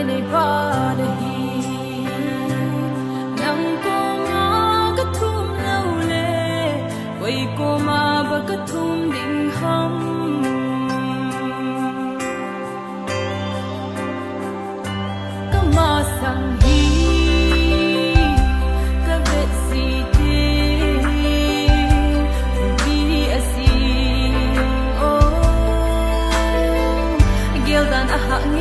ายในบาดฮีนังก็งากะทุ่มเล่าเลไว้ก็มาบกะทุ่มดิ่งหำก็มาสังฮีก็เวสีดีบีอสีโอเกลดันอะหะเง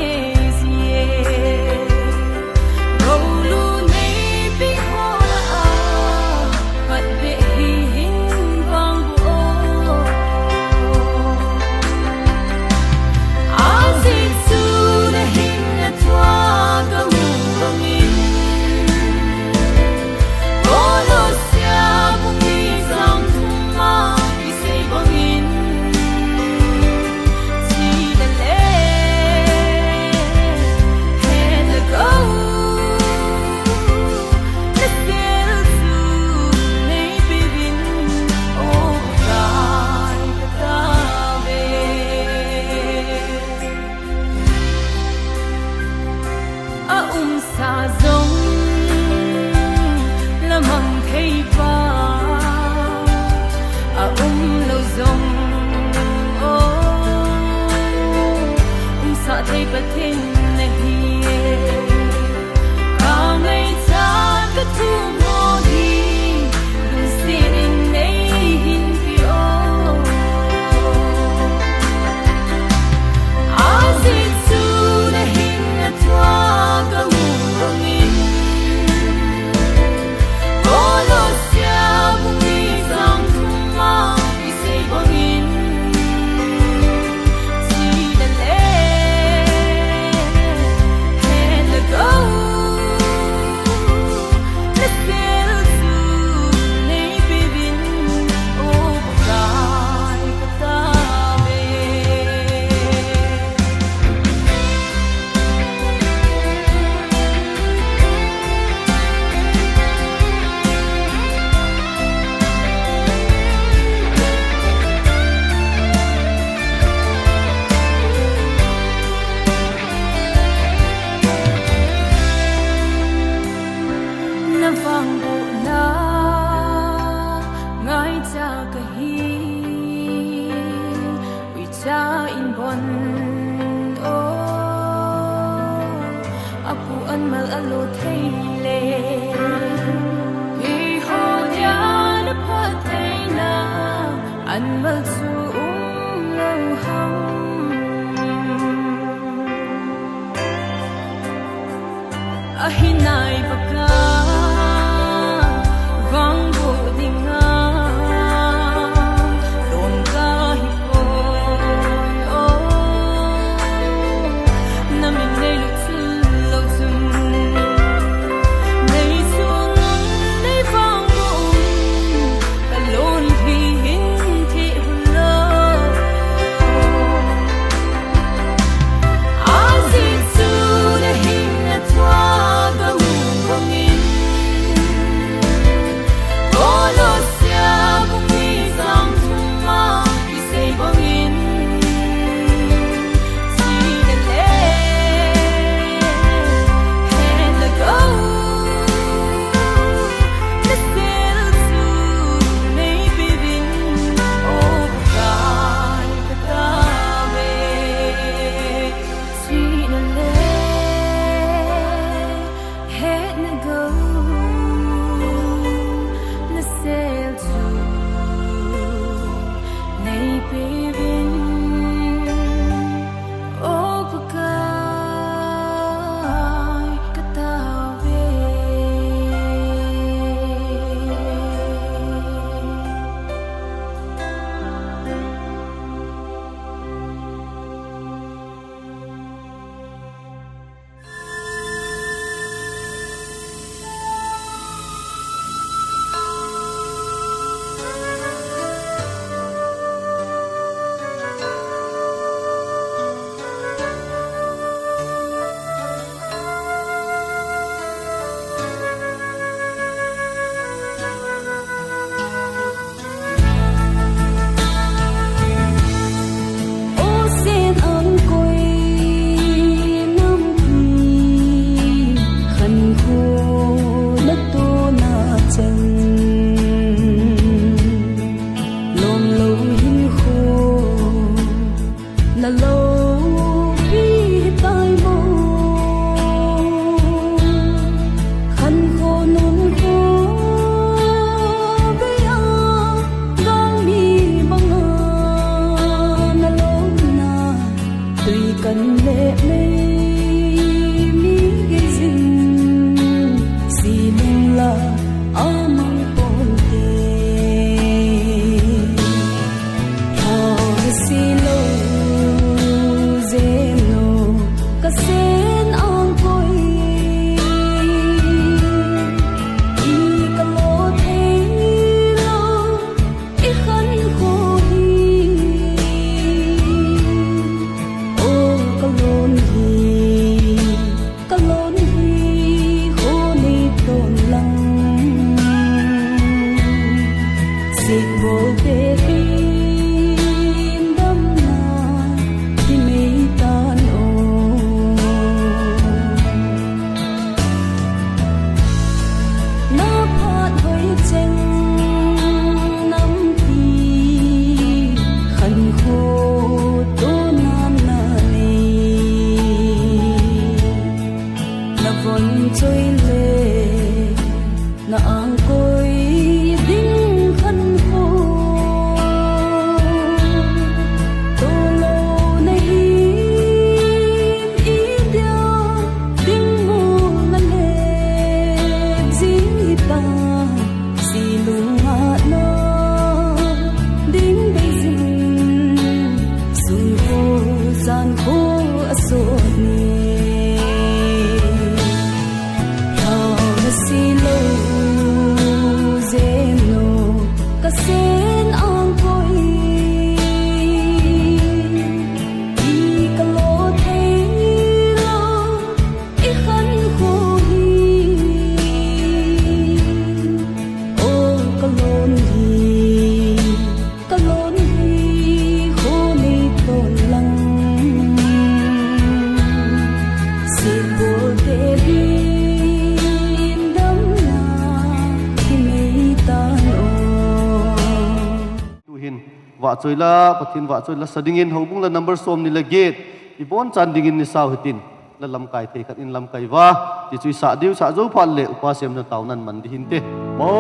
choi la pathin wa choi la sadingin hobung la number som ni la gate I bon chan dingin ni sau hitin la lam kai the khat in lam kai wa ti chui sa diu sa zo phan le upa sem na taw nan man di hin te mo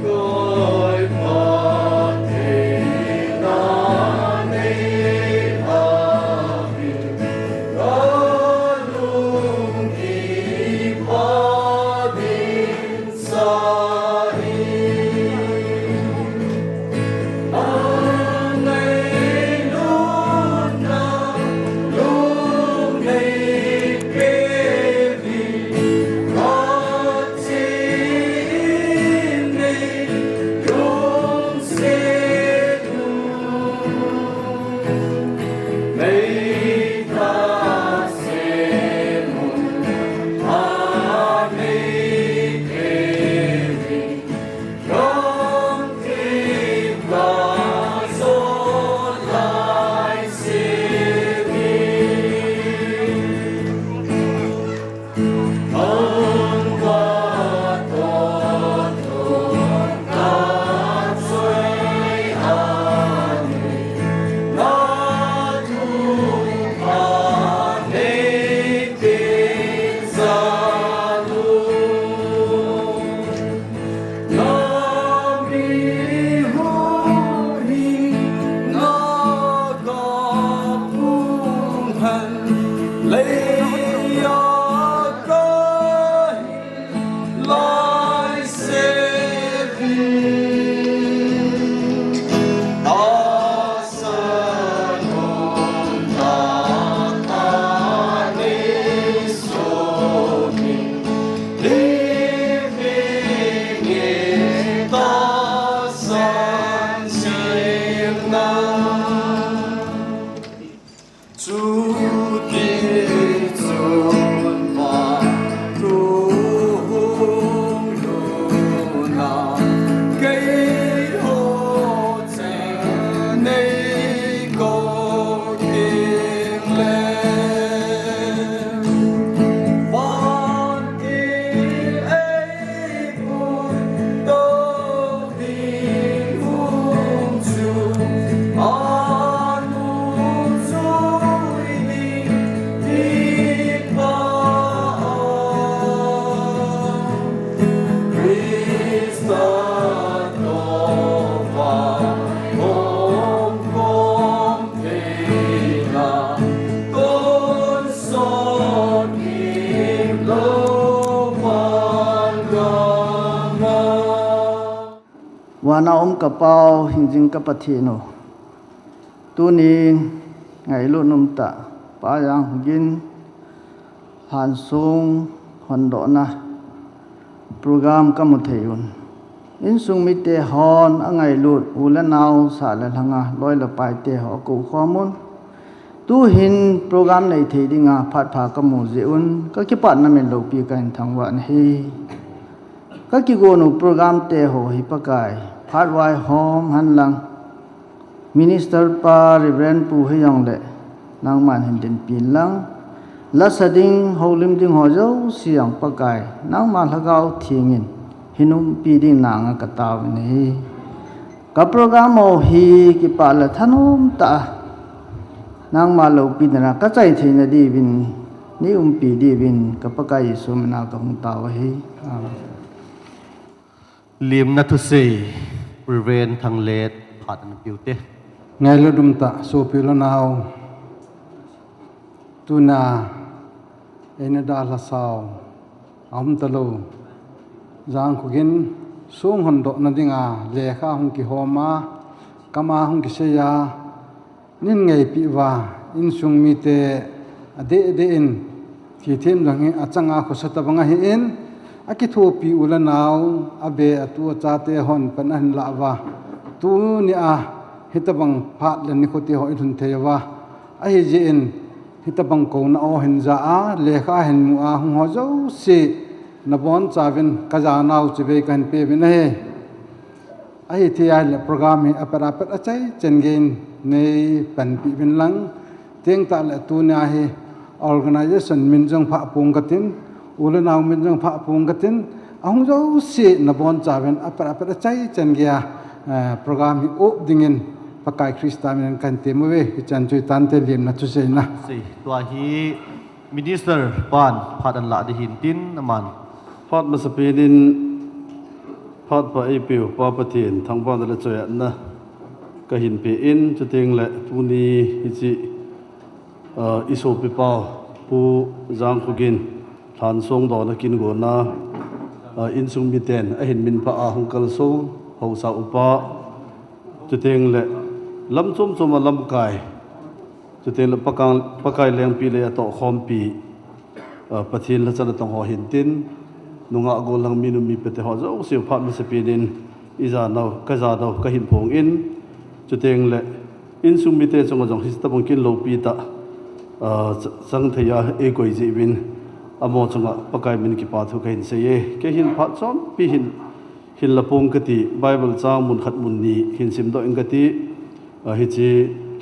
koi ma the na nei a vi ga lung ki pa din sa wana kapau hingjing kapathino tuning ngai lu numta payang gin han sung hondo na program kamutheyun in sung mi te hon angai lut ulanau sa la langa loi la pai te ho ku khomun tu hin program nei thei dinga phat pha kamu jeun ka ki pat na men lo pi kan thangwa hi ka ki go no program te ho hi pakai phat wai hom han lang minister pa reverend pu he yong le nang man hin den pin lang la sading holim ding ho jo siang pakai nang ma lagau thingin hinum pi ding nang ka taw ni ka program mo hi ki pa la thanum ta nang ma lo pi na ka chai theina di bin ni pi di bin ka pakai sumna ka hung taw hi lim na thu se reverend thang let phat an piu te ngai lo dum ta so pi lo naw tuna ena da la saw am ta lo jang khu gin sung hon do na dinga le kha hung ki homa kama hung ki se ya nin ngai pi wa in sung mi te ade de in ki them dang achanga khu sata banga hi in aki thu pi ula naw abe atu cha te hon pan an la wa tu ni a hitabang phat le ni khoti hoi thun thewa a hi je in hitabang ko na o hin za a le kha hin mu a hung ho zo si na bon chawin ka ja naw chibe kan pe bin he a hi thi ai le program hi apara pat a chai chen gen nei pan pi bin lang teng ta le tu na hi organization min jong pha pung katin ula naw min jong pha pung katin ahung zo si na bon chawen apara apara chai chen gya program hi op dingin ปกายคริสตามินกันเตมเวจันจุยตันเตเลียมนะทุเซนะ สิตัวฮีมินิสเตอร์ปานพาดันละดิหินตินน้ำมัน พอดมาสปีดินพอดปะไอปิวปะปะเทียนทางบ้านแต่ละจอยนะก็หินปีอินจะเตียงแหละทุนีฮิจิอิโซปิปาผู้จางคุกินฐานทรงดอกนักกินกัวนาอินซุงมิเตนไอเห็นมินพระอาหงกัลทรงเฮาสาอุปาจะเตียงแหละลำส้มมาลำกายจะเตียงละปะกายแรงปีเลยต่อคอมปีปะเทียนละจันต้องหอหินตินนุงะโกลังมินุมีเปเตหอจะอุสิพัดมาสปีดินอิจานาวกะจาดาวกะหินพงอินจุดเองแหละอินซุมิเตจงจงฮิสตะบงกินโลปีตะสังเทียเอกอยจีวินอโมจงปะกายมินกิปาทุกหินเสยเกหินพัดซ้อมปีหินละปงกติไบเบิลจางมุนขัดมุนนีหินซิมโดอิงกติฮิจี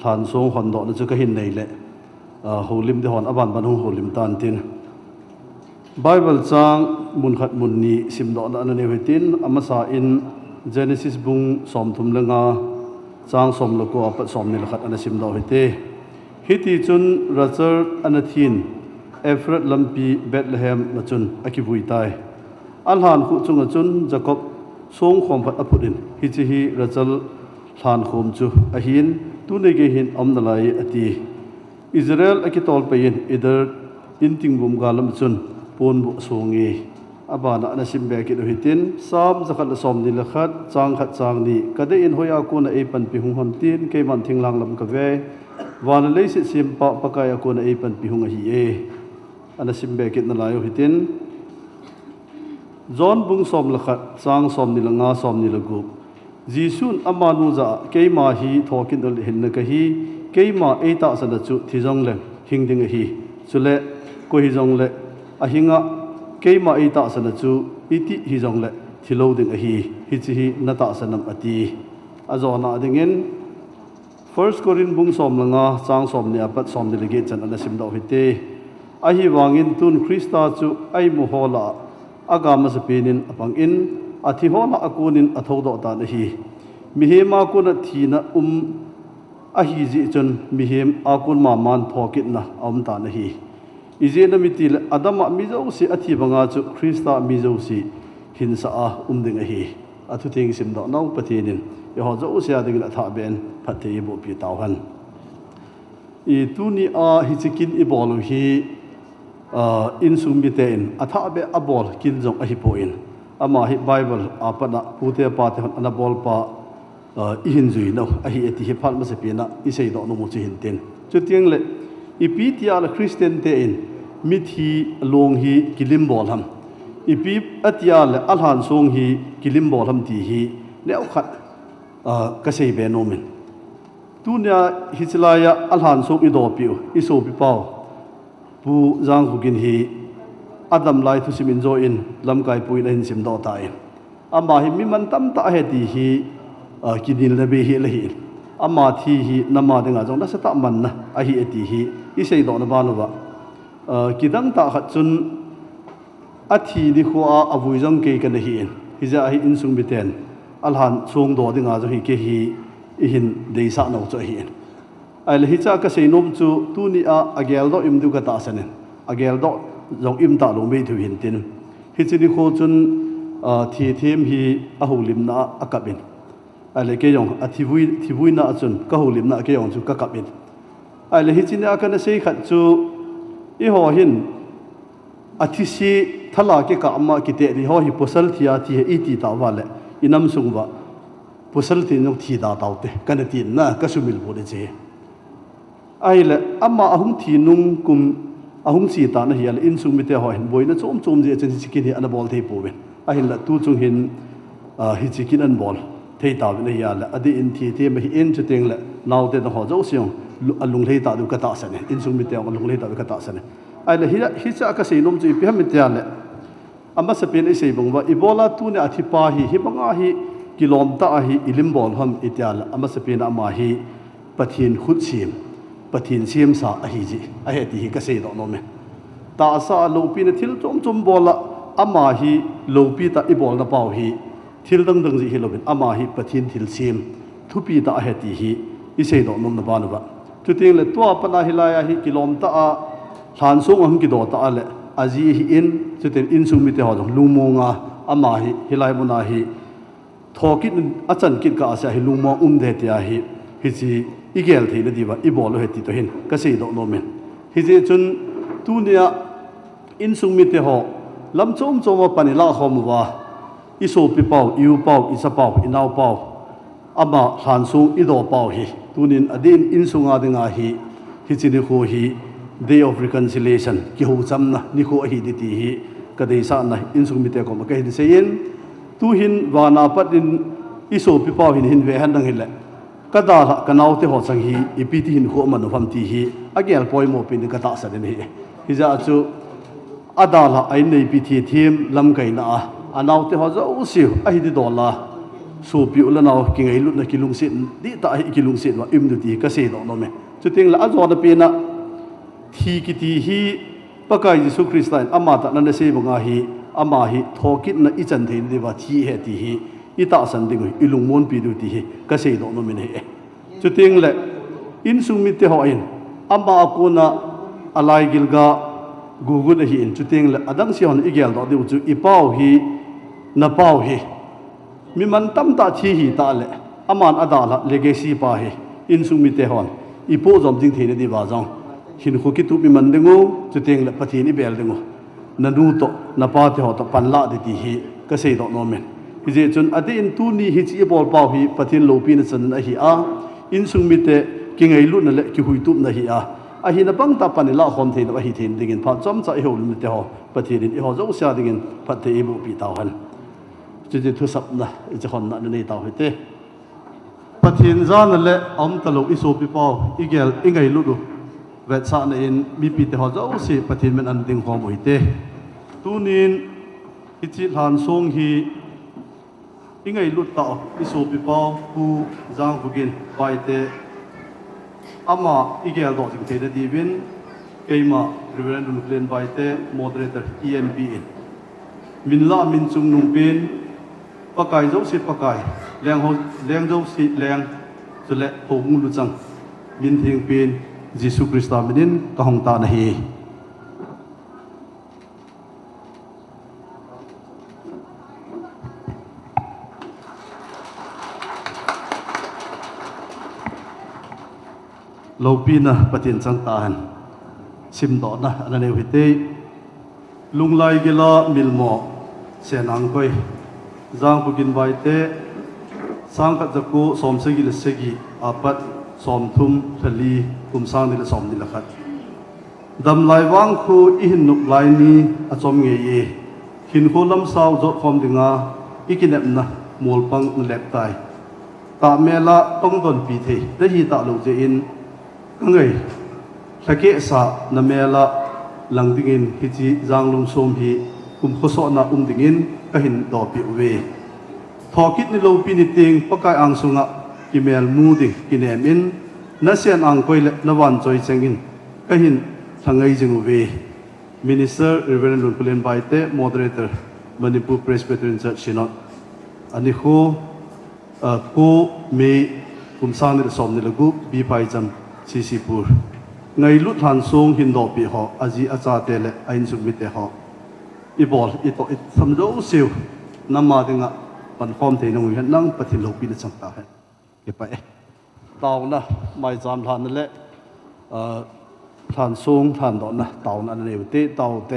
ฐานทรงหอนดอกนั่นจะกะหินในแหละหูลิมที่หอนอบันบันหงหูลิมตันตินไบเบิลจางมุนขัดมุนนีซิมดอกนั่นเนวิตินอามาซาอินเจเนซิสบุงสอมทุมเลงาจางสมลกัวปัดสมนิลขัดอันซิมดอกฮิเตฮิติจุนรัชร์อันทินเอฟรัดลัมปีเบธเลเฮมมาจุนอากิบุยตายอัลฮันขุจุงจุนจักบทรงความพัดอภุดินฮิจิฮิรัชร์ทานโคมจูอหินตุนเกหินอัมนลายอตีอิสราเอลอากิตอลไปยินอิดร์อินติงบุมกาลมจุนปนบุสงงีอาบานะนัสิมเบกิดหิตินสามจักรสมนิลขัดจางขัดจางนี้ก็ได้อินหอยากุนเอปันปิหุงหันตินเกมันทิงลังลำกะเววานเลสิสิมปะปะกายกุนเอปันปิหุงฮีเออันนัสิมเบกิดนั่นลายหิตินจอนบุงสมลขัดจางสมนิลงาสมนิลกุจีซุนอามานุจะเกยมาฮีทอกินดลเห็นนกะฮีเกยมาเอตาสันจุที่จงเลหิงดิงฮีสุเลกุฮิจงเลอหิงะเกยมาเอตาสันจุอิติฮิจงเลที่โลดิงฮีฮิจิฮินาตาสันนัมอตีอาจอนาดิงิน First Korin bung som langa chang som ne apat som delegate chan ana sim do hite ahi wangin tun Krista chu ai mu hola agama sapinin apang in athi hola akunin athodo ta na hi mihema kuna thina ahi ji chun mihem akun ma man thokit na ta na hi izena mitil adama mizo si athi banga chu Krista mizo si hinsa a ding hi athu ting sim do nau patinin yo zo sia ding la tha ben phathe bo pi taw han I tuni a hichikin I bolu hi in sumiten atha be a bol kin jong a hi poin ama hi Bible apana pute pa te ana bol pa I hin zui no a hi eti hi phal ma se pina I sei do no mu chi hin ten chu tiang le I pi tia la Christian te in mit hi long hi kilim bol ham I pi atia le alhan song hi kilim bol ham ti hi le au khat ka sei be no men tunia hichilaya alhan song I do piu I so pi pau pu jang hugin hi adam lai thu simin zo in lam kai pui na hin sim do ta in ama hi mi man tam ta he ti hi kidin le be hi le hi ama thi hi nama denga jong da sa ta man na a hi eti hi I sei do na ba no ba kidang ta khat chun a thi di khuwa avui jong ke kan hi in hi ja hi in sung biten alhan song do dinga jo hi ke hi I hin dei sa no cho hi ai le hi cha ka sei nom chu tu ni a agel do im du ka ta sanen agel do jong im ta lo me thu hin tin hi chi ni kho chun thi them hi a holim na akabin ai le ke yong a thi vui na chun ka holim na ke yong chu ka kabin ai le hi chi ni a ka na sei khat chu I ho hin a thi si thala ke ka amma ki te ri ho hi posal thia thi I ti ta wa le inam sung wa posal ti nok thi da taw te kan ti na ka sumil bo de che ai le amma ahung thi nung kum ahung si ta na hial in sung mi te ho hin boina chom je chen si kin hi ana bol thei po ben ai la tu chung hin hi chikin an bol thei ta ben hial adi in thi te ma hi in chu teng le naw te ho zo siong alung lei ta du ka ta sa ne in sung mi te alung lei ta du ka ta sa ne ai le hi cha ka sei nom chu pi ham mi te le amma sa pen I sei bong wa ibola tu ne athi pa hi banga hi kilom ta hi ilim bol ham itial amma sa pen ama hi pathin khut sim pathin sim sa a hi ji a he ti hi ka sei do no me ta sa lo pi ne thil chom bola ama hi lo pi ta I bol na pau hi thil dang ji hi lo ben ama hi pathin thil sim thu pi ta a he ti hi อิเสดอนมนบานุบะจุดที่เลตัวปนาฮิลายาฮิกิโลมตาฐานสูงอันกิโดตาเลอาจีฮิอินจุดที่อินสุมิเตหอดลุงมงาอามาฮิลายมุนาฮิทอกิดอาจารย์กิดกาเสียฮิลุงมองเดติยาฮิฮิจีอีเกลทีเลดีว่าอีบอลโลเหติตัวเห็นก็เสดอนมนฮิจีจนตัวเนี้ยอินสุมิเตหอลำโจมโจมปานิลาขอมว่าอิโซปิเปาอิวเปาอิสเปาอินาวเปาอามาฐานสูงอิโดเปาฮิตัวนี้อดีตอินสุงอาดิงาฮิฮิจินิโคฮิ Day of Reconciliation กิหูจำนะนิโคฮิดิตีฮิก็ได้สานนะอินสุมิเตก็มาเกิดเสียนตัวหินวานาปัดอินอิโซปิเปาหินเวหันดังหินแหละก็ได้กันเอาที่หอสังฮีอีปีที่หินโคมันฟัมตีฮีอาเกลปอยโมปินก็ตัดสันนี่ฮิจะจูอาดาละไอในปีที่ทีมลำไก่นะอันเอาที่หอจะอุสิวไอที่ดอลลาสูบอยู่แล้วเรากินไอลุนกิลุงสินดีตาไอกิลุงสินว่าอิมดูดีก็เสียดอกน้องเมจุดที่ละจอดเป็นนะที่กิตีฮีปะกายยิสุคริสต์อามาตะนันเสบงาฮีอามาฮีทอกิดนะอิจันเทนดีว่าที่เหตุฮีอิตาสันติงอิลุงมอนปีดูดีฮีก็เสียดอกน้องเมเนจุดที่ละอินสุมิเตหอยนอามากูนะอะไรกิลกากูกุนฮีอินจุดที่ละอดังเสียหอนอีเกลดอกเดียวจุอีเป้าฮีนับเป้าฮีมีมันตั้มตาที่ฮีตาเลอามันอดาละเลเกซีปาฮีอินสุมิเตหอนอีโป้จอมจิงเทนดีบาจังหินขุกิตุมีมันดึงงูจุดเตียงละปะทีนี่เบลดึงงูนันดูโตนับปาที่หอตปันละดิทีฮีก็เสียดอกน้องเมนฮิเจจนอดีตตูนี่ฮิจีบอลเป้าฮีปะทีนโลปีนสันนะฮีอาอินสุมิเตกิงไอลุนั่นแหละกิหุยตุบนะฮีอาฮินับังตาปันละคอมเทนว่าฮีเทนดิ่งพาจอมใจเฮลมิเตหอปะทีนี่หอเจ้าเสียดิ่งพัดเตอีบุปีตาหันจุดที่ทุสับนะจะคนนั้นในตาเหตุปะทีนจานนั่นแหละอมตลกอิโซปิปออีเกลอิงไงลุดูเวทสานเองมีปีเตหอเจ้าเสียปะทีนมันอันดิ่งความเหตุตูนินอิจิหานทรงฮีอิงไงลุตาอิโซปิปอผู้จางผู้กินไปเตอามาอีเกลดอกจิงเทนดีวินเกยมาริเวณดุนเพลนไปเตโมเดเรเตอร์ EMB มินละมินจุงนุงเป็นปากายเจ้าสิปากายแรงเจ้าสิแรงจะเละหงลุจังมินเทียงเป็นยิสุคริสต์มินินกะหงตานะฮีเราปีนะปฏิญจังตาหันซิมดอนะอันนั้นเอวิเตลุงไลกิลามิลโมเสนังกอยจางปุกินไวเตสังกัดจักรูสมสกิลสกิอาปัดสมทุมทลีกุมสร้างนิลสมนิลขัดดำไลวังคูอิหินนุกไลนีอจอมเงยหินคูลำสาวจดความดิงาอีกินเอ็มนะมูลปังเล็กตายตาเมละต้องโดนปีเทได้ฮีตาลูกเจอินกังไงตะเกะสะนเมละหลังดิ่งฮิจิจางลงสมฮีกุมขสอนะดิ่งก็เห็นดอกปิวเวทอคิดในโลปีนิติงปะกายอังสุงะกิเมลมูดิกินเอมินนัเซียนอังกอยเลนวันจอยเจงินก็เห็นทางไอจิงเวมินิสเตอร์ริเวเรนดุนเพลนไบเตโมเดเรเตอร์มันนิปูเพรสเบเตอร์เชอร์ชินอตอันนี้คูเมย์กุมสร้างนิลสมนิลกุบีไปจันซีซีปูร์ไงลุทันทรงหินดอกปีหออาจีอาจารย์เตเลไอน์สุมิเตหออีบอลอีโตอีทำโดซิวน้ำมาดึงอ่ะปันฟอมเทนงวิหันนั่งปฏิโลปีนจังตาเห็นเก็บไปเต่านะไม่จำทานนั่นแหละทานทรงทานดอกนะเต่านั่นเองเตเต่าเต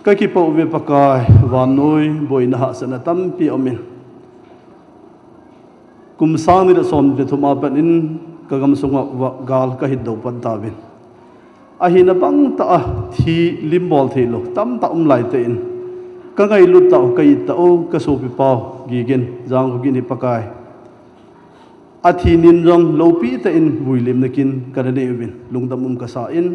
ก็คิดว่าเวปกายวานน้อยบอยนะฮะสนะตั้มปีอมินกุมสร้างนิรสมเดทุมาเป็นอินก็กำสงว่ากาลก็หิดดอกปันตาบินอาหินบังตาที่ลิมบอลเทโลตั้มตาไหลเตอินก็ไงลุตตาก็ยิตตาโอกระสูบิปาวกีเกนจางกินหิปกายอาทินินจงโลปีเตอินบุยลิมนักินกันเนวินลุงตามุมกษาอิน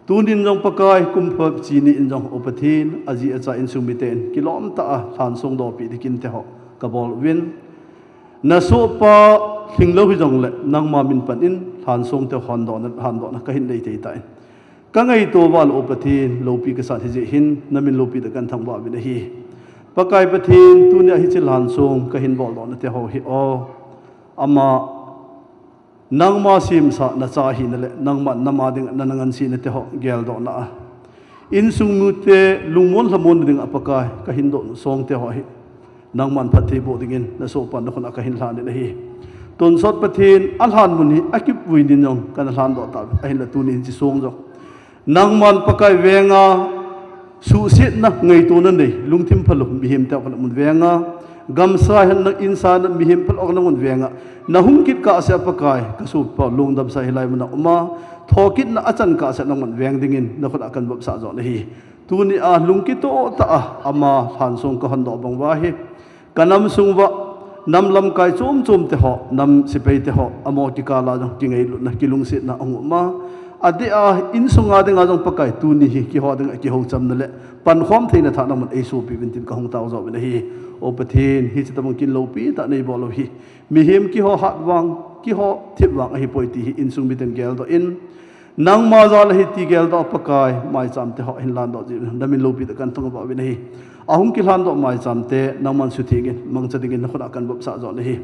ตูนินจงปกายกุมพับจีนินจงอุปทินอาจีอาจาอินสุมิเตนกิโลมตาทานทรงดอปีที่กินเตหอกกบอลวินนาโซปาหิงโลหิจงเละนางมามินปันอินทานทรงเตหันดอนหันดอนก็หินได้เตยตายก็ไงตัวว่าอุปทินโลปีกษัตริย์ที่จะหินนั่นเป็นโลปีตะกันทางว่าวินาทีปกายปทินตัวเนี้ยหิจิลหันทรงก็หินบอลดอนเตหอกฮิโออามา nang ma sim sa na cha hi na le nang ma na ma ding nanangan si na te ho gel do na in sung nu te lungmon lamon ding apakai ka hindo song te ho hi nang man phathi bo dingin na so pan khona ka hin hlan ni hi ton sot pathin alhan mun hi akip win din nong kan hlan do ta a hin la tu ni chi song jo nang man pakai wenga su sit na ngai tu na nei lungthim phalum bihim ta kan mun wenga gam sa han na insan bihim phal ok na mun wenga na hum kit ka asa pakai ka su pa lungdam sa hilai mun uma thokit na achan ka sa nang mun weng dingin na khona kan bab sa jo na hi tu ni a lungkit to ta ama han song ka han do bang wa hi kanam sungwa nam lam kai chom chom te ho nam sipei te ho amo tikala jong tingai lu na kilung sit na ongma ade a in sunga de nga jong pakai tu ni hi ki ho ding ki ho cham na le pan khom theina tha na man e so pi bin tin ka hong taw zo na hi o pathin hi chitamong kin lo pi ta nei bo lo hi mi him ki ho hat wang ki ho thip wang a hi poi ti hi in sung mi ten gel do in nang ma za la hi ti gel do pakai mai cham te ho hin lan do ji na min lo pi ta kan thong ba wi na hi ahung ki hlan do mai cham te nang man su thigin mang chadigin na khona kan bob sa zo na hi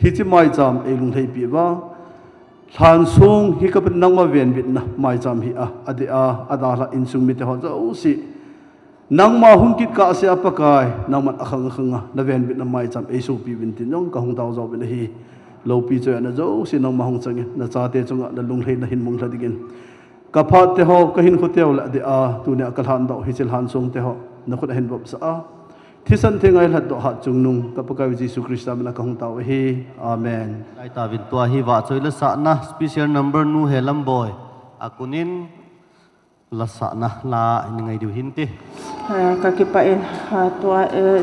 hi chi mai cham e lung thei pi ba hlan sung hi ka nang ma ven bit na mai cham hi a ade a ada la in sung mi te ho zo si nang ma hung kit ka sia pakai nang man akhang khanga na ven bit na mai cham e su pi bin tin nong ka hung taw zo bi na hi lo pi cho na zo si nang ma hung chang na cha te chunga na lung thei na hin mung thadigin ka phat te ho ka hin khotel la de a tu ne akal han do hi chil han sung te ho na khut hen bob sa a thisan thengai hlat do ha chungnung ka pakai Jesus Krista mena ka hung taw hi amen ai ta vin tua hi wa choi la sa na special number nu helam boy akunin la sa na la ni ngai diu hin ti ka ki pa in tua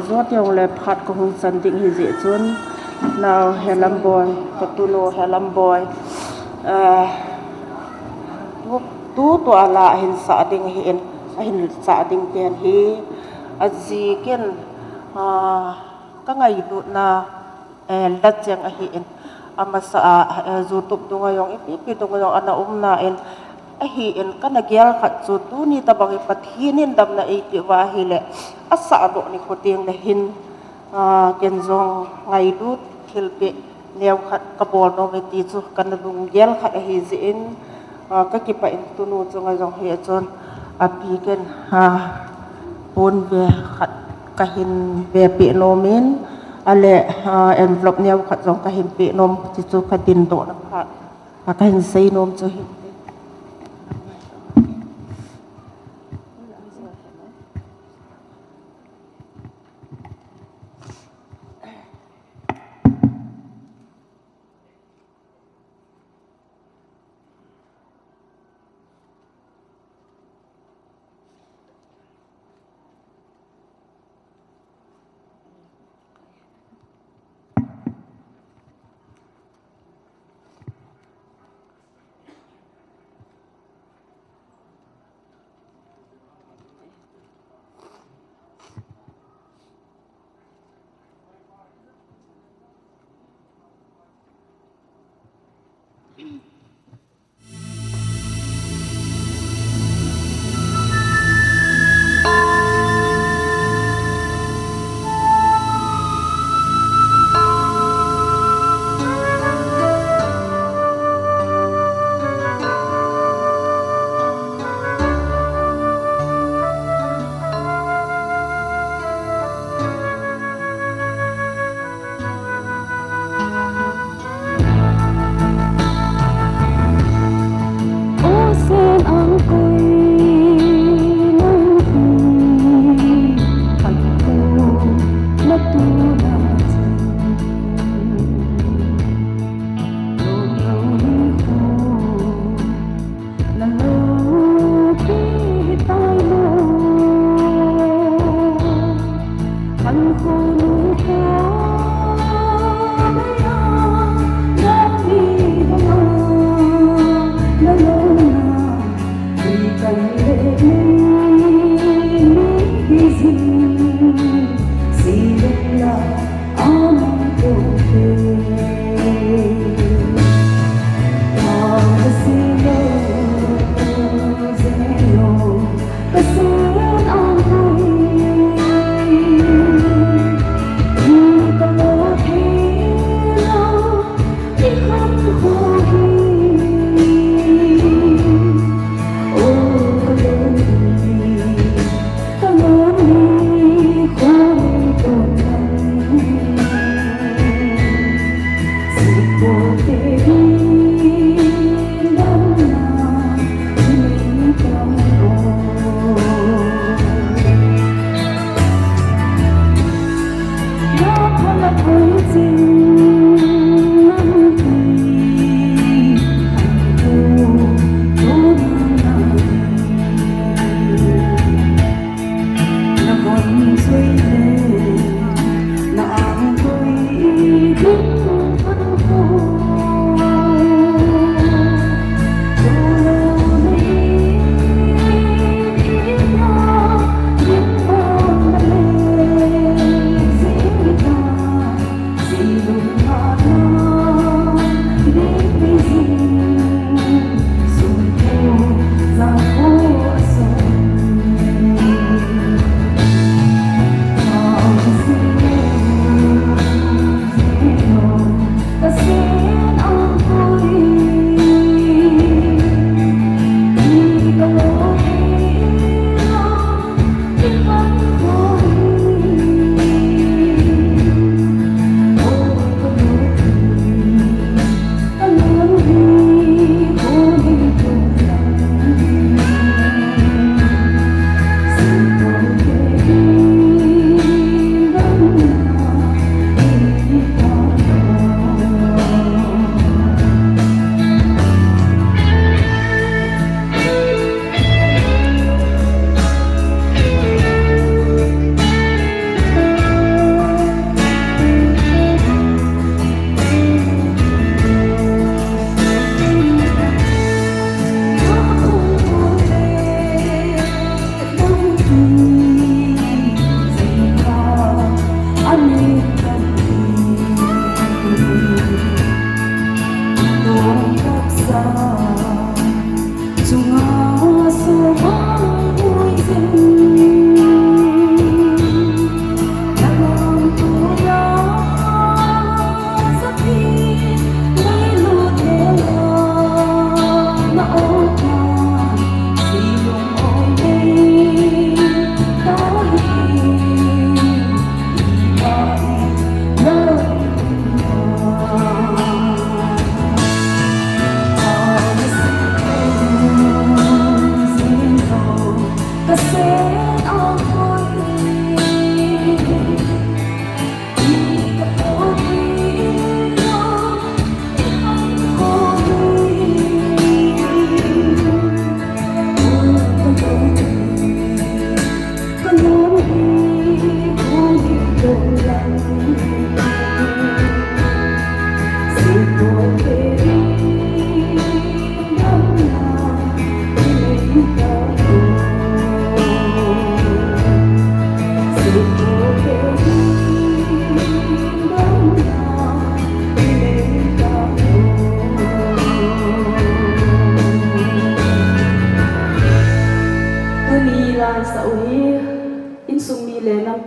zot yong le phat ko hung san ding hi je chun now helam boy ka tu no helam boy tu to ala hin sa ding hi in hin sa ding ten hi azi ken ka ngai lu na la chang a hi in ama sa zu tup tu ngayong ipi tu ngayong ana na in a hi in kana gyal khat chu tu ni tabangi pathinin dam na e ti wa hi le asa do ni khoting na hin ken zong ngai lu thilpe new khat ka bol no me ti chu kan dung gyal khat a hi ji in ka ki pa in tu nu chu ngayong hi chon api ken pon ve khat ka hin ve pi no min ale envelope new khat zong ka hin pi nom ti chu ka din do na khat ka hin sei nom chu hi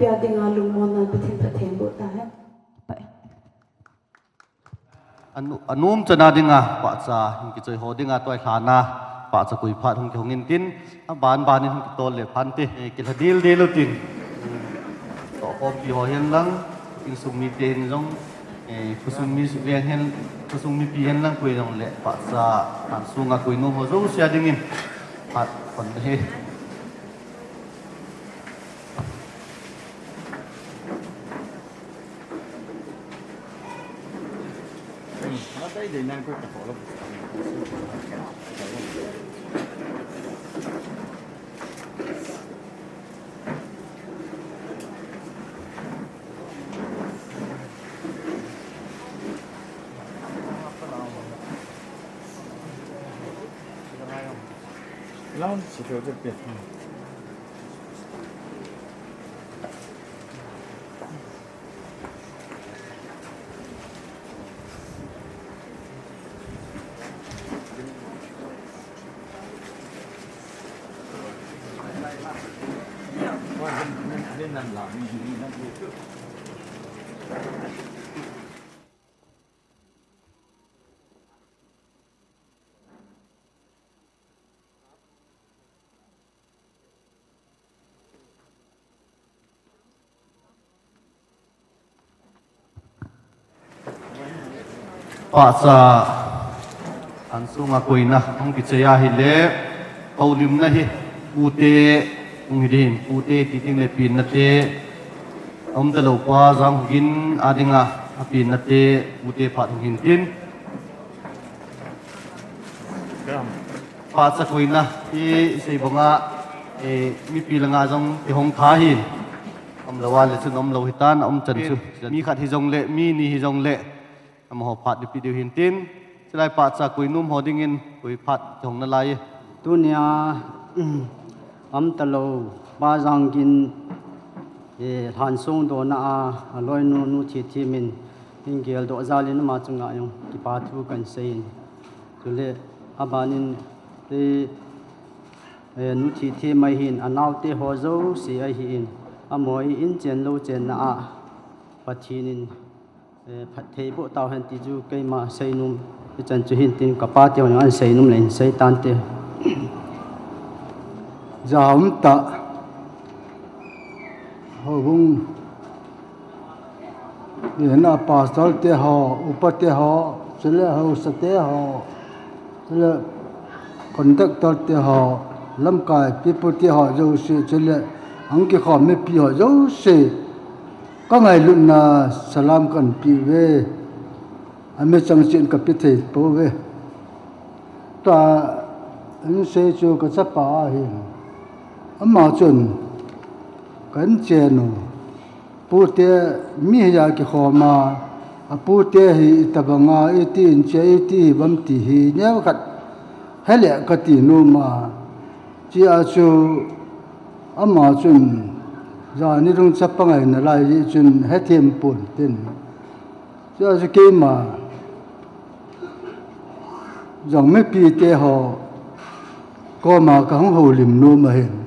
pia dinga lungmona pathin pathen bo ta hai anum chana dinga pa cha hin ki choi ho dinga toy thana pa cha kui phat hung ki hongin tin a ban in hung ki tol le phan te ki hadil de lo tin to ko ki ho hen lang in sum mi ten long kusum mi ven hen kusum mi pi hen lang kui long le pa cha an sunga kui no ho zo sia dingin phat kon he pa cha an sunga koina hong ki cheya hi le paulim na hi ute ngidin ute ti ting le pin na te om da lo pa jang gin adinga apin na te ute phat ngin tin pa cha koina ti sei bonga mi pilanga jong ti hong tha hin om lawa le chun om lo hitan om chan chu mi khat hi jong le mi ni hi jong le am ho phat di pidiu hin tin chlai pa cha kuinum hodingin kui phat jong na lai tunia am talo ba jangin than sung do na aloi nu thi min ingel do zalin ma chunga yong ki pa thu kan sein chule abanin te nu thi mai hin anaw te ho zo si a hi in amoi in chen lo chen na a pathinin phat thei bo taw han ti ju kai ma sei num chan chu hin tin ka pa te an sei num len sei tan te Zaum ta hong na pastor te ho upate ho sele ho sate ho sele conductor te ho lam kai people te ho jo se sele ang ki khom me pi ho jo se ka ngai lu na salam kan pi we ame chang chen ka pi the po we ta an se chu ka cha pa hi amma chun kan chenu pu te mi ya ki khoma apu te hi tabanga itin che iti bam ti hi ne khat hele ka ti nu ma chi a chu amma chun za ni rung chapangai na lai chun he them pun tin chi a chu ke ma jong me pi te ho ko ma ka hong ho lim nu ma hen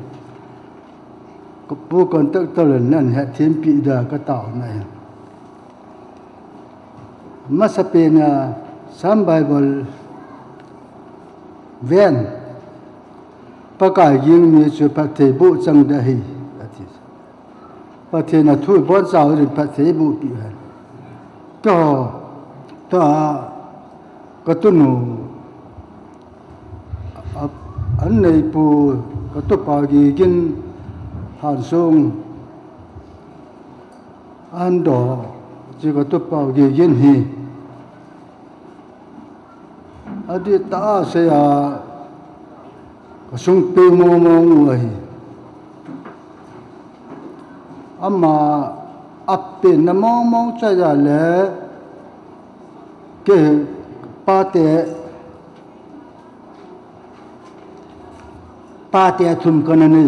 pu kon tak tolen nan ha thim pi da ka taw nai ma sa pe na sam bible ven pa ka ying mi chu pa the bu chang da hi ati pa the na thu bon saw ri pa the bu pi ha to ta ka tu nu an nei pu ka tu pa gi gin han sung an do chi ko tu pau ge yin hi adi ta se ya ko sung pe mo wa hi amma appe na mo cha ya le ke pa te thum kan ni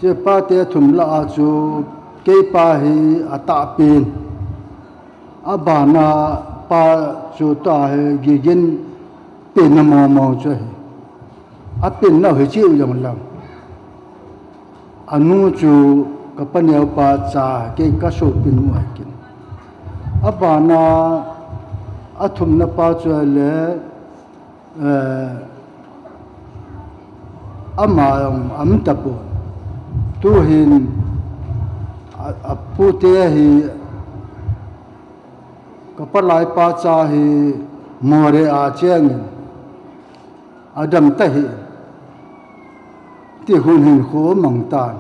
che pa te thum la chu ke pa hi ata pin abana pa chu ta he gi gin pin na mo chu a pin na he chi yong lam anu chu กับปะเนียวปาจาเกกะโชปินมวยกินอบานาอทุมนะปาจวยเลอามายองอัมตะปนตูหินปูเตหิกับปะลายปาจาหิมอเรอาเจงอดัมตะหิที่หุนหินโขมังตาน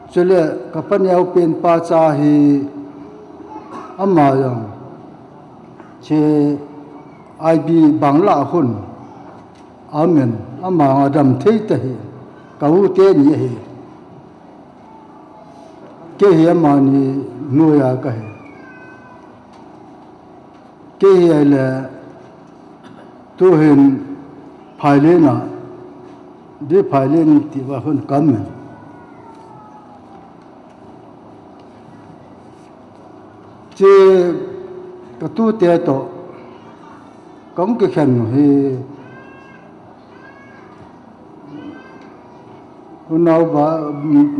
เจเลกับปะเนียวเป็นปาจาหิอามายองเชไอบีบังลาหุนอาเมนอามาอดัมเทตะหิกะวูเตนี่หิเกเฮียมานีนูยากะหิเกเฮียเลตูหินภายเลนะดิภายเลนติว่าหุนกัมเจกะตูเตโตกังกะเข็นหินาบา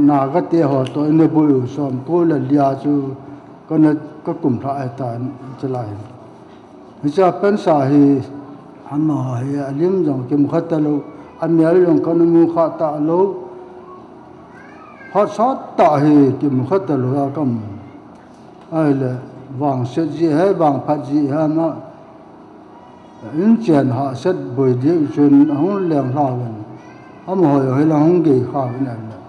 นากะเตหอโตอินบุยสอมโกละเลียจูก็นะก็กุมพระไอตานจะไลมิจะเป็นสาหิอันมาหิอลิมจังกิมขัตตะโลอันเมียลงกันมุขะตะโลฮอซอตตะหิกิมขัตตะโลกัมไอละวางเสจีให้วางพัดจีฮะนะอินเจนหาเสดบุยดิจนหงเลียงลาวันอามอยให้ละหงเกข้าวนั่นน่ะ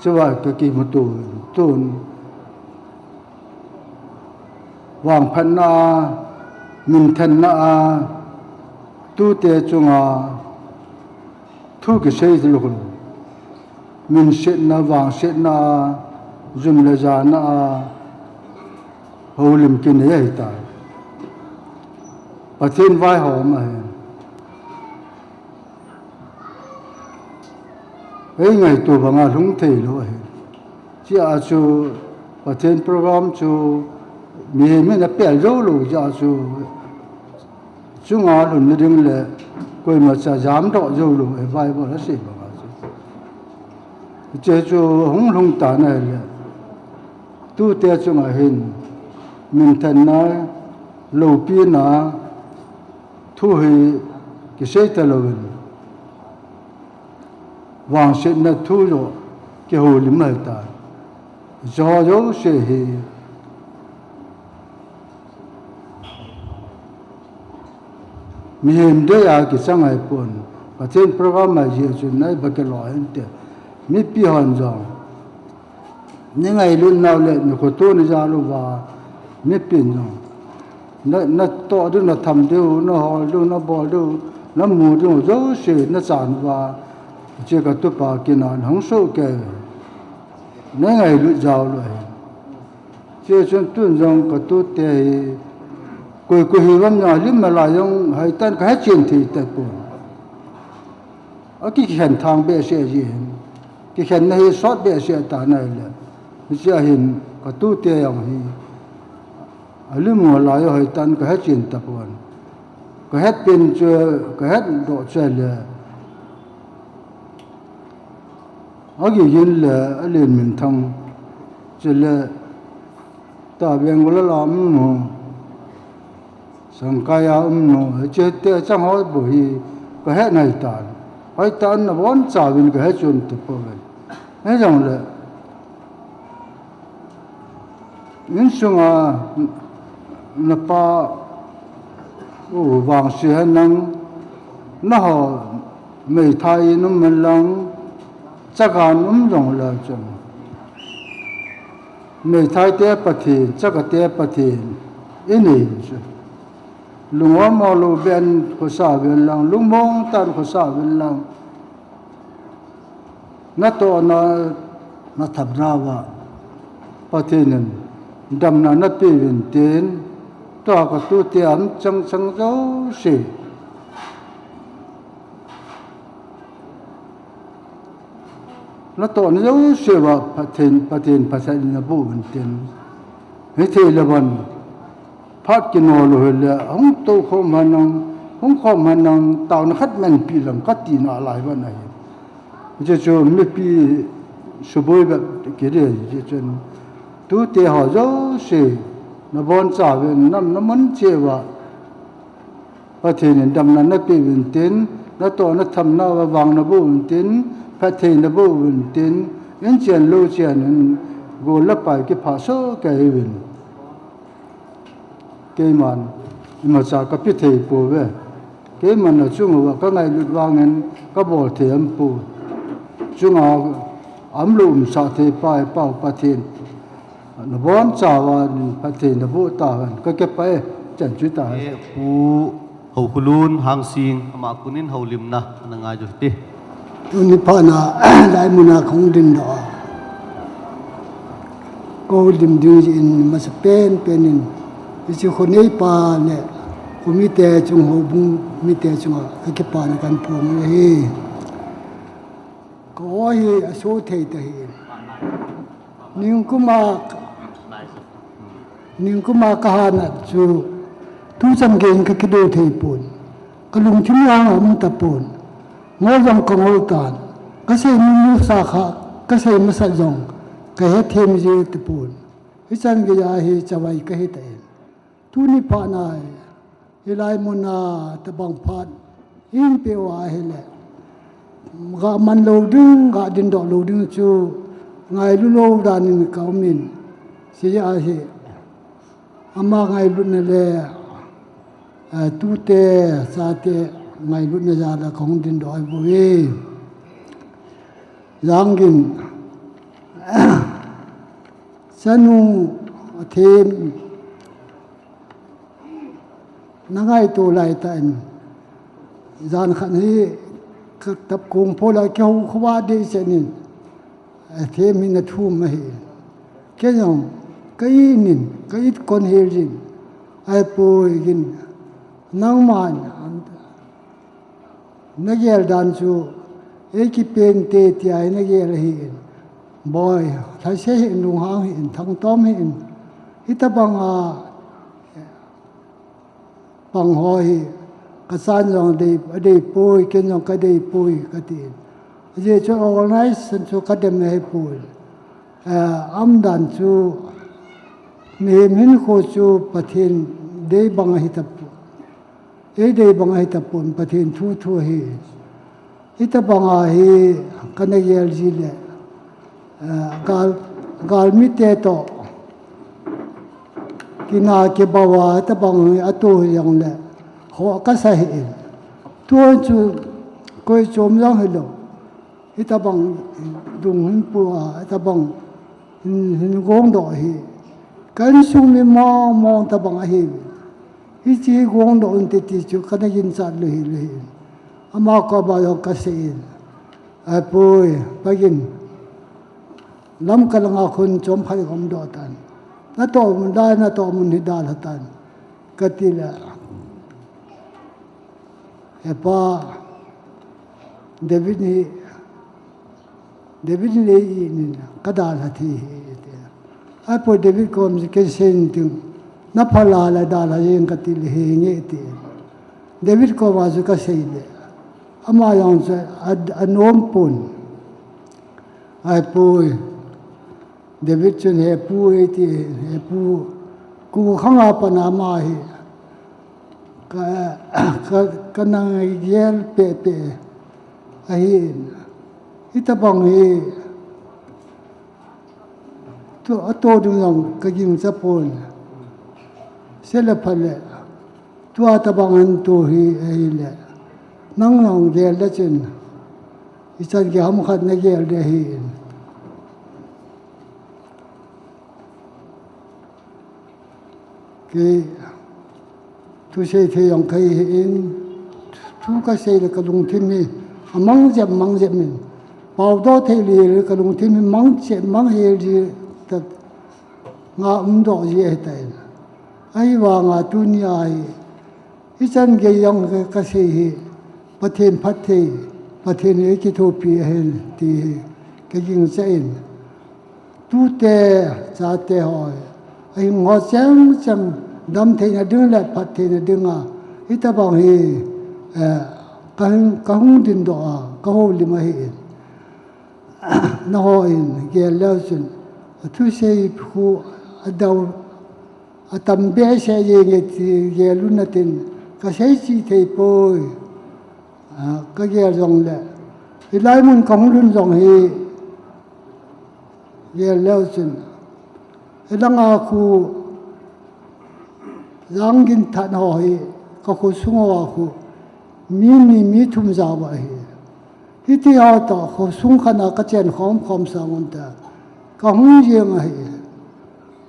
สว่าตะกี้มตุตุนวางพันนามินทันนาตูเตจุงาทุกเสยลุกมินเสนาวางเสนาจุมละจานาโหลิมกินให้ตายประเทศไว้หอมมาเฮ้ยไงตัวบางอาลุงเทโลเห็นที่อาจูประเทศโปรแกรมจูมีไม่ได้เปลี่ยนโลลูจะจูจุงอาลุนนึงเลยก็มาจะยามดอกโลลูไอ้ไว้บ่ละสิบางอาจูเจจูหงลุงตาเนี่ยเลยตู้เตจุงอาเห็นมินทันนาโลปีนาทุยกิเสตะโลนวางเสนทุโยเกโหลิมตาจอโยเสหิมีเห็นได้อากิสังไอปนประเทศโปรแกรมมาเยจุนในบักลอยเตมีปีหันจองยังไงรุ่นนาวเลนก็ตัวนิจารุว่ามีปีนจองนัโตดูนัทำดูนหอดูนบอดูนมูดูโยเสนจานว่าเจก็ตุปากินานหงสุแกนั่นไงรู้จาวเลยเจจนตุนจงก็ตุเตกุยหิวันยาลิมมาลายงให้ตันก็ให้เจียนทีแต่ปุ่นอากิเห็นทางเบเสียจีเห็นกิเห็นในสอดเบเสียตาในเลยไม่ใช่เห็นก็ตุเตยังฮีลิมมาลายให้ตันก็ให้เจียนแต่ปุ่นก็ให้เป็นเจอก็ให้โดดเจเลยอากิยินเลยอลินมินทังเจเลยตาเบียงวลลามโนสังกายาโนเจเตจังหอบุฮีก็ให้ในตานให้ตานนวันจาวินก็ให้จุนตุปเวให้จังเลยนินสุงานปาโอ้วางเสียนังนะฮะไม่ทายนุ่มลังจักการจงละจงไม่ทายเตะปะทีจักเตะปะทีอินี่ลุงว่ามาลูเบนข้อสาเวลลังลุงมองตันข้อสาเวลลังนัตโตนัทับนาวะปะทีนึงดำนานัตปีวินเตนตัวก็ตัวเตียมจังเจ้าสิแล้วตอนนี้เราเชื่อว่าประเทศภาษาอินโบมันเต็มให้เทเลวันพัดกินโอโลเฮลห้องโตข้อมันห้องข้อมันตาวนัดมันปีหลังก็ตีนอะไรวะไหนจะโจมไม่ปี subui ba kire chen tu te ho zo se na bon cha ve nam na man che wa pa the nin dam na na pe win tin na to na tham na wa wang na bu win tin pa the na bu win tin en chen lo chen go la pa ke pha so ke win ke man ma cha ka pi the po ve ke man na chung wa ka ngai lut wang en ka bol the am pu chung am lum sa the pa pa pa the na bon cha wa pa the na bu ta ka ke pa chen chu ta pu ho kulun hang sing ama kunin ho limna ananga ju ti ตุนิพานาได้มุนาของดินดอก็ดิมดูอินมาสเปนเป็นอินที่คนนี้ปาเนี่ยผมมีแต่จงหูบุมีแต่จงไอ้แค่ปานกันพวงเลยก็ให้อโศเทตเห็นนิ่งก็มากหานะจูทุสังเกตก็คิดดูเทปุ่นก็ลงชิ้นยางมันตะปุ่นงอยังกงอตานก็ใส่มือสาขาก็ใส่มาสัจงก็เฮ็ดเทมจีตะปุ่นวิจันก็ยาเฮจะไว้ก็เฮ็ดเองทุนิพานายเฮลายมุนาตะบังพัดอินเปวาเฮแลกะมันโลดึงกะดินดอกโลดึงจูไงลุโลดานินกามินสิยาเฮอามาไงลุนเลตูเตซาเตไงลุนจาละของดินดอยบุเวยังกินสนุเทมนังไงตัวไหลตันจานขันนี้ตับกงพอละเกี่ยวขวาดีเสนินเทมินทุ่มมาเห็นแค่ยังก็ยินินก็ยิดคนเฮลินไอ้ป่วยกินนังมันนักเรียนดันจูเอกิเป็นเตติไอนักเรียนเห็นบ่อยถ้าเสียเห็นลุงหางเห็นทั้งต้อมเห็นฮิตบังปังหอยกระสานยองได้ป่วยกินยองก็ได้ป่วยก็ตีเจ้าจะ organize สันจูก็ได้ไม่ให้ป่วยอัมดันจูมีมินโคจูประเทศได้บังฮิตปุ่นได้บังฮิตปุ่นประเทศทั่วเฮฮิตบังฮีกันเยลจีเลกาลมิเตโตกินาเกบาวาตบังอตุยังเลหัวก็ใส่เองตัวจูก็จมยังให้เราฮิตบังดุงหินปัวตบังหินกงดอกฮีกันซุมมองตบังฮีฮิจีกงดอกอินติจูกันยินสัตเลยอามาก็บายก็เสียไอ้ปุยไปกินล้ำกำลังอาคุณจมไผ่ของดอตันน่าโตมันได้น่าโตมันหิดาลตันก็ตีละไอ้ป้าเดวิดนี่นี่ก็ดาลทีไอ้ปุยเดวิดก็มันก็เส้นถึงนับพลาละดาลยังก็ตีละเฮงเงี้ยตีเดวิดก็ว่าจะก็เสียอามายังจะอันโน้มปุ่นไอ้ปุยเดวิดจนเฮปูไอ้ที่เฮปูกูข้างอาปนามาเฮก็นั่งเย็นเปะไอ้ฮิตบังเฮตัวดูยังก็ยิงสะพนเสลพเลตัวตะบังอันตัวเฮไอ้เลนั่งเย็นละจนอิสันแกหำขัดนักเย็นได้เฮทุเสถียงใครเห็นทุกเสถียงกระดุงที่มีมังเจ็บมันเป่าดอเทลีกระดุงที่มีมังเจ็บมังเฮลีแต่งาดอกเยอะแต่ไอ้ว่างาตุนีไอที่ฉันเกยังกเสถีประเทศพัทเทประเทศเอกิโทปีเห็นที่ก็ยิงเส้นทุเตจาเตหอยไอ้หัวจังดำเทนดึงและพัดเทนดึงอิตาบังเฮกันดินดอกก็หูลิมาเฮ na ho in ge lao sun thu se phu adau atam be se ye ge ti ge lu na tin ka sei chi thei poi ka ge jong le ilai mun kong lun jong hi ge lao sun elanga khu langin than ho hi ka khu sungo khu mi thum za ba hi hiti ha ta khu sung khana ka chen khom sa ngun ta ka hung je ma hi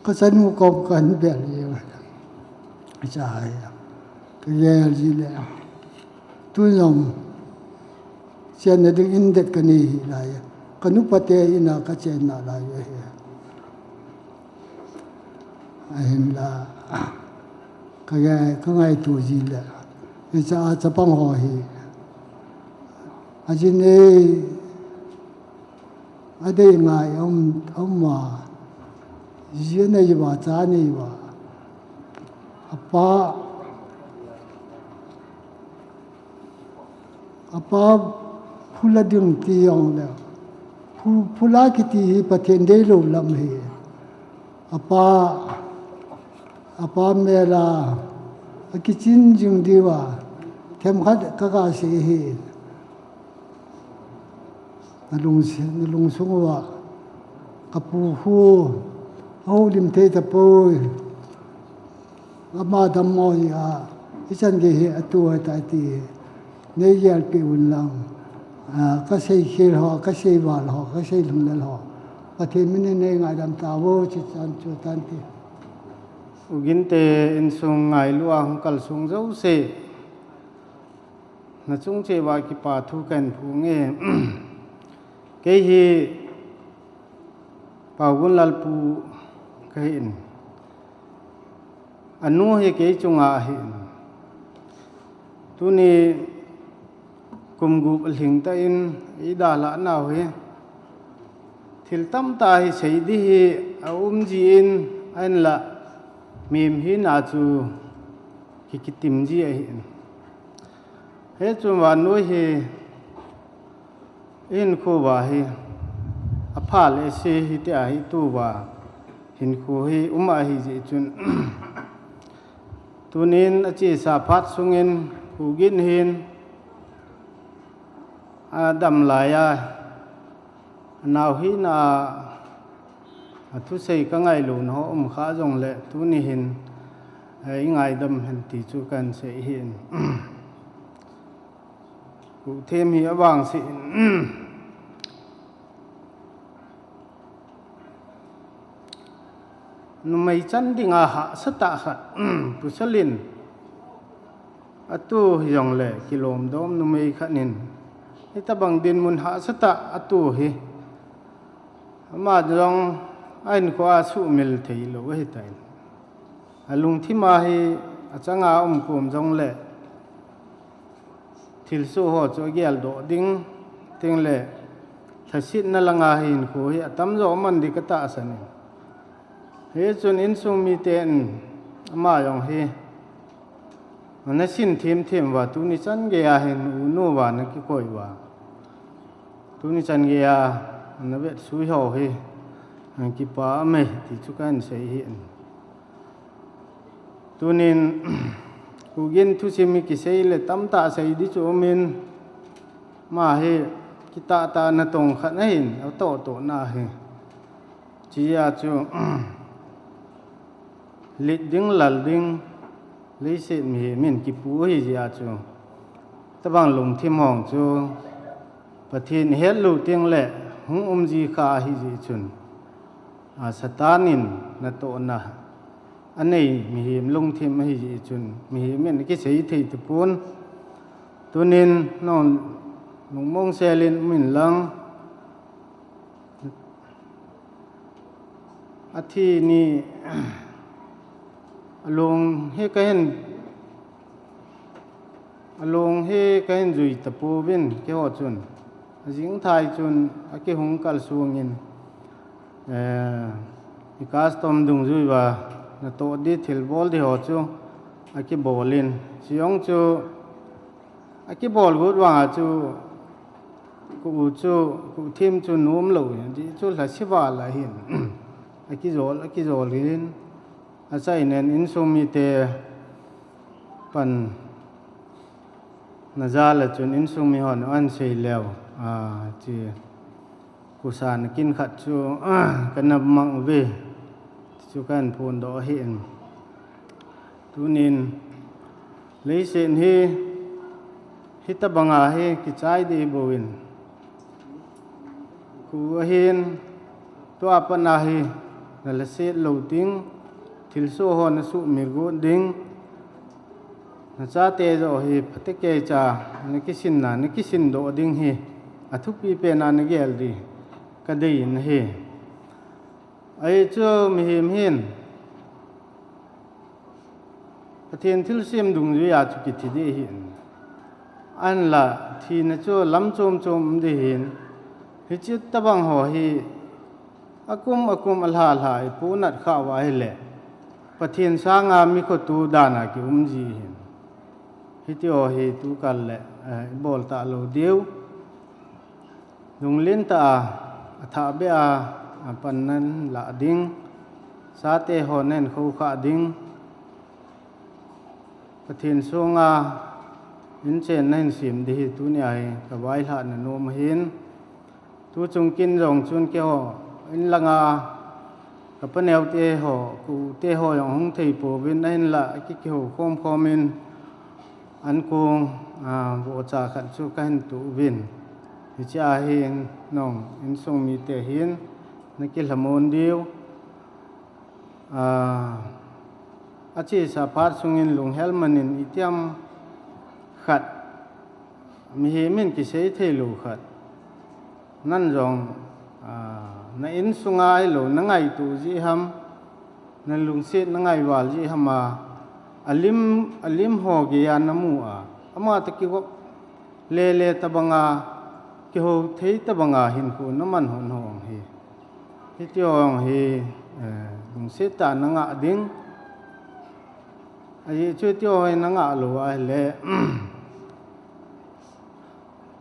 ka san mu ko kan be li cha hai ka ye ji le tu yom chen na ding in det ka ni hi la ya ka nu pa te ina ka chen na la ye hi ahin la ka ge ka ngai tu ji le cha pang ho hi ajine ade ngai ma ji ne ji ba cha ni ba apa phula ding ti yong le phula ki ti pa then de lo lam hi apa mela kitchen jing diwa them khat ka ka se hi nalung sungwa kapu hu ho lim te ta poi ama dam mo ya ichan ge hi atu ta ti ne yal pe un lang ka sei khir ho ka sei wal ho ka sei lung dal ho pathe min ne ngai dam ta wo chi chan chu tan ti ugin te in sung ngai luang kal sung zo se na chung che wa ki pa thu kan phu nge ke hi pa gun lal pu ka hin anu he ke chunga hi tu ni kum gu hling ta in ida la na he thil tam ta hi sei di hi ji in an la mim hi na chu ki tim ji ai he chu wa no hi in khu wa hi a pha le se hi te hi tu wa hin khu hi hi ji chun tunin a chi sa phat sungin khu gin hin a dam la ya naw hi na thu sei ka ngai lu no kha jong le tu ni hin ai ngai dam han ti chu kan se hin ku them hi awang si nu mai chan dinga ha sata khat pu salin atu yong le kilom dom nu mai khanin ita bang din mun ha sata atu hi ma jong ain ko asu mil thei lo hi tai alung thi ma hi achanga kum jong le thil su ho cho gel do ding ting le thasit na langa hin ko hi atam zo man di ka ta sani he chun in sung mi ten ama yong hi na sin them wa tu ni chan ge ya hin u no wa na ki koi wa tu ni chan ge ya na vet su ho hi ki pa me ti chu kan sei hi tunin ugin thu simi ki sei le tam ta sei di chu min ma he ki ta na tong khat na hin au to na he chi ya chu lit ding lal ding le se mi min ki pu hi ya chu ta bang lung thim hong chu pathin het lu ting le hung ji kha hi ji chun satanin na to na anei mi him lung thim hi ji chun mi men ki sei thei tu pun tunin non lung mong selin min lang athi ni along he ka hen jui tapu bin ke ho chun jing thai chun ake hung kal suangin ikas tom dung jui wa na to di thil bol di ho chu ake bolin siong chu ake bol gut wa chu กูจูกูทีมจูนุ่มโลดิจูละสิว่าละหินอะกิโจลินอาศัยเนนอินซุมิเตปันนาจาละจุนอินซุมิฮอนอันเซแล้วจีกุสานกินขัดจูกันนับมังเวจูกันพูนดอเห็นตุนินเลยเสนฮิตบังอาเฮกิจายดีบวินกูเห็นตัวปนาเฮนั่นละเสดโลติงทิลโซฮอนสุมิรโกดิงนะจาเตโจเฮปะเตเกจานะกิสินนะนะกิสินโดดิงเฮอะทุปีเปนานะเกลดีกะได้ยินเฮไอ้เจ้ามีเห็นประเทศที่เสียมดุงด้วยอาจุกิติได้เห็นอันละที่นะเจ้าล้ำโจมได้เห็นฮิจิตตะบังหัวเฮอากุมอัลฮาลายปูนัดข้าวไว้แหละประเทศสร้างามีคนตูดานากิจีเห็นฮิติโอเฮตูกันแหละบอลตาโลเดียวดุงเล่นตาถ้าเบียปันนั้นละดิ้งสาเตหอนันเขาขาดิ้งประเทศสงาอินเชนนั่นสิมดีตุนี่ไอ้กับไว้ละนนมเห็นตูจงกินจงจุนเกี่ยวอินลังกับปนเอวเตหอกูเตหออย่างห้องไทยปูวินนั่นละกิเกี่ยวคอมมินอันกงโบจาขัดชูกันตูวินวิจาเห็นน้องอินทรงมีเตเห็นนักกิลมนเดียวอาชีพสาพาร์ทสุงินลุงเฮลมันินอิเตียมขัดมีเหมินกิเสยเทลูขัดนั่นจงในอินสุงไงหลนังไงตูจีฮัมในลุงเสดนังไงวาลจีฮัมมาอลิมหอกียานามูอามาตะกี้ว่าเลตะบังกิโหเทตะบังหินคูน้ำมันหอนหองเฮที่เที่ยวเฮลุงเสดตานังดิ้งไอ้ช่วยเที่ยวให้นังหลัวเละ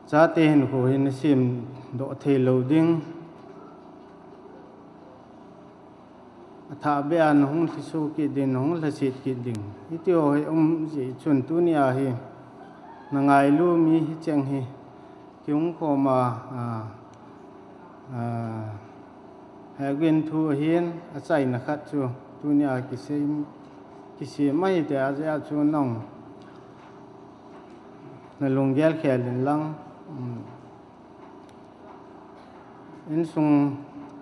จะเตหินคูหินซิมโดเทโลดิ้งถ้าเบียนหงที่สุกิดินหงละสิทกิดิงที่เที่ยวให้จีชนตุนีอาเฮนังไงลูมีฮิจังเฮที่หงขมาเฮกินทูเห็นอาศัยนะครับจูตุนีอากิเสไม่แต่อาศัยจูน้องในลงแยลแขลินลังอินซุง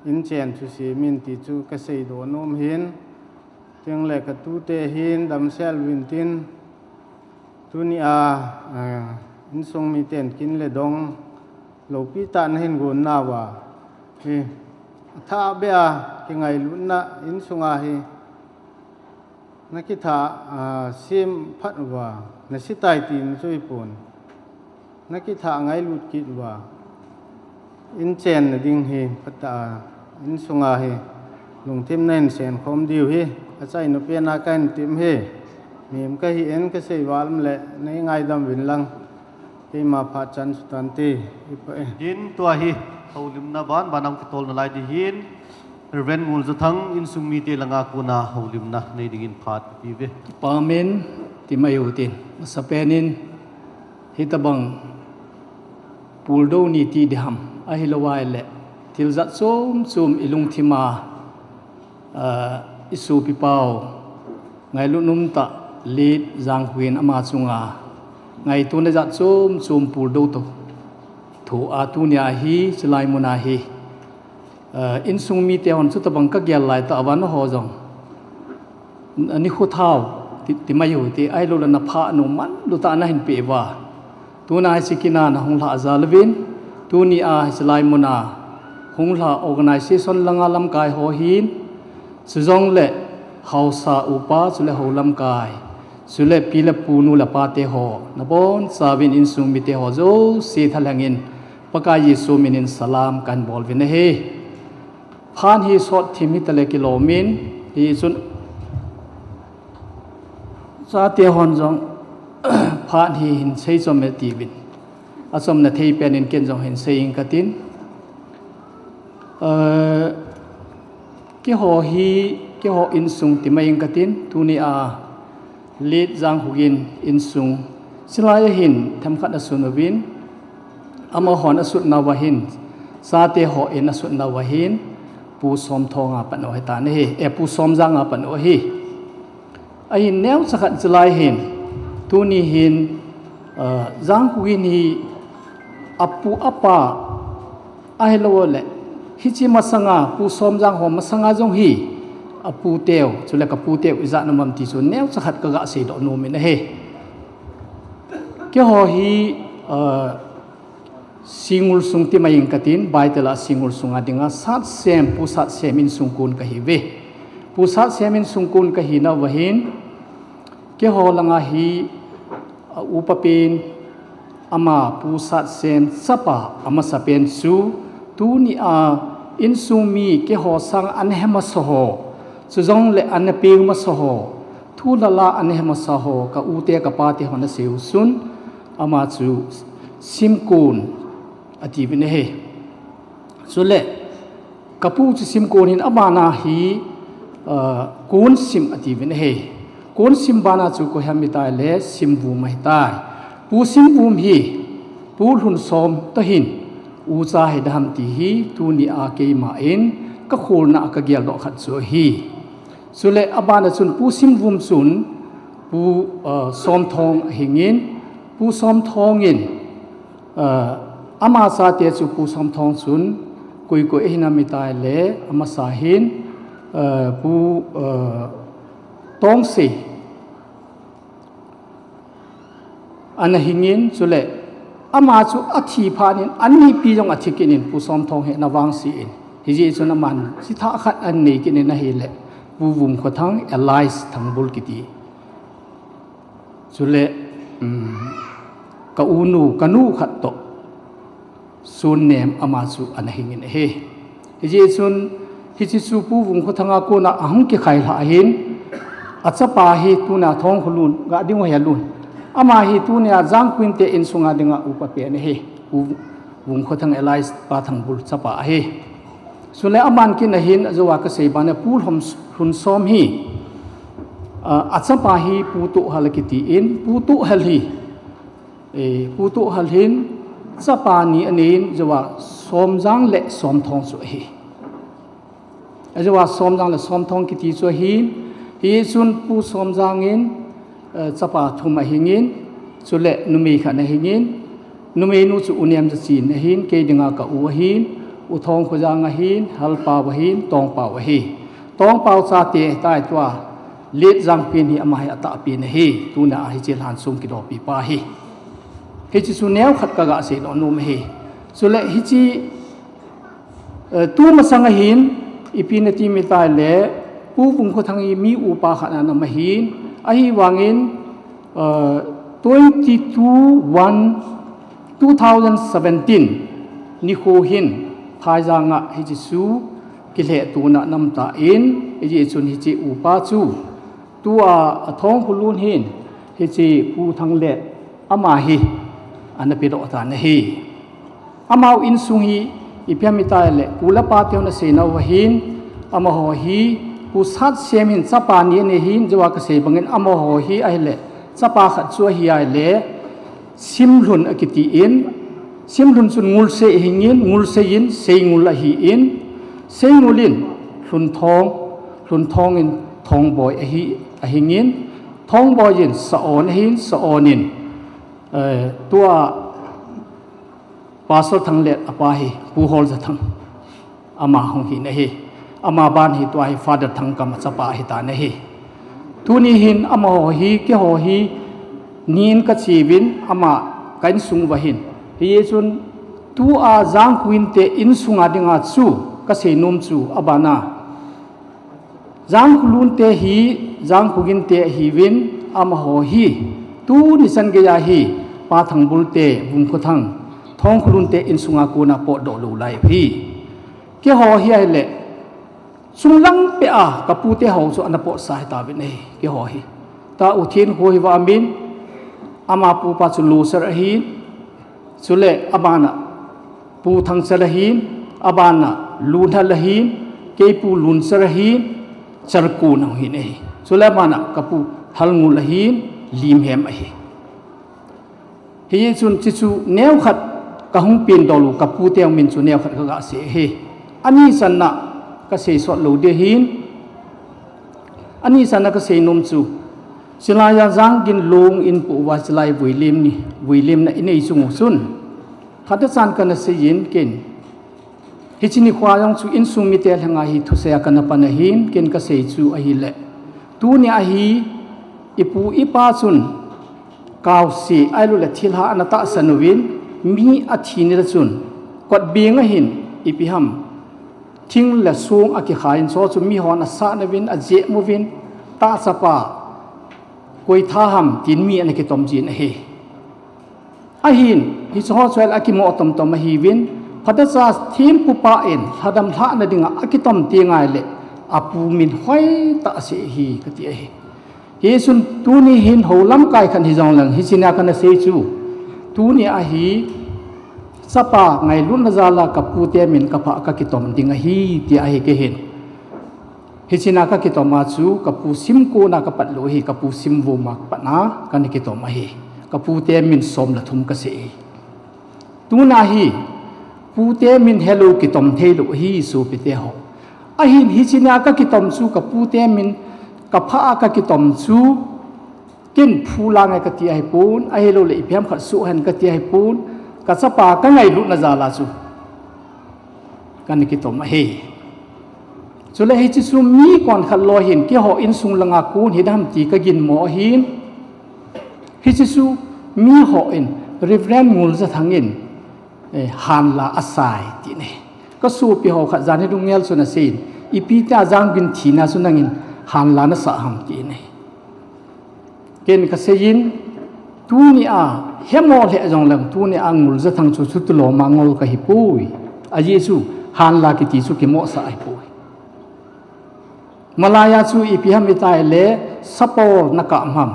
อินเจนทุสีมินติจูกเกษยโดนมเห็นเตียงแหลกตูเตเห็นดำเซลวินตินตุนีอาอินซุงมีเตนกินเลดงโลปิตานเห็นกุนนาวาเฮถ้าเบียกิไงลุนนะอินซุงอาเฮนักกิทาซิมพัดว่านักสิตายตีนช่วยปนนักกิทาไงลุดกิดว่าอินเจนดิ้งเฮพัตตาอินสุงาเฮลงทิมนั่นเสียนคมดิวเฮอาศัยนุเปียนากันทิมเฮมีมก็เห็นก็เสียวาลมเละในไงดำวินลังที่มาพัดจันสุตันตียินตัวเฮเขาลิมนาบ้านบ้านนำกิตอลนาลายดีหินเรนมูลจะทั้งอินซุมีเตลังอากูนาเขาลิมนาในดิ่งพัดปีเวปาเมนที่มาอยู่ตินสเปนินฮิตบังปูลโดนีตีดิฮัมอาฮิลวายเละทิลจัดซุมอิลุงทิมาอิสูปิเปาไงลุนุมตะลีดจางฮุนอามาซุงาไงตุนจัดซุมปูลโดโตถูอาตุเนียฮีสไลมุนาฮีอินซุงมีเตหอนสุตบังกักยาลายตะวันหอจงอันนี้ขุท้าวที่มาอยู่ที่ไอโลลนภาโนมันลุตานะเห็นเปว่าตัวนายสิกินานะหงลาซาลวินตัวนี้สไลมุนาหงลาออแกไนเซชันลังอาลำกายหอหินสุจงเละเฮาซาอุปาสุเลหอลำกายสุเลปีเลปูนูเลปาเตหอนบอนซาวินอินซุงมิเตหอโจสีทะลังอินปกายิสุมินินสลามกันบอลวินเฮพานฮีสอดทิมิตะเลกิโลมินฮีซุนซาเตหอนจงพานฮีหินใช้จอมเมตีวิน asam na thei pen in ken jong hen saying katin ke ho hi ke ho in sung ti mai katin tu ni a lead jang hugin in sung silai hin tham khat asun win ama hon asut na wahin sa te ho in asut na wahin pu som thonga pan o ta ne he e pu som jang a pan o hi ai neu sakhat silai hin tu ni hin jang hugin hi apu apa ai lo le hi chi masanga pu som jang ho masanga jong hi apu teo chule ka pu teo iza namam ti chu neu sakhat ka ga se do no me na he ke ho hi singul sung ti mai katin bai tela singul sunga dinga sat sem pu sat semin sungkun ka hi ve pu sat semin sungkun ka hi na wahin ke ho langa hi upapin ama pu sat sem sapa ama sapen su tu ni a in sumi ke ho sang an hema soho chu jong le an pe ma soho thu la la an hema soho ka u te ka pa te hona seu sun ama chu simkun ati bine he so le kapu chu simkun hin amana hi kun sim ati bine he kun sim bana chu ko hamita le simbu mai tai pu simbu hi pu hun som to hin u cha he dam ti hi tu ni a ke ma in ka khol na ka gel do khat so hi so le abana chun pu simvum sun pu som thong hingin pu som thongin ama sa te chu pu som thong sun koi ko ehna mitai le ama sa hin pu tong se ana hingin chule ama chu athi phanin anni pi jong athikinin pu som thong he na wang si in hi ji chu na man si tha khat an nei kin na hi le pu vum kho thang allies thang bul kiti chule ka unu kanu khat to sun nem ama chu an hingin he hi ji chun hi chi chu pu vum kho thanga ko na ahung ki khai la hin achapa hi tu na thong khulun ga ding wa lun ama hi tu ne jang queen te in sunga dinga upa pe ne he vum kho thang allies pa thang bul chapa he sule aman kin na hin azawa ka sei bana pul hom hun som hi achapa hi pu tu halakiti in pu tu hal hi pu tu hal hin chapa ni anin zawa som jang le som thong su hi azawa som jang le som thong kiti so hi sun pu som jang in chapa thuma hingin sule numi khana hingin numi nu chu uniam cha chin hin ke dinga ka u hin u thong khojang hin hal pa wa hin tong pa wa hi tong pa cha te tai twa let jang pin hi ama ha ta pin hi tu na hi chel han sum ki do pi pa hi ke chi su neu khat ka ga se no nu me hi sule hi chi tu ma sang hin ipinati mi tai le pu pung kho thang mi u pa khana na ma hin ahi wangin 22/1/2017 ni kho hin phajanga hi chi su ki le tu na nam ta in ji chun hi chi u pa chu tua thong khulun hin hi chi pu thang le ama hi ana pi do ta na hi amau in sung hi ipyami ta le pula pa te na se na wa hin ama ho hi pu sat semin chapa ni ne hin jawa ka se bangin amo ho hi ai le chapa khat chu hi ai le simlun akiti in simlun chun ngul se hingin ngul se in se ngul a hi in se ngulin hlun thong in thong boy a hi a hingin thong boy in sa on hin sa onin tua pasal thang le apa hi pu hol za thang ama hong hi na hi ama ban hi to hi father thang kam chapa hi ta ne hi tuni hin ama ho hi ke ho hi nin ka chiwin ama kain sung wa hin hi chun tu a jang queen te in sunga dinga chu ka se num chu abana jang khulun te hi jang khugin te hi win ama ho hi tu ni san ge ya hi pa thang bul te bum ko thang thong khulun te in sunga ko na po do lo lai phi ke ho hi ai le sung lang pe a kapu te ho so anapo sa ta be nei ke ho hi ta uthin ho hi wa min ama pu pa chu lu sar hi สุเลabana pu thang sarahin abana lunha lahin kepu lun sarahin charku na hin e sule abana kapu halngu lahin lim hem a hi chun chichu neu khat ka hung pin dolu kapu teang min chu neu khat ka se he ani sanna ka se so lo de hin ani sanna ka se nom chu silaya jang gin long in pu wa silai builim na inei chung sun khata san kana se yin ken hichini khwa yang chu in sumi tel hanga hi thu se kana panahin ken ka se chu a hi le tu ni a hi ipu ipa chun kaw si ai lu la thil ha anata sanuwin mi a thini la chun kot binga hin ipiham thing la sung a ki khain so chu mi hon a sa na win a je movin ta sapa koi tha ham tin mi an ki tom jin he a hin hi so chwel a ki mo tom a hi win phata sa thim pu pa en hadam tha na dinga a ki tom ti ngai le apu min hoi ta se hi ka ti he yesun tu ni hin holam kai khan hi jong lang hi sina kana se chu tu ni a hi sapa ngai lun na zala ka pu te min ka pha ka ki tom dinga hi ti a hi ke hin hi sina ka ki tom ma chu ka pu sim ko na ka pat lo hi ka pu sim wo mak pa na ka ni ki tom ma hi ka pu te min som la thum ka se tu na hi pu te min hello ki tom the lo hi su pi te ho a hin hi sina ka ki tom chu ka pu te min ka pha ka ki tom chu kin phula ngai ka ti ai pun a hello le ipyam khat su han ka ti ai pun ka sapa ka ngai lu na zala chu kan ki tom a he chu le hi chi su mi kon khat lo hin ki ho in sung langa kun hi dam ti ka gin mo hin hi chi su mi ho in reverend mul za thangin han la asai ti ne ka su pi ho khat jan hi dung ngel su na sin ipi ta jang bin thina su nangin han la na sa ham ti ne ken ka se yin tu ni a hemo le jong lang tu ni ang mul za thang chu chu tu lo ma ngol ka hi pui a yesu han la ki ti chu ki mo sa ai pui malaya chu ipi ham itai le sapo na ka ham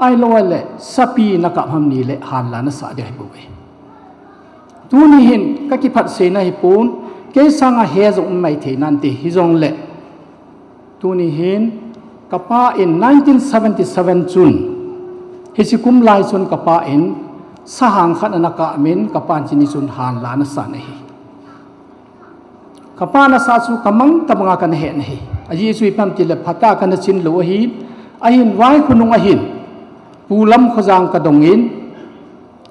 ai lo le sapi na ka ham ni le han la na sa de hai pui tu ni hin ka ki phat se na hi pun ke sanga he jong mai the nan ti hi jong le tu ni hin kapa in 1977 chun hisikum lai chun kapa in sahang khat anaka min kapan chini chun han la na sa nei kapa na sa chu kamang tamanga kan he nei aji chu ipam ti le phata kan chin lo hi a hin wai khunung a hin pulam khojang ka dongin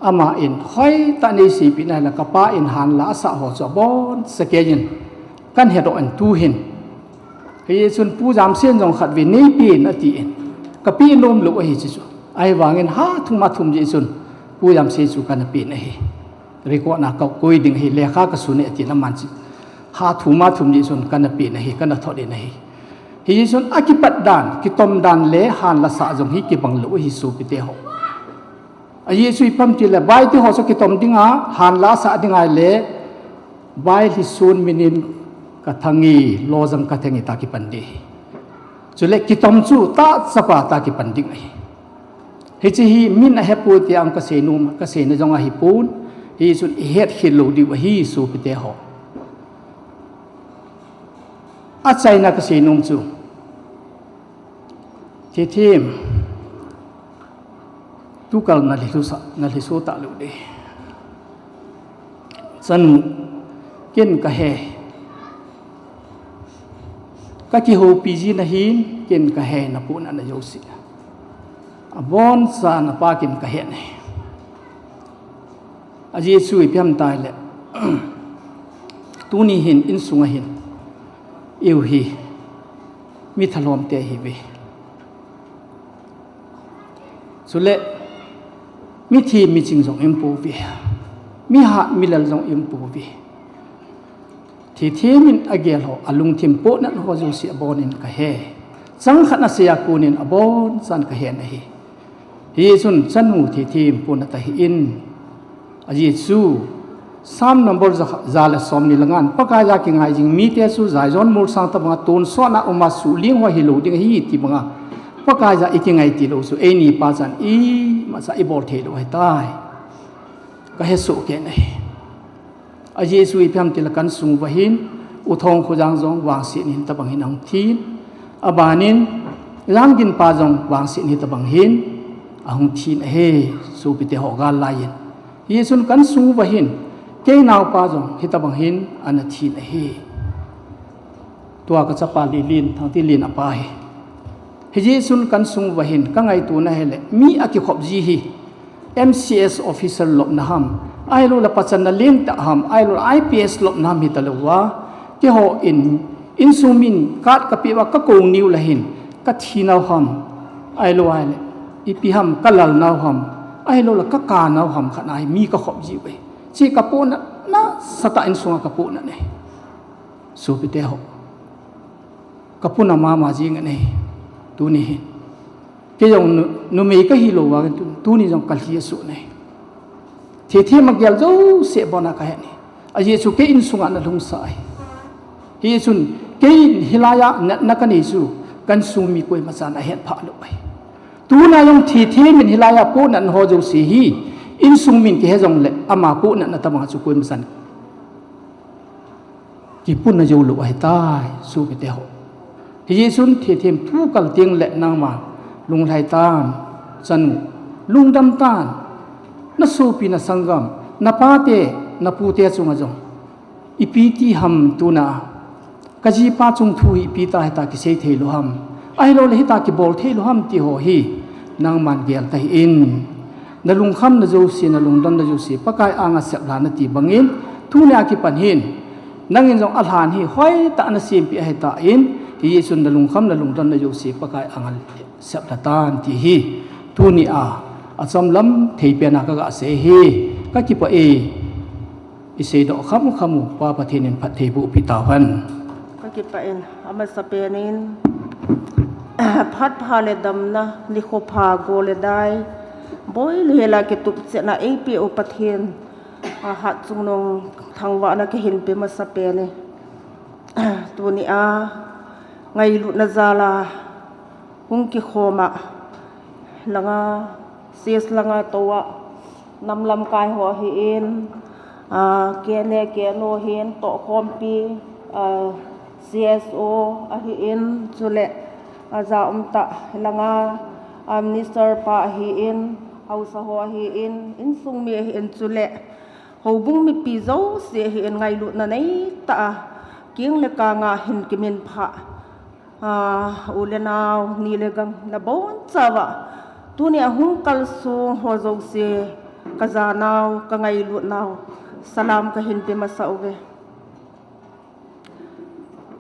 ama in hoi ta nei si pi na la kapa in han la sa ho cho bon sakeyin kan he do an tu hin he sun pu jam sen jong khat vi nei pi na ti en ka pi lom lo hi chi chu ai wangin ha thuma thum ji sun pu jam se chu kan pi na hi reko na ka koi ding hi le kha ka su ne ti na man chi ha thuma thum ji sun kan pi na hi kan tho de na hi hi sun akipat dan ki tom dan le han la sa jong hi ki bang lo hi su pi te ho a yesu ipam ti le bai ti ho so ki tom dinga han la sa dinga le bai hi sun minin ka thangi lo jang ka thangi ta ki pandi chule ki tom chu ta sapa ta ki pandi ai he chi hi min a hepu ti ang ka se num ka se na jong a hi pun hi sun het hi lo di wa hi su pi te ho a chai na ka se num chu ti thim tu kal na li su ta lo de san ken ka he ka ki ho piji na hin ken ka he na pu na yo si abon sa na pa ken ka he ne a jesu ipyam tai le tu ni hin in sunga hin eu hi mi thalom te hi be sule mi thi mi ching jong em pu vi mi ha mi lal jong em pu vi thi min agel ho alung thim po na ho ju si abonin ka he sang khat na sia kunin abon san ka he na hi sun chanu thi pu na ta hi in aji su sam number za la som ni langan paka ja ki ngai jing mi te su zai jon mur sang ta banga ton so na uma su ling wa hi lo ding hi ti banga paka ja ikingai ti lo su e ni pa jan i ma sa i bol the lo hai tai ka hesu ke nei a Yesu i pham til kan sung wa hin u thong khu jang jong wang si nin ta bang hin ang thin abanin langin pa jong wang si ni ta bang hin ahung thin he su pi te ho ga lain Yesu kan sung wa hin ke naw pa jong hi ta bang hin an thin he tua ka chapa li lin thang ti lin apa he Yesu kan sung wa hin ka ngai tu na hele mi aki khop ji hi MCS officer lop na ham ai lo la pachan na ling ta ham ai lo IPS lop na mi ta lewa ke ho in sumin kat ka pi wa ka ko niu la hin ka thinaw ham ai lo ai le ipi ham ka lal naw ham ai lo la ka naw ham khanai mi ka khop ji we chi ka po na sata in sunga ka po na ne so pi te ho ka pu na ma ji nga ne tu ni ke jong nu me ka hi lo wa tu ni jong kal hi su ne the ma gyal zo se bona ka he ni a Yesu ke in sunga na lung sai Yesu ke in hilaya na ka ni su kan sung mi koi ma san a het pha lo bai tu na yong the min hilaya po nan ho jo si hi in sung min ke he jong le ama po na ta ma chu koi ma san ki pun na jo lo ai tai su pe te ho Yesu the thu kal ting le nang ma lung lai tan san lung dam tan na su pi na sangam na pa te na pu te chunga jong ipi ti ham tu na ka ji pa chung thu ipi ta ta ki sei thei lo ham ai lo le ta ki bol thei lo ham ti ho hi nang man gel tai in na lung kham na jo si na lung dan na jo si pakai anga sep la na ti bangin thu na ki pan hin nang in jong alhan hi hoi ta na sim pi ai ta in Yesu na lung kham na lung dan na jo si pakai anga sep la tan ti hi thu ni a acham lam thei pe na ka ga se hi ka ki pa i se do khamu pa pathin phat thei bu pi ta han ka ki pa en ama sa pe nin phat pha le dam na li kho pha go le dai boi le la ke tup che na ap o pathin a hat chung nong thangwa na ke hin pe ma sa pe ne tu ni a ngai lu na zala hung ki khoma langa sis langa towa nam lam kai ho hi in ke ne ke no hin to khom pi CSO a hi in chule aza ta langa minister pa hi in house ho hi in sung mi hi in chule ho bung mi pi zo se hi in ngai lu na nei ta king le ka nga hin kimin pha ulenaw nilegang na bon chawa tunia hung kalsung hozo se kazanaw kangay lutnaw salam ka hindi masauge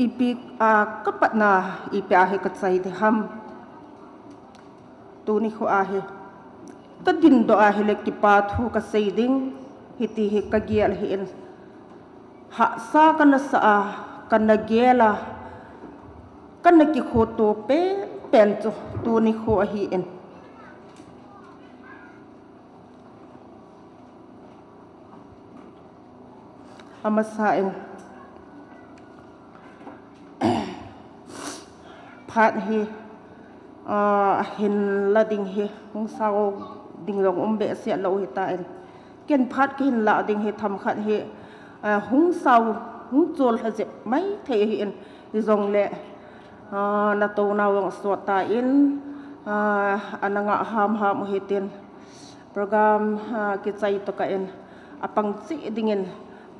ipik kapat na ipi ahe katsay de ham tuni ko ahe kadindo ahe lekipat hu kasayding hiti kagial hiin ha sa kana sa kana gela kana ki khoto pe pencho tuni ko ahiin amasain phat hi hin la ding hi hung sao ding long umbe sia lo hi ta en ken phat ki hin la ding hi tham khat hi hung sao hung chol ha je mai thei hi en zong le na to na wang so ta in ananga ham hi ten program ki chai to ka en apang chi dingin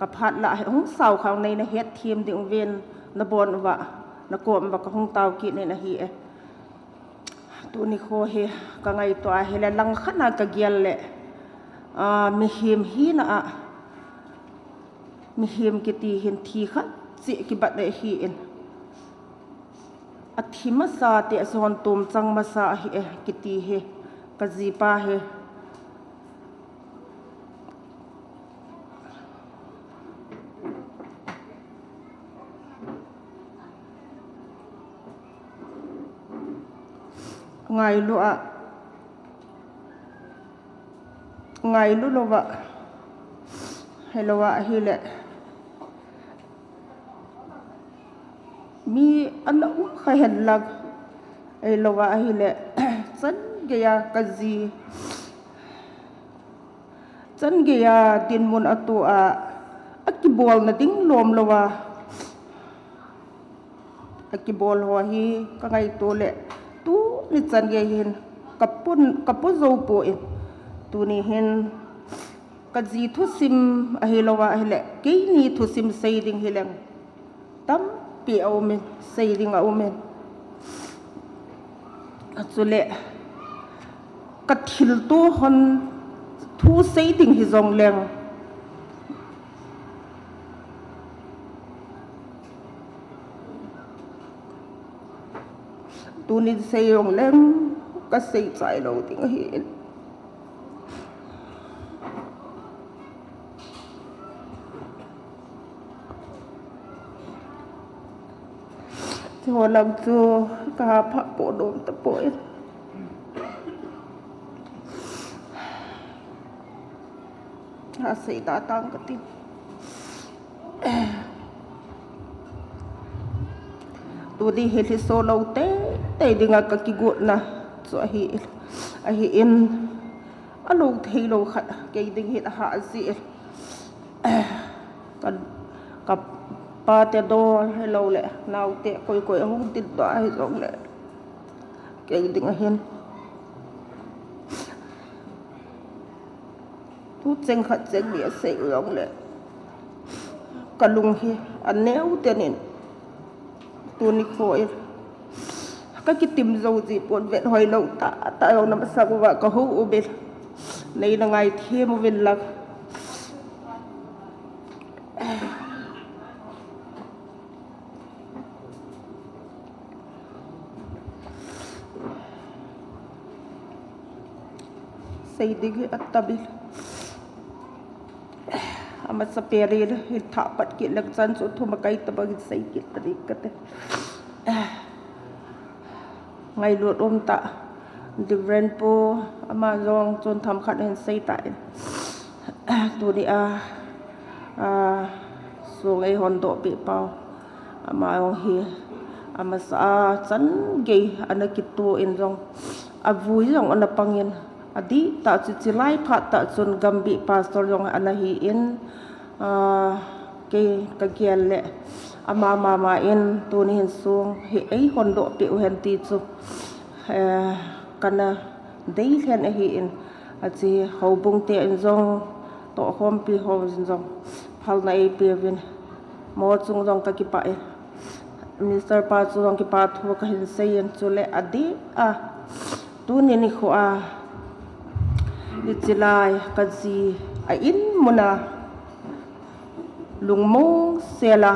ka phat la hung sao khang nei na het thim ding ven na bon wa na kom wa ka hung taw ki nei na hi tu ni kho he ka ngai to a hele lang khana ka gial le mi him hi na mi him ki ti hin thi kha chi ki bat le hi in athima sa te son tum chang ma sa hi ki ti he ka ji pa he ngai lu lo wa hello wa hile mi ana khahen lag ai lo wa hile san ge ya kazi จันเกียดินมุนอตัวอักกิบอลนะดิ้งลมละวะอักกิบอลหัวฮีก็ไงตัวเละตู้นี่จันเกียเห็นกับปุ่นโซโปเอตัวนี้เห็นกัจีทุสิมอะเฮละวะเฮละกี่นี่ทุสิมใส่ดิ้งเฮลังตั้มปีเอาเมนใส่ดิ้งเอาเมนตัวเละกัดหิลตัวหันทูใส่ดิ้งฮิจงแรงตัวนี้ใส่ยงแรงก็ใส่ใจเราดิ้งเห็นที่หัวลำจูกาพระโปดมตะโปยหาสีตาตังกติตัวดีเฮลิโซเราเต้ดึงกะกิกุนะสวฮีอะฮีอินอะลูกเทโลขัดเกยดึงเฮตหาซีกับปาเตโดให้เราแหละนาวเตะคุยๆห้องติดตัวให้สองแหละเกยดึงเห็นทุกเจงขัดเจงเบียเสียงเลยกะลุงเฮอันเนี้ยเตนินตัวนี้โคยก็คิดติมโจจีปวดเวทหอยเราตาเอาน้ำสักว่าก็หูอุเบศในนังไงเทียมเวลลักSayyidihi at-tabil amat saperi hitapat kilagsan so tumakay tabag saykit tarikat ngay lutom ta different po amazong chon tham khat hen say ta tu ni so ngay hondo pi pao among hi amasa chan ge anakitu in jong avui jong anapangin adi ta chilai phat ta chun gambi pastor jong anahi in ke kagial le ama mama in tu ni hin sung hi ei hondo pe hen ti chu kana dei hen hi in achi hobung te in jong to hom pi hom jong phal nai pe vin mo chung jong ka ki pa e minister pa chu jong ki pa thu ka hin sei en chu le adi tu ni ni kho Ditilai kazi in muna lungmong sela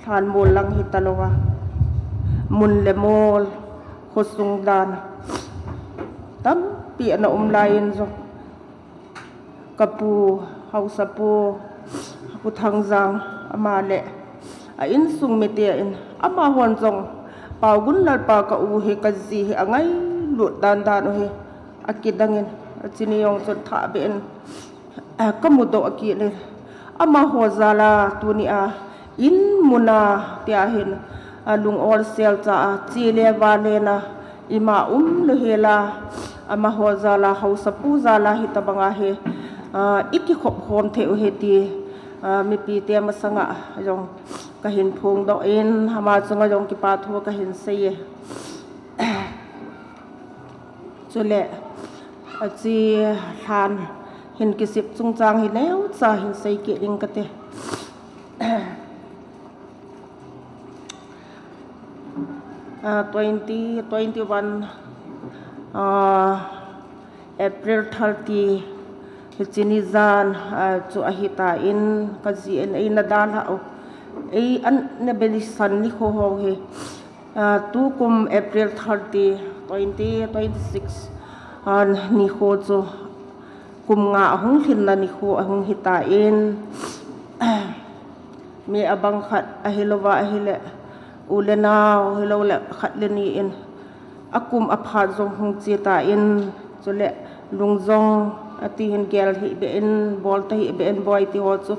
than mol lang hitalowa mun lemol khosung dan tam pi na umlayin zo kapu hausapu puthangzang amale in sung metia in ama hon jong paugun lal pa ka u he kazi angai lut dan he akidangin chiniyong chot tha ben kamudo akile ama hozala tunia in muna tia hin lung all sel cha chile walena ima lehela ama hozala hausa puzala hitabanga he iki khop hon the he ti mi pi te masanga jong kahin phung do in hama chunga jong ki pa thu kahin sei chule achi han hin ki sip chung chang hi neu cha hin sei ki ring ka te 2021 April 30 Chinizan chu ahita in kazi en ai nadal ha ai an nebelisan ni kho ho he tu kum April 30 2026 ni kho chu kum nga hung thin na ni kho hung hita in me abang khat ahilowa ahile ulena hilola khat leni in akum apha jong hung chita in chule lungjong ati hin gel hi be in bol ta hi be in boy ti ho chu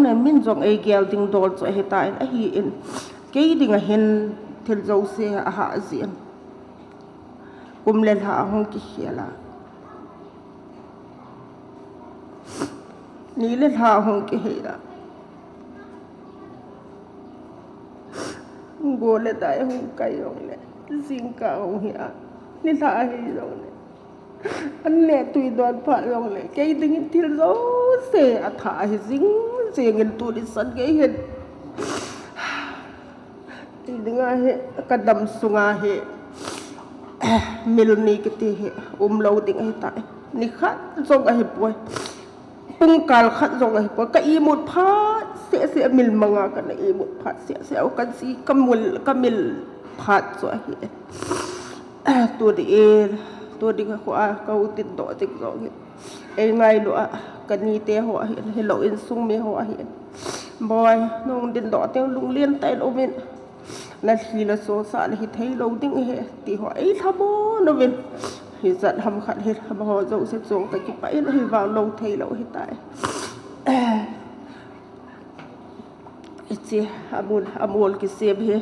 na min jong ei gel ding dol chu hita in hi in ke ding a hin thil zo se a ha zian kum len ha hung ki hiala ni le tha hong ki he da go le dai hong kai yong le sing ka hong hi a ni tha hi yong le an le tui don pha yong le kai ding til zo se a tha hi sing se ngin tu li san ge he ding a he ka dam sunga he mil ni ki ti he lo ding ai ta ni khat zong ai poi pung kal khat zong ai poi ka i mut pha se mil manga ka na i mut pha se au kan si kamil pha zo hi tu di ko a ka utin do tik zo hi e ngai lo a ka ni te ho hi lo in sung me ho hi boy nong din do te lung lien tai lo min na hi la so sa hi thei lo ding he ti ho ai thabo no vin hi zat ham khat he ham ho zo se zong ka ki pa in hi wa lo thei lo hi tai ichi amul ki seb he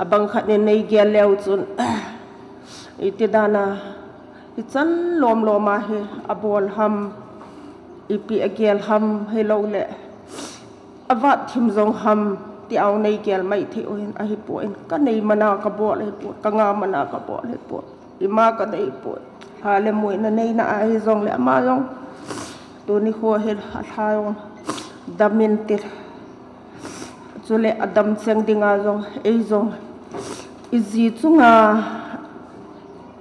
abang khat ne nei gel leo chun iti dana ichan lom loma he abol ham ipi agel ham he lo le avat thim zong ham ti au nei gel mai the oin a hi poin ka nei mana ka bo le po ka nga mana ka bo le po i ma ka nei po ha le moi na nei na ai zong le ma zong tu ni kho he ha yong damin tir chule adam cheng dinga zong ei zong izi chunga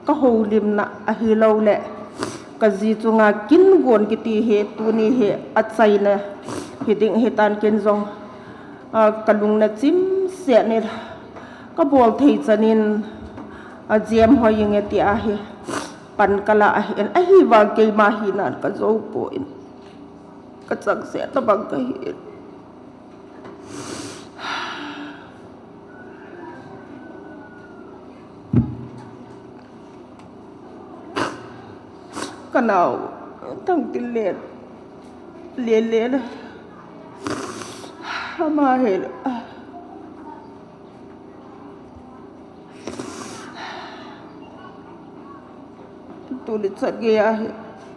ka ho lim na a hi lo le ka ji chunga kin gon ki ti he tu ni he a chai na hi ding he tan ken zong kalung na chim se ne ka bol thei chanin a jem ho ying e ti a he pan kala a hen a hi wa ke ma hi na ka zo po in ka chang se ta bang ka hi kanau tang tin le ama he tu li chat ge ya he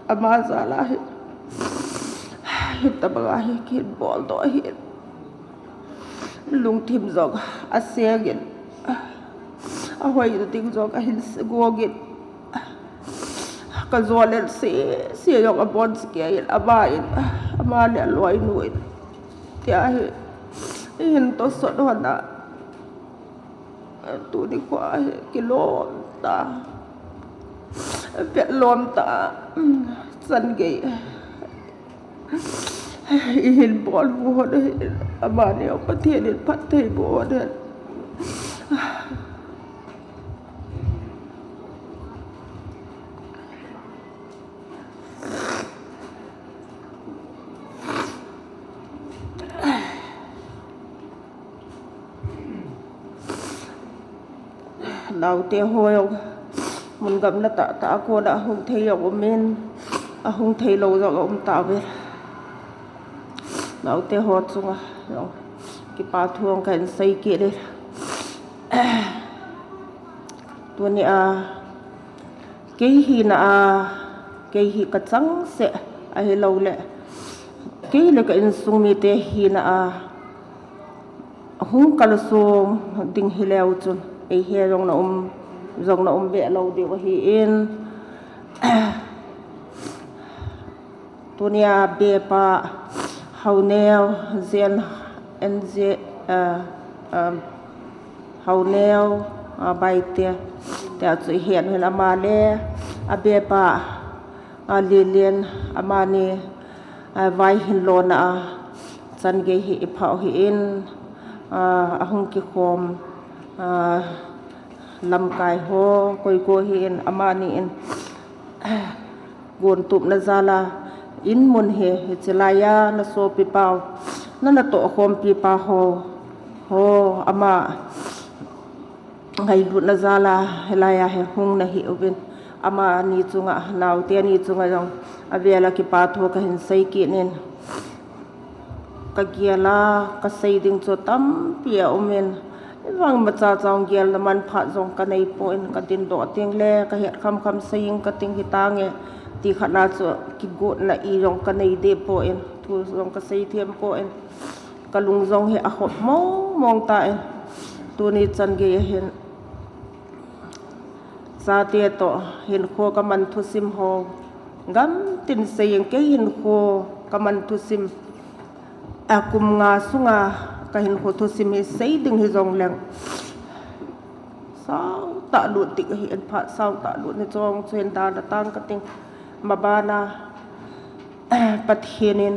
ama za la he ta ba he ki bol do he lung thim jog a se gen a hoi du ting jog a hin go gen ka zolel se yong a bon ske il abain ama le loi nuai tia hin to so do na tu di kwa kilo ta pet lom ta san ge hin bol bo de ama ne pa the ne pat thei bo de lao te hoi mun gam na ta ko da hung thei yo men a hung thei lo zo ta ve lao te ho chunga ki pa thuang kan sai ke le tu ni a ke hi na a ke hi ka chang se a he lo le ke le ka in sung mi te hi na a hung kal sung ding hi leo chun ei he rong na be lo de wa hi in tunia be pa haunel zen en ze haunel bai te chu hian hela ma le a be pa a lilian amani vai hin lona chan ge hi phau hi in a hung ki khom lam kai ho koi ko hin amani in gon tup na zala in mun he chelaya na so pi pau na to khom pi pa ho ama ngai lut na zala helaya he hung na hi ubin ama ni chunga naw te ni chunga jong avela ki pa tho ka hin sai ki nen ka giala ka sai ding cho tam pia umen wang ma cha chang gel na man pha jong ka nei point ka tin do ting le ka het kham saying ka ting hi ta nge ti khana chu ki go na i jong ka nei de point thu zong ka sei thiam ko en ka lung zong he a hot mong ta en tu ni chan ge hen sa te to hin kho ka man thu sim ho gam tin seyeng ke hin kho ka man thu sim akum nga sunga ka hin kho thu sim he sei ding hi zong leng sao ta lu tik hi an pha sao ta lu ni chong chen da da tang ka ting ma ba na pathienin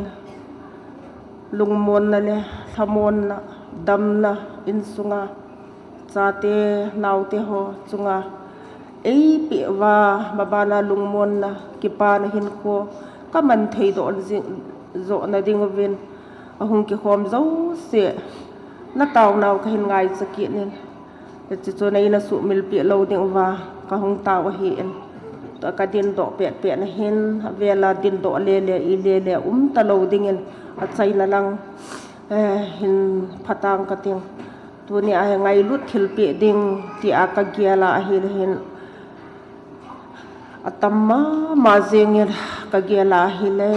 lungmon na le thamon na dam na in sunga chate naute ho chunga ei pi wa ma ba na lungmon na ki pa na hin ko ka man thei do zo na ding ven ahung ki khom zo se na taw naw ka hin ngai saki nin ti cho nei na su mil pi lo ding wa ka hung taw hi en to ka din do pe na hin vela din do le i le ta lo ding en a chai na lang hin phatang ka ting tu ni a ngai lut thil pi ding ti a ka giala a hi hin atamma ma zeng ka giala hi le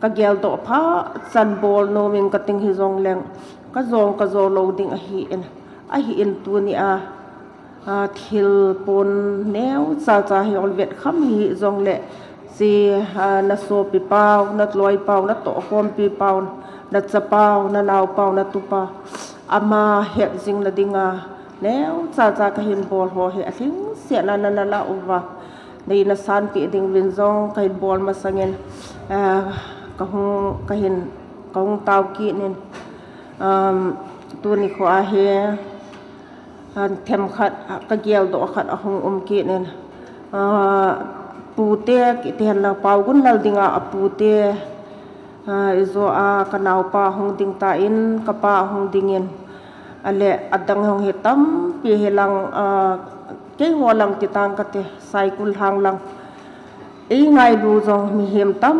ka gel do pha san bol no min ka ting hi zong leng ka zo lo ding a hi en tu ni a thil pon neu cha hi ol vet kham hi zong le si na so pi pau na loi pau na to khom pi pau na cha pau na naw pau na tu pa ama he jing la dinga neu cha ka hin bol ho he a thing se na la uwa nei na san pi ding win zong ka hin bol ma sangen ka hin taw ki nin tu ni kho a he them khat ka gel do khat a hung ki nen pu te ki ten la pau gun lal dinga a pu te zo a ka naw pa hung ding ta in ka pa hung dingin ale adang hung he tam pi helang ke ho lang ti tang ka te cycle hang lang ei ngai du jong mi hem tam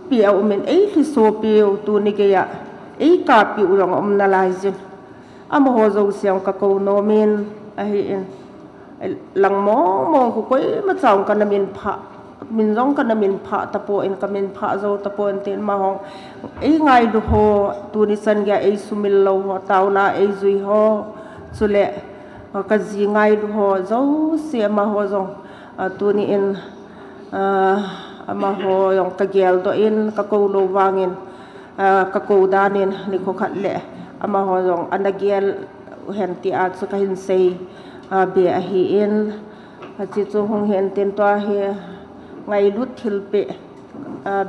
pi au men ei li so pi tu ni ke ya ei ka pi u jong na lai jin ama ho zo siang ka ko no min a hi lang mo ko koi ma chang ka na min rong ka na min pha ta po in ka min pha zo ta po in ten ma hong ei ngai du ho tu ni san ga ei sumil lo ho taw na ei zui ho chule ka ji ngai du ho zo se ma ho zong tu ni in ama ho yong ka gel do in ka ko lo wangin ka ko danin ni ko khat le ama ho jong anagel hen ti at so ka hin sei be a hi in chi chu hong hen ten to he ngai lut thil pe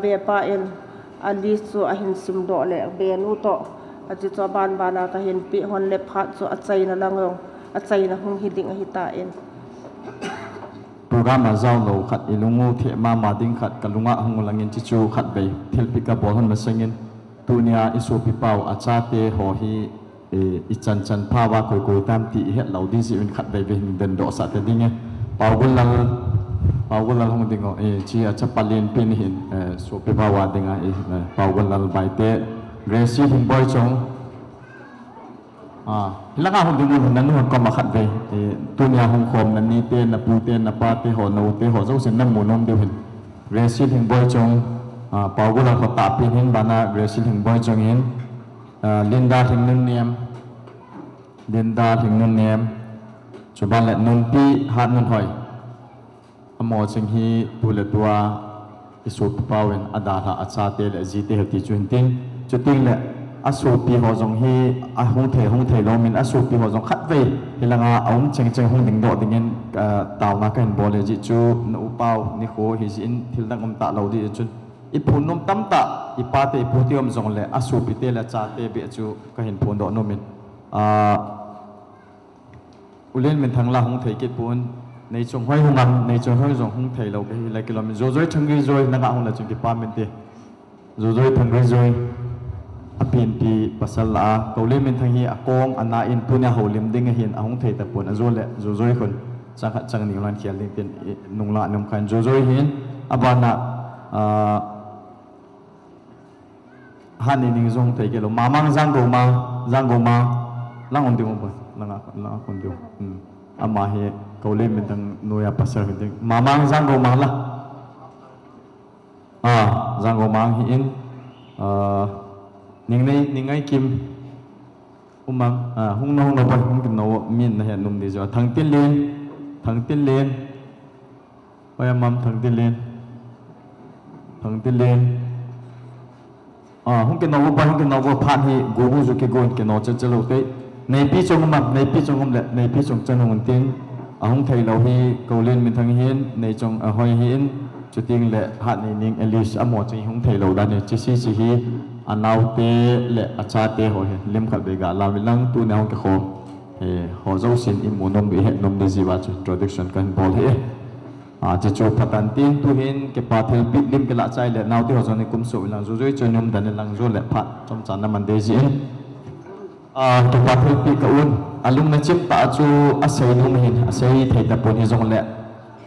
be pa en ali so a hin sim do le be nu to chi chu ban bana ka hin pi hon le phat so a chai na lang rong a chai na hong hi ding a hi ta en program a zau lo khat ilungu the ma ding khat kalunga hong langin chi chu khat be thil pi ka bol hon ma sengin tunia isu pi pau acha te ho hi i chan phawa koi tam ti het lo di si in khat be be den do sa te ding pau gul lal hong ding chi acha palin pin hin so pi phawa dinga pau gul lal bai te resi hing boy chong hilanga hong ding hun nan hon ko ma khat be tunia hong khom nan ni te na pu te na pa te ho no te ho zo sin nam mu nom de hin resi hing boy chong pau gula ko ta pin hin bana resil hing boy chong hin linda thing nun nem chuban le nun pi hat nun hoi amo ching hi pule tua isu pawen adara acha te le ji te hati chuntin chuting le asu pi ho jong hi a hung the lo min asu pi ho jong khat ve hilanga aum cheng hung ding do dingen taw na kan bole ji chu no pau ni kho hi jin thil dang om ta lo di chun ipun nom tam ta ipate iputiom zong le asu pite la cha te be chu ka hin phon do no min ulen min thang la hung thei kit pun nei chong hoi hungam nei chong hoi zong hung thei lo ke la kilom zo zoi thang ri zoi na ga hung la chung ki pa min te zo zoi thang ri zoi apin pi pasal la ko le min thang hi akong ana in punya holim ding hin a hung thei ta pun azol le zo zoi khon chang ni lan khial ding ten nung la nom khan zo zoi hin abana han ni zong thei ke lo mamang jang go ma lang on ding ba lang on ding ama he ko le min tang noya pasar ding mamang jang go ma la jang go ma hi in ningai kim umang hung no ba hung no min na hen num ni jo thang tin len pa mam thang tin len hung ke no ba phan hi go gu ju ke gon ke no cha lo te nei pi chong le nei pi chong chan hung tin hung thai lo hi ko len min thang hian nei chong hoi hin chu ting le hat ni ning elis amo chi hung thai lo da ne chi si hi anau te le acha te ho he lem khat be ga la lang tu ne hong ke khom ho zo sin imunom bi he nom de jiwa chu introduction kan bol he cha chu phatan tin tu hin ke pa thel bit lim ke la chai le nau te ho zo ne kum so lang zo zoi chonom dan lang zo le phat chom chan na man de ji ke pa thel pi ka un alung na chim ta chu asai nu hin asai thei ta pon hi zong le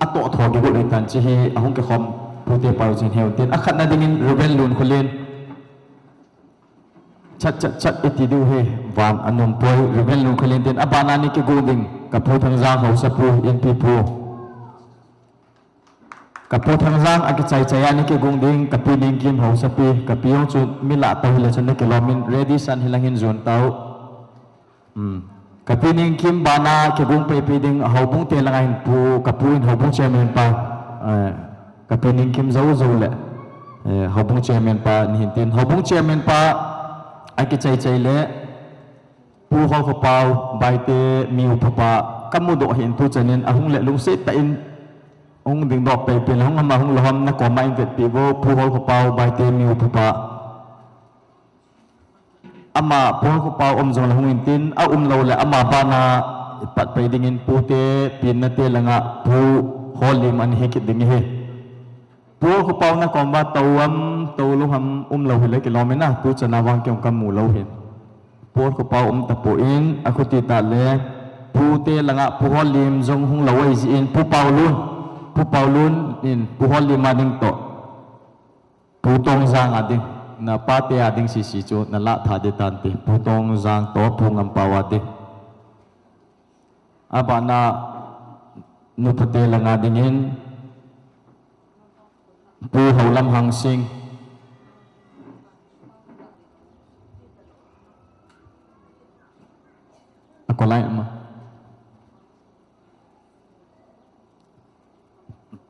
ato tho ge go le tan chi hi ahong ke khom pu te pa jin heu tin akhat na dingin rebel lun kholen chat iti du he van anom poi rebel nu kholen tin abana ni ke goding kapu thang jang ho sapu in pipu kapu thang jang aki chai ani ke gongding kapi ding kim ho sapi kapiong chu mila ta hile chan ke lomin ready san hilangin zon tau kapi ding kim bana ke gong pe ding ho bung te langai pu kapu in ho bung chairman pa kapi ding kim zo le ho bung chairman pa ni tin ho bung chairman pa aki chai le pu ho ko pau bai te miu papa kamu do hin tu chanin ahung le lung se ta in ong ding dok pe pe hong ma hong loham na ko mai vet pi bo pu ho ko pau bai te miu papa ama pu ho ko pau zong la hong in tin a lo le ama bana pat pe ding in pu te pin na te langa pu holy man he ki ding he pu ko pau na ko ba tawam lu ham lo le ke lo me na tu chana wang kyong kam mu lo hin pu ko pau ta po in akuti ta le pu te langa pu holim jong hung lo ai ji in pu pau lun in pu holim ma ding to pu tong jang ading na pa te ading si chu na la tha de tan te pu tong jang to pu ngam pawa te abana nu pate langa ding in pu holam hang sing ako lai ama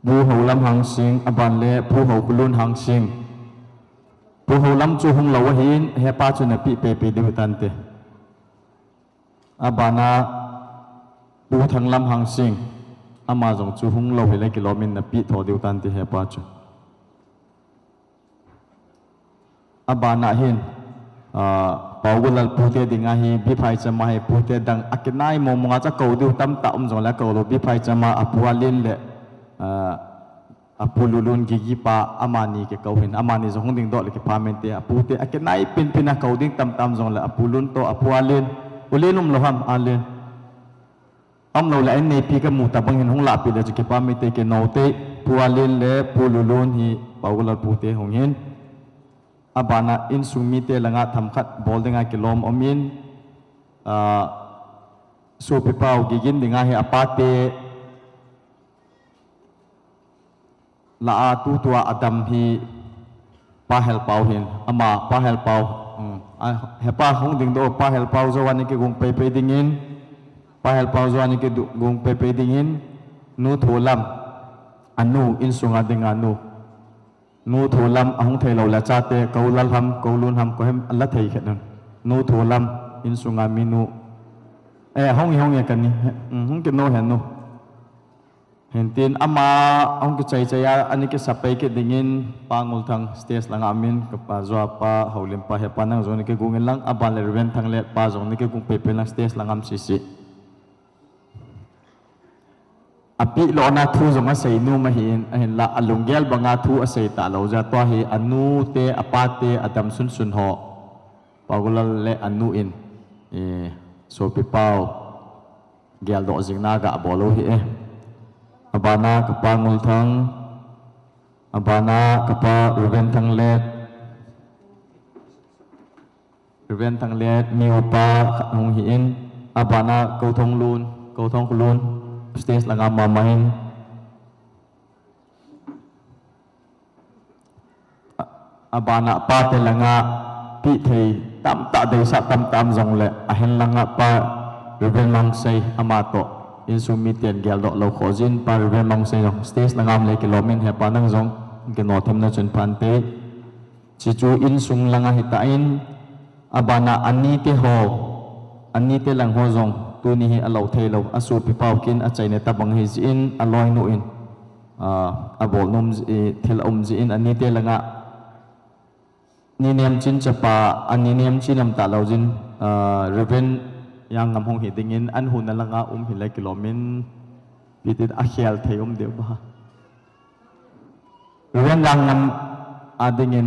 pu holam hang sing aban le pu ho kulun hang sing pu holam chu hung lo hin he pa chu na pi pe de tan te abana pu thang lam hang sing ama jong chu hung lo le kilomin na pi tho de tan te he pa chu abana hin pawulal pute dinga hi bi phai chama he pute dang akinai mo monga cha ko du tam ta jong la ko lo bi phai chama apualin le apululun gi pa amani ke ko hin amani jong ding do le ke pamente apute akinai pin na ko ding tam jong la apulun to apualin ulenum loham alen lo la en nei pi ka mu ta bang hin hong la pi le ke pamente ke no te pualin le pululun hi pawulal pute hong hin abana in sumi te langa thamkhat boldinga kilom omin so pipau gigin dinga he apate la tu tua adam hi pa hel pau hin ama pa hel pau he pa hong ding do pa hel pau zo ani ke gung pe dingin pa hel pau zo ani ke gung pe dingin nu tholam anu in sunga dinga nu tholam ahong thei lo la cha te kaulal ham kaulun ham ko hem alla thei khet nan nu tholam in sunga minu hong ya kan ni hong ke no hen no hentin ama hong ke chai ya ani ke sapai ke dingin pangul thang stage langa amin ka pa zwa pa holim pa he panang zone ke gungin lang abal reven thang le pa zong ni ke gung pe lang stage langam si api lo na thu zong a sei nu ma hin la alunggel banga thu a sei ta lo ja to hi anu te apate adam sun ho pagulal le anu in so pi pau gel do jingna ga bolo hi abana ka pangul thang abana ka pa reven thang let miu pa hong hi in abana ko thong kulun stage lang mamahin abana pa te langa pi thei tam ta de sa tam jong le a hen langa pa reven mang sei amato in sumi ten gel do lo khojin pa reven mang sei jong stage langam le kilomen he pa nang jong ke no them na chun pan te chi chu in sung langa hitain abana ani te ho ani te lang ho jong tu ni hi alo thei lo asu pi pau kin a chai ne ta bang hi in aloi nu in a bol nom thil ji in ani te langa ni nem chin chapa ani nem chinam ta lo jin reven yang ngam hong hi dingin an hun na langa hi la kilomin pitit a khial thei de ba reven yang ngam adingin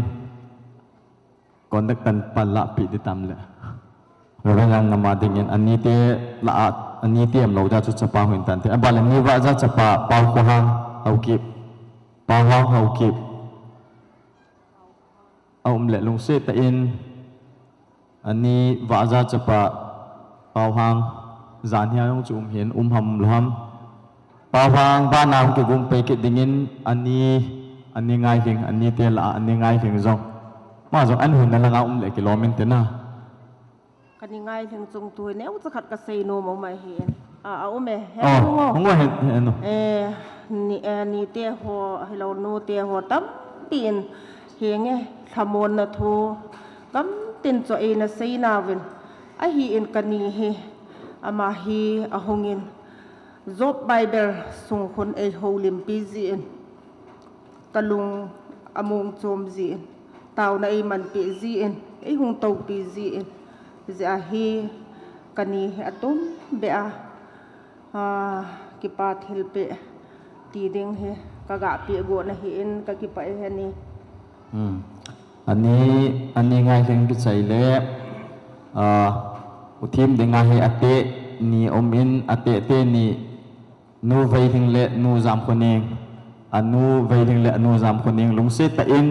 kondak tan pala pi di tam le reven yang ngam adingin ani te la ani te am lo da chu chapa hin tan te abal ni wa za chapa pau ko hang au kip pau hang au kip le lung se ta in ani wa za chapa pau hang zan hia yong chum hin ham loham pau hang ba na ke gum pe ke dingin ani ngai hing ani te la ani ngai hing jong ma jong an hun na langa le kilomin te na kan ngai hing chung tu ne u khat ka sei no mo mai hen o me he ngo he no ni te ho hello no te ho tam pin henge thamon na thu kam tin cho e na sei na wen a hi in kani he ama hi a hongin job bible sung khon e holim pi ji in talung among chom ji in taw na e man pi ji in e hung taw pi ji in ja hi kani atum be a ki pa thil pe ti ding he kaga pi go na hi in ka ki pa he ni ani ngai hing ki chai le uthim de nga he ate ni omin ate te ni nu vai hing le nu jam khoning anu vai hing le anu jam khoning lung se ta in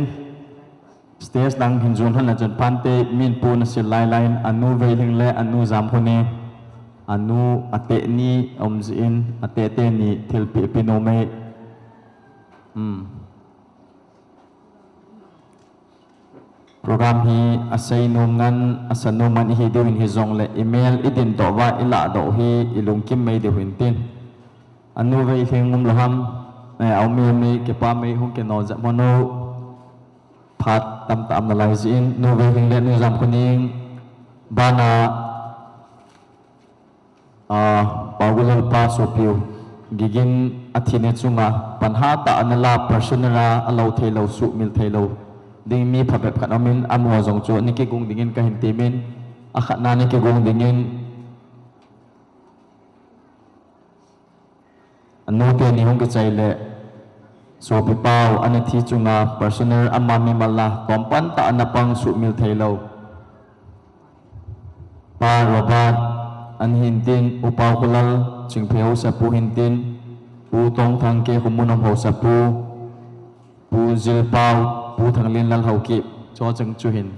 stage dang hin zon han la jan pan te min pu na se lai line anu vai hing le anu jam khoning anu ate ni om zin ate te ni thil pi pi no me program hi asai nungan asanu man hi dewin hi zong le email idin to wa ila do hi ilung kim mai de hin tin anu ve thing ngum loham au me ke pa me hung ke no ja mono phat tam na lai jin nu ve hing le nu jam kuning bana pawulal pa so piu gigin athine chunga panha ta anala personala alo thelo su mil thelo ding mi phabep khat amin amo jong chu ni ke gung dingin ka hin temin a khat na ni ke gung dingin anu te ni hong ke chai le so pi pau ani thi chunga personal amma mi malla kompan ta anapang su mil thailo pa robat an hin tin upau kulal chingpheu sa pu hin tin pu tong thang ke humunam ho sa pu zil pau pu thang lin lal hau ki cho chang chu hin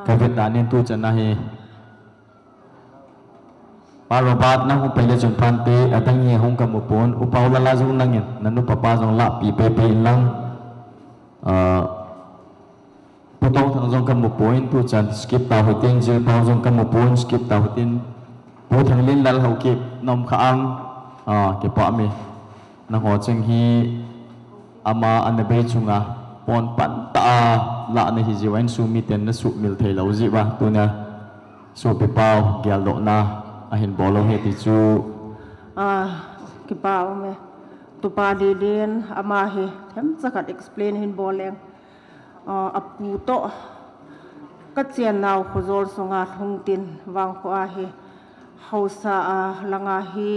ka vet da nen tu chan na he parobat na hu pele chun pan te atang hi hong ka mu pon upau la la jung nang yin nanu papa jong la pi pe pe lang pu tong thang jong ka mu poin tu chan skip ta hu tin zil pau jong ka mu pon skip ta hu tin pu thang lin lal hau ki nom kha ang ke pa mi na ho chang hi ama anabe chunga pon pan ta la na hi jiwain su mi ten na su mil thei lo ji ba tu na su pe pau gyal do na a hin bolo he ti chu ki pau me tu pa di den ama he hem chakat explain hin boleng apu to ka chian naw khozol songa thung tin wang kho a he hausa langa hi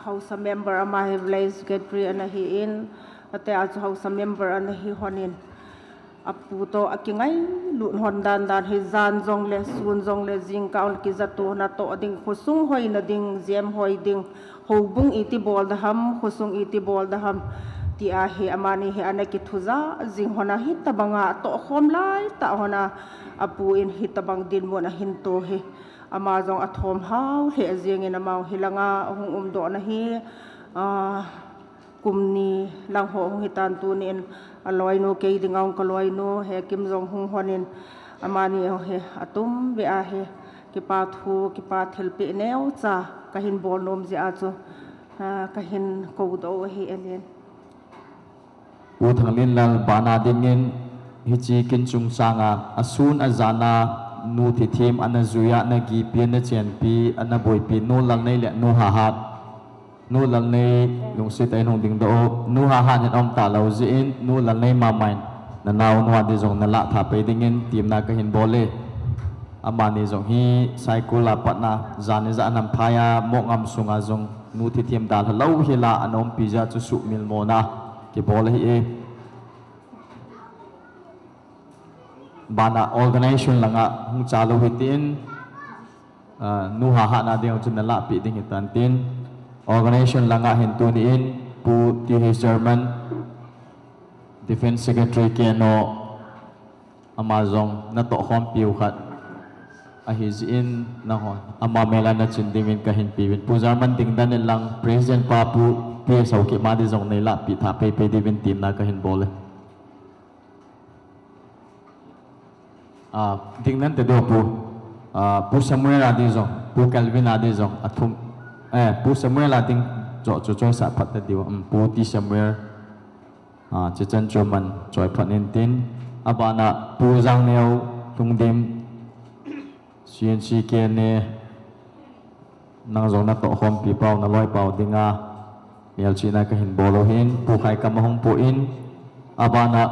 hausa member ama he village secretary ana hi in ate a hausa member ana hi honin apu to akingai lu hon dan he zan jong le sun jong le jing kaul ki zato na to ding khusung hoi na ding jem hoi ding hobung iti bol da ham khusung iti bol da ham ti a he amani he ana ki thuza jing hona hi tabanga to khom lai ta hona apu in hi tabang din mo na hin to he ama jong athom hau he jing in amau hilanga hung do na hi กุมนี้ลังโหงหิตานตูนินอลอยโนเกยดิงองกลอยโนเฮกิมจองฮงฮอนินอามานีเฮอตุมเบอาเฮกิปาทูกิปาเทลเปเนวจ้ากะหินบอลนมจิอาจูกะหินกูโดเฮเอเลียน u thang lin lal bana dingin hi chi kin chung sanga asun azana nu thi thim anazuya na gi pian na chen pi ana boi pi no lang nei le no ha hat no lang nei lung si tai nong ding do no ha han om ta lo ji in no lang nei ma main na naw no de jong na la tha pe dingin tim na ka hin bole amani jong hi cycle la pat na zane za nam phaya mo ngam sunga jong nu thi thim dal lo hi la anom pi ja chu su mil mo na ke bole hi e bana organization langa hung chalo hitin nu ha ha na deu chun la pi ding hitan tin organization langa hin tu ni in pu ti his German defense secretary ke no amazon na to khom piu khat a his in na ho ama mela na chin dingin ka hin pi win pu German ding dan lang president pa pu pe sau ke ma di jong nei la pi tha pe pe divin team na ka hin bole ding nan te do pu Samuel adi jong pu Calvin adi jong athum pu Samuel ading jo sa phat ta diwa pu ti Samuel che chan choman choi phanin tin abana pu jang neu tung dim CNC ke ne nang jong na to khom pi pau na loi pau dinga mial china ka hin bolo hin pu khai kam hong pu in abana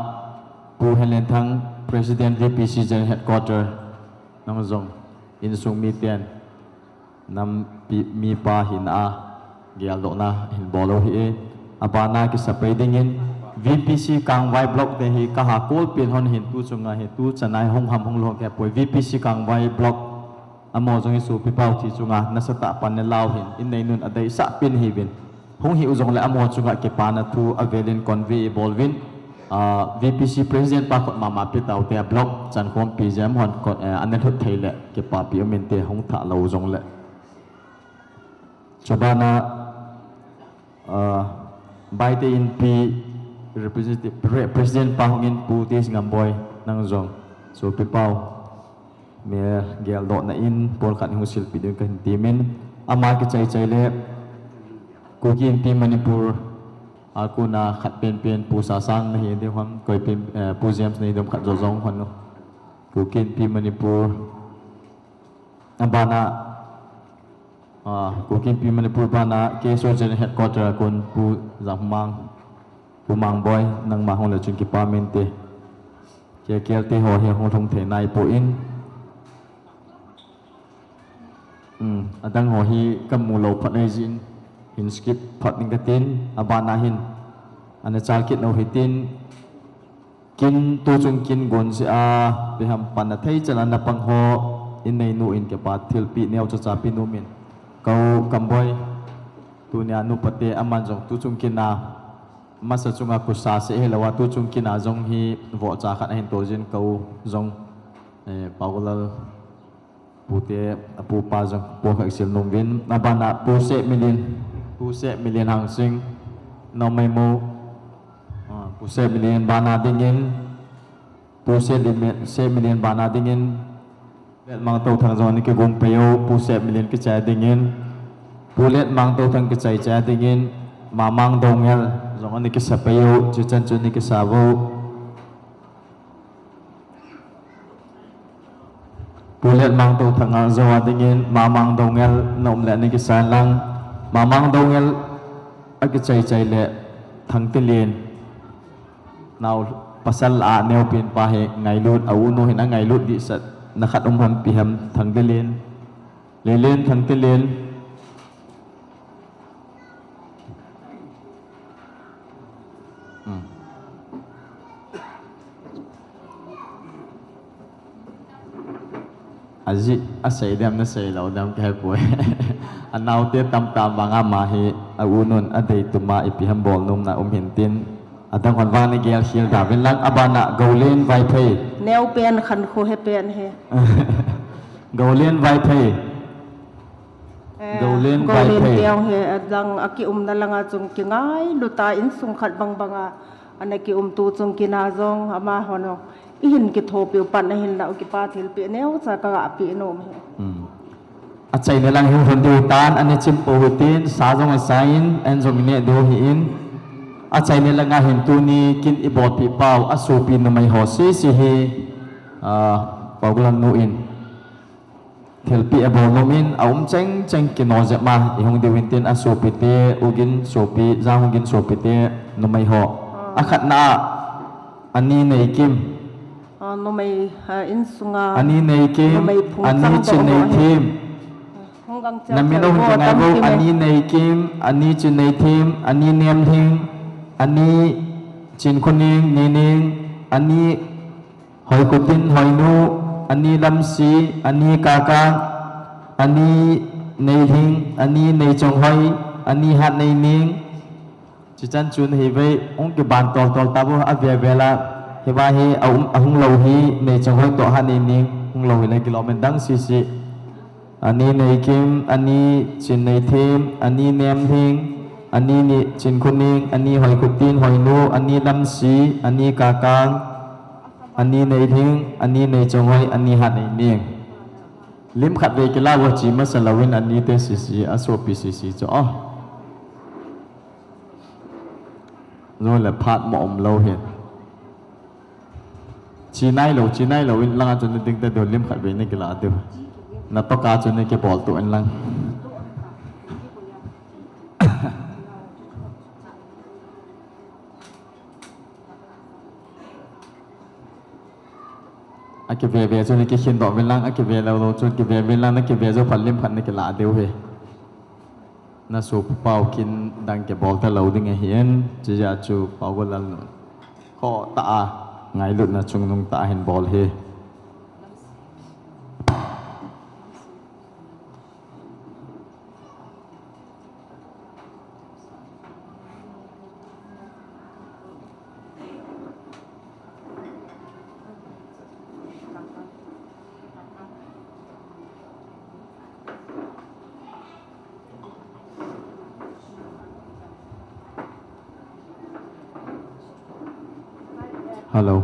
pu helen thang President VPC General Headquarter nang zong in sung mi tian nam mi pa hin a gial do na hin bolo hi abana ki sapai dingin VPC Kangwai block de hi ka ha kol pin hon hin tu chunga he tu chanai hong ham hong lo ke poi VPC Kangwai block amo jong su pi pau thi chunga na sa ta pan ne law hin in nei nun adai sa pin hi bin hong hi uzong le amo chunga ke pa na thu avelin convey evolving VPC President pa khot mama pi tau te block chan khom pi jam hon ko an thot theile ke pa pi min te hong tha lo jong le chobana bai te in pi representative president pa hong in pu te ngam boy nang jong so pi pau me gel do na in pol khat hu sil pi de kan timin ama ke chai chai le ku kin pi Manipur aku na khat pen pu sa sang na hi de hom koi pen pu james nei dom khat zo zong hon no ku kin pi Manipur abana ku kin pi Manipur bana ke so general headquarter kun pu zamang pu mang boy nang ma hong le chun ki pa men te ke te ho he hong thong the nai pu in adang ho hi kam mu lo phat nei jin hin skip phat ning ka tin abana hin ana chal kit no hitin kin tu chung kin gon se a be ham pan na thei chala na pang ho in nei nu in ke pa thil pi neu cha cha pi nu min kau kamboi tu nya nu pate aman jong tu chung kin na masa chunga ku sa se helawa tu chung kin a jong hi vo cha khat hin to jin kau jong paulal pute apu pa jong po khak sil nong win abana pu se million hang sing no mai mo pu se million bana dingin pu se million bana dingin let mang to thang zon ni ke gum peo pu se million ke cha dingin pu let mang to thang ke chai cha dingin ma mang dongel zong ni ke sa peo chu chan chu ni ke sa vo pu let mang to thang zo dingin ma mang dongel nom le ni ke sa lang mamang dongel ag chai le thang te len naw pasal a neo pin pa he ngai lut au no hin ngai lut di sat na khat hon pi ham thang te len thang te len aji asai dam na sai lo dam ke poi anau te tam banga ma hi aunun adei tuma ipi ham bol num na hin tin adang kon wani gel hil da wen lang abana golen vai phei neu pen khan kho he pen he golen vai phei Golden Golden Bai tiang he adang aki na lang chung kingai luta in sung khat bang banga anaki tu chung kinazong ama hono ihin ki thopiu pan na hin la ki pa thil pe neu cha ka pi no me Achai na lang yung hundu tan ani chim po hutin sa jong asain en jong ne do hi in Achai na lang hin tu ni kin ibot pi pau asu pi na mai ho si hi pawlan no in Thil pi abo nomin aum cheng kino je ma ihong diwintin asu pi te ugin sopi jang ugin sopi te no mai ho akhat na ani nei kim no mai in sunga ani nei kim ani chin nei thim namino hun ngai bo ani nei kim ani chin nei thim ani nem thing ani chin kuning ni ning ani hoi kutin hoi nu ani lam si ani kaka ani nei thing ani nei chong hoi ani hat nei ning chi chan chun hi ve ong ke ban tol ta bo a ve vela he ba hi ahung lo hi nei chong hoi to hat nei ning hung lo hi le kilometer dang si ani nei kim ani chin nei thim ani nem thing ani ni chin kuning ani hoi kutin hoi nu ani lam si ani kaka ani nei thing ani nei chong hoi ani hat nei ning lim khat ve kila wa chi ma salawin ani te si aso pi si cho rồi là phat mo om lo hen chi nai lo in langa chon ding ta do lim khat ve ne kila de na to ka chon ne ke bol tu an lang Ake ve cho ni ke khin do ven lang ake ve lo cho ke ve ven lang na ke ve zo phalim khan ne ke la deu he na so pau kin dang ke bol ta lo ding hian chi ja chu pau go lal no ko ta ngai lut na chung nung ta hen bol he Hello.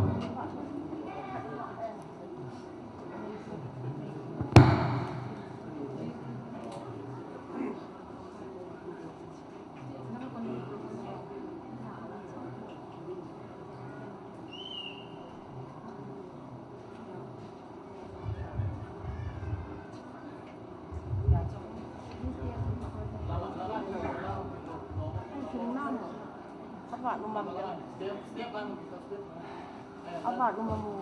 Apa rumamu?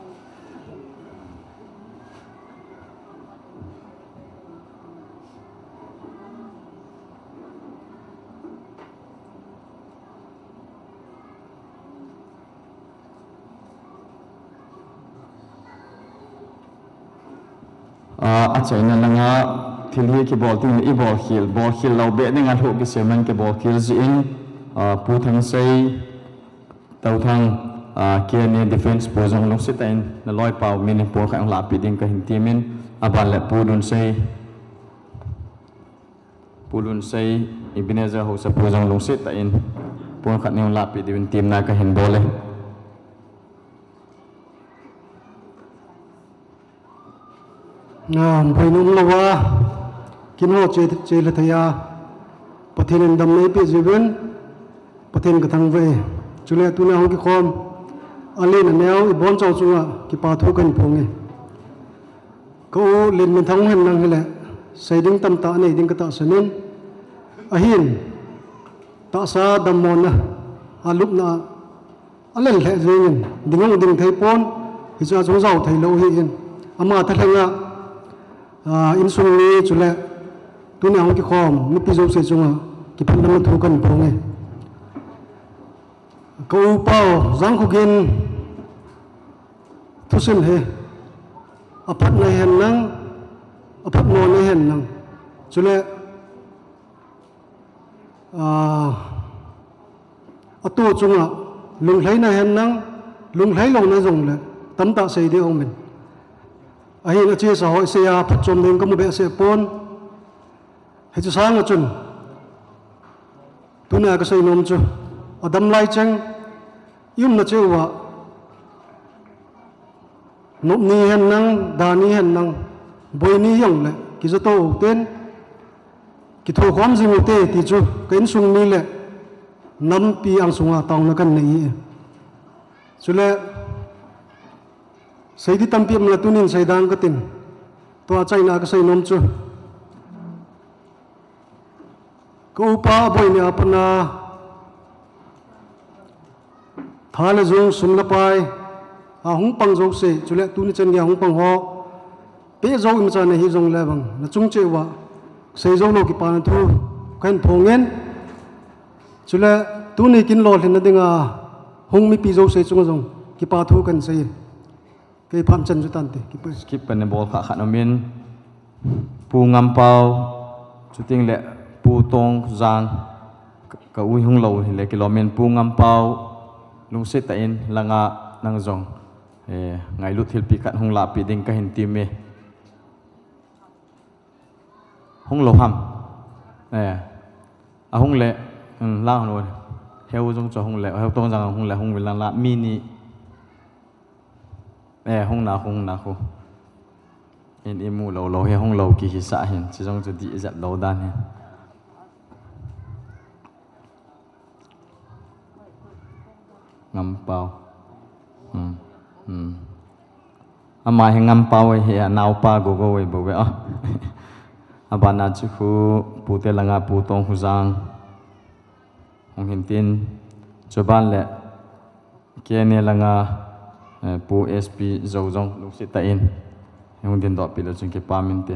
Achai na langa thili ke bol tu i bol khil lo be ne ngal ho ke seman ke bol khil ji in pu thang sei tau thang Kenya Defense Pozong Long Sitain na loi pau min po khang la pi ding ka hin timin aban le pulun sei Ebenezer ho sa Pozong Long Sitain po khat ne la pi din tim na ka hin bole phai num lawa kino che la thaya pathen dam nei pe jiben pathen ka thang ve chule tu na ho ki khom ali na neo I bon chau chunga ki pa tho kan phonge ko len men thang hen nang hele sai ding tam ta nei ding ka ta sanin ahin ta sa dam mon na alup na alen le jeng ding thai pon hi cha chung zau thai lo hi in ama ta thanga in sung ni chule tu na ho ki khom mi pi zo se chunga ki phan dam tho kan phonge câu bao giang khu gen thu sinh he apat na hen nang apat no na hen nang chule atu chunga lung hlai na hen nang lung hlai lo na jong le tam ta sei de ong min a hi na che sa hoi se ya phat chom ning ka mu be se pon ให้จะสร้างจนตัวน่าก็ใส่นมจูอดำไล่จังยุ่มนะเจ้าว่านบนี้เห็นนังดานี้เห็นนังบอยนี้ยังเลยกิจะโตเต้นกิถูกความจริงเตะที่จูก็เห็นสุงนี้แหละน้ำปีอังสุงอาตองนักันนี่สุดแล้วใส่ที่ตั้มเปียมละตุนินใส่ดังก็ตินตัวใจน่าก็ใส่นมจูก็อุปาบอยเนี่ยปนาทาเลจงสุนละไปหงปังโจเสจุเลตุนิจันยาหงปังหอเป๊ะโจอิมจานฮิจงเลบังนะจงเจวะเสยโจโลกิปานทูกันพงเงินจุเลตุนิกินโลหินนั่นเองหงมีปีโจเสจงจงกิปาทูกันเสยเกยพามจันจุตันติกิปสกิปเป็นบอลขาขนมินปูงามเปาจุติงเลปูตงจางกะอุ้ยหงโลหินเลกิโลเมนปูงามเปาลุงเสตอินลังนังจงไงลุทิลปีกัดหงลาปีดิงก็เห็นตีเมหงโลหัมหงเละล่างโน่นเฮวจงจะหงเละเฮวต้องจังหงเละหงเวลาละมีนี่หงนาคูเห็นอิมูเราเฮหงเรากี่หิสะเห็นจะจงจะดีจัดเราด้านเห็นงำเปล่าอามาให้งำเปล่าเฮียนาวปาโกโก้ไว้บ่เว้ยอาบานาจุคูปูเตลังาปูตองหุซังหงหินตินจบ้านแหละเกเนลังาปูเอสพีโจจงลูกศิษย์ตาอินหงดินดอกปีละจุนเก็บปามินเต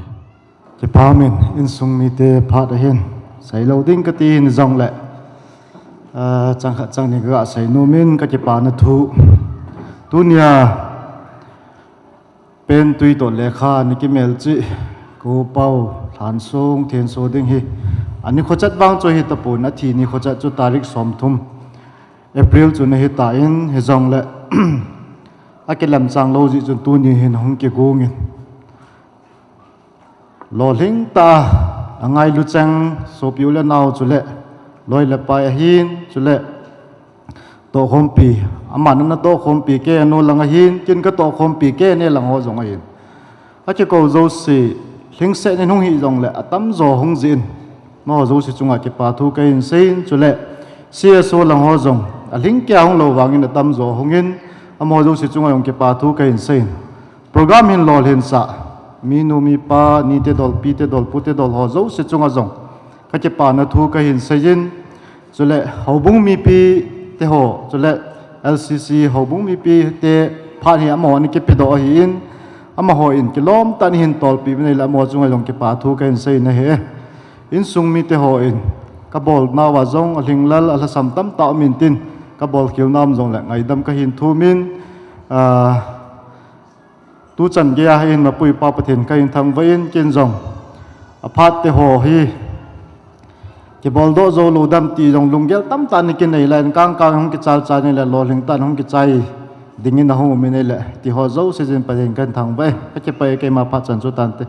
เก็บปามินอินซุงมีเตพาดเห็นใส่เราดิ้งกะตีนจงแหละจังนี่ก็ใส่นูมินก็จะปานทุตุนยาเป็นตุยตนเลขานิกิเมลจิกูเป้าฐานสูงเทียนโซดิงฮีอันนี้เขาจัดบางจุดฮิตปูนนาทีนี้เขาจัดจุดตาริกสมทุมเอพริลจุดนี้ฮิตาอินฮิจงและอากิลำจังโลจิจุดตุนี้เห็นหงเกกูงินโลลิงตาอังไงลุจังโซปิวเลนาวจุเลลอยละไปหินจุเลโตคมปีอามันนั่นโตคมปีแก่โนลังหินกินก็โตคมปีแก่เนี่ยหลังหัวจงหินอาจจะก็โจสีลิงเสในหงหิจงเลยตั้มโจหงจินมาโจสีจงอาจจะปาทุกันเสียนจุเลเสียโซหลังหัวจงลิงแก่หงเราวางinตั้มโจหงหินอามาโจสีจงอาจจะปาทุกันเสียนโปรแกรมหินหล่อหินสะมีนูมีปานีเตดอลปีเตดอลพุเตดอลหัวโจสีจงอาจงก็จะปานทุกันเสียนจุเลเขาบุ้งมีปีเตหัวจุเลLCC เขาบุ้งมีปีเตพานี่อมอนี่เก็บไปดอกหินอมอหินกิโลมตันหินตอลปีนี่ละมอจงไอลงเก็บปาทุกันเสียนะเฮอินซุงมีเตหัวอินกบอลนาวาจงลิงลัลอัลสัมตัมตามินตินกบอลเขียวน้ำจงแหละไงดำก็หินทูมินตูจันเกียหินมาปุยปาปะเทนก็หินทางไว้อินกินจงอพาร์ตเตหัวฮีque boldo zo lo dam ti jong lunggel tam tan ni kin nei lan kang kang hong ki chal cha ni la lo ling tan hong ki chai dingin na hong mi nei la ti ho zo se jen pa jen kan thang bai ka che pa ke ma pha chan chu tan te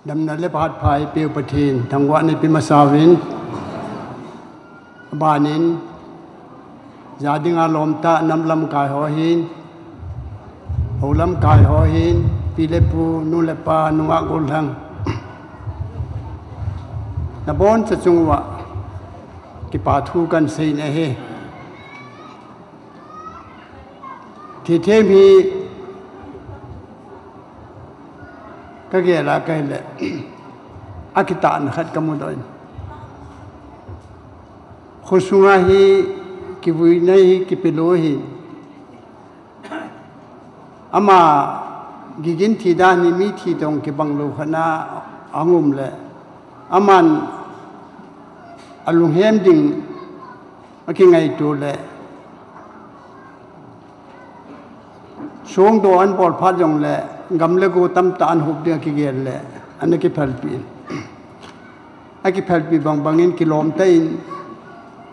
ดำนันและพาดภายเปียวประเทศทางวะในปิมาสาวินบานินยาดิงอารมณ์ตะนำลำกายหอหินหูลำกายหอหินปีเลปูนุเลปานุวะกุลังนบอนจะจงวะกิปาทูกันเซนเฮที่เทมีก็เกล้าไกลเลยอากิตานขัดกมุดอนขุสุงาฮีกิบุยนัยกิปิโลฮีอามากิกินทีดานิมิทีตรงกิบังโลขนาอังุมเลยอามันอลุงเฮมดิงอากิไงตัวเลยช่วงตัวอันปอดพัดยงเลยกำเล็กตั้มตานหุบเดียกิเกลเลยอันนี้กิเพลปีอันกิเพลปีบางอินกิโลมเตอิน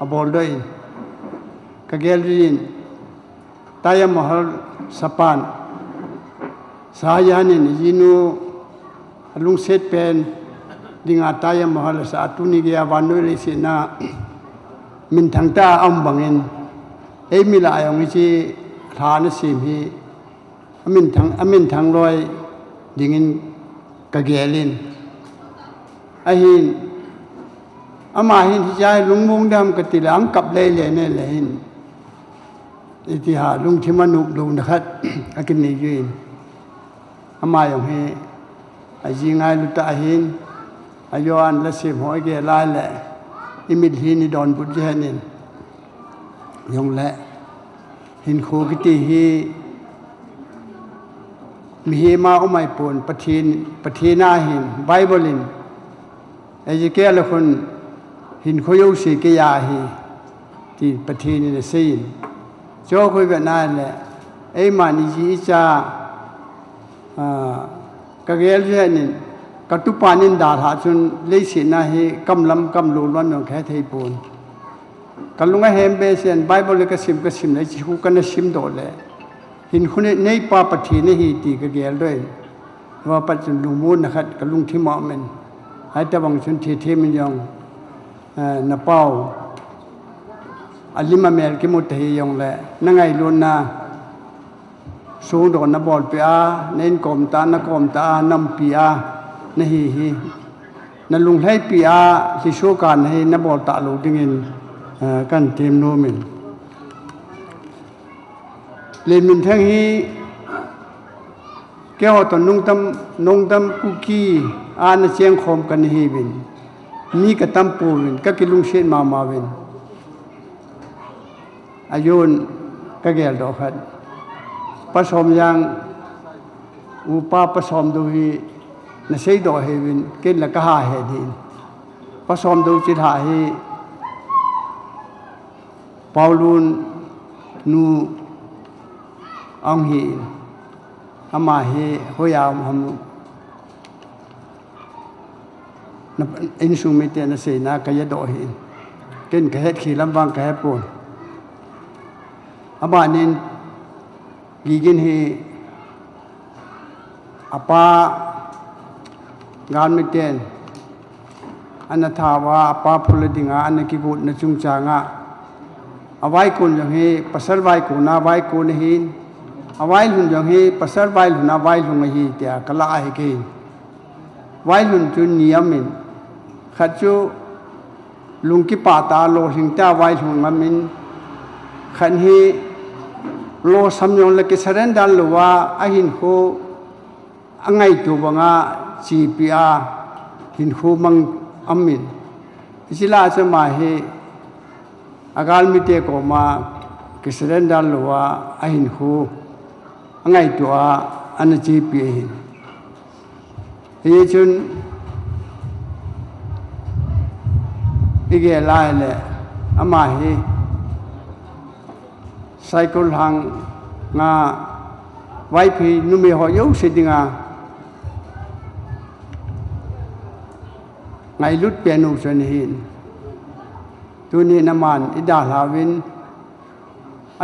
อบอลด้วยกเกลรินตายมหาสปานสายานินยินูลุงเซตเป็นดิงาตายมหาสาตุนิเกียวันด้วยสินะมินทังตาอัมบังอินมิลายองอิจิฐานสิมีอามินทางลอยดิ่งกะเกลินอาหินอามาหินที่ใจลุงมุงดำกติหลังกับเลยเนี่ยเลยหินอิติหาลุงที่มนุษย์ดูนะครับอากินนี่ยืนอามาอย่างเฮอาจิงไงลุตาหินอายอนและสิบหอยเกลายแหละอิมิดหินนี่ดอนบุญเจนินยงแหละหินโคกิติฮีมีมาอุมัยปูนปฏินาหินไบเบิลินไอ้เจ้าละคนหินโคยุสีกิยาฮีที่ปฏินินสีนโจ้คุยแบบนั้นแหละไอ้มานิจิจากะเกลเจนินกตุปานินดาถาจนเลยสินะฮีกำลำกำลูล้วนของแค่เทปูนกันลุงเฮมเบเซนไบเบิลก็สิมเลยจิฮูกันสิมโดดเลยหินคนนี้ในป่าปฐีในหีตีกะเกลด้วยว่าปัจจุบันลุงมูลนะครับกับลุงที่เหมาะมันให้ตะบังชนเทมันยองนาเป้าอัลลิมาเมลกิมุตเฮยองแหละนั่งไงลุนนาสูงโดนนบอลเปียเน้นกอมตานกอมตานำปียในฮีนั่นลุงให้ปียที่โชกันให้นบอลตาลูดิ้งกันเทมโนมินเลนมินทั้งฮีแก้วตอนนุ่งตำคุกี้อานเชียงคมกันฮีวินมีกระตำปูวินก็กิลุงเชนมาวินอายุนก็แก่ดอกขัดผสมยังอุปาผสมดูฮีนเสยดอกเฮวินกินละก็หาเฮดินผสมดูจิตหาฮีปาลูนนู ông hi ama he hoya ham na in su mi te na se na ka ya do hi ken ka het khi lam wang ka pon ama nin gigin hi apa gan mi ten anathawa apa phuladinga anaki gut na chungchanga awai kun jang he pasal vai ko na vai ko ne hin awai lun jang he pasal vai lun na vai lun hi tia kala hi ke vai lun chun niyamin khachu lung ki pa ta lo hing ta vai lun ngamin khan hi lo samyong la ki saren dal lo wa ahin ko angai tu banga GPA hin khu mang amin isila sa ma he agal mi te ko ma ki saren dal lo wa ahin khu angai tu a an GPA hin ye chun ige la le ama he cycle hang nga vai phi nu me ho yo sidinga ngai lut pianu chen hin tu ni naman ida lawin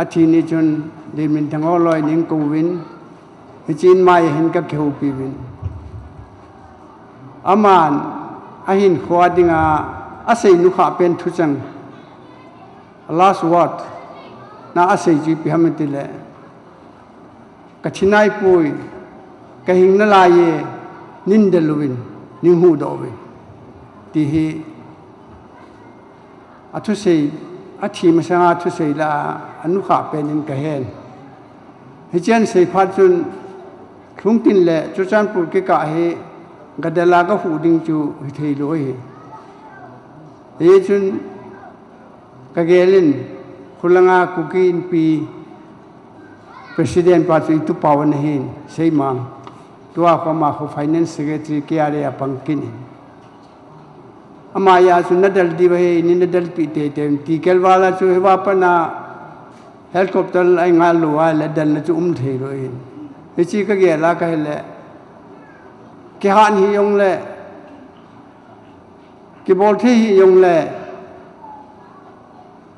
athi ni chun din min thang loi ning ku win chin mai hin ka kheu pi win aman ahin khwa dinga asei nu kha pen thu chang last word na asei ji pi hamitile kachinai pui kahing na la ye nin de luwin ning hu do we ti hi athu sei athi ma sanga thu sei la anu kha pe nin ka hen hi chen sei phat chun thung tin le chu chan pur ke ka he gadala ka hu ding chu hi thei lo hi ye chun ka gelin khulanga kukin pi President Patri tu pawan hin sei mang tua ko ma ko finance secretary ke area pangkin amaya su nadal di ba ni nadal pi te ti kel wala chu wa pana helicopter ai nga lu wa la dal na chu thei ro hin chi ka ge la ka le ke han hi yong le ke bol thi hi yong le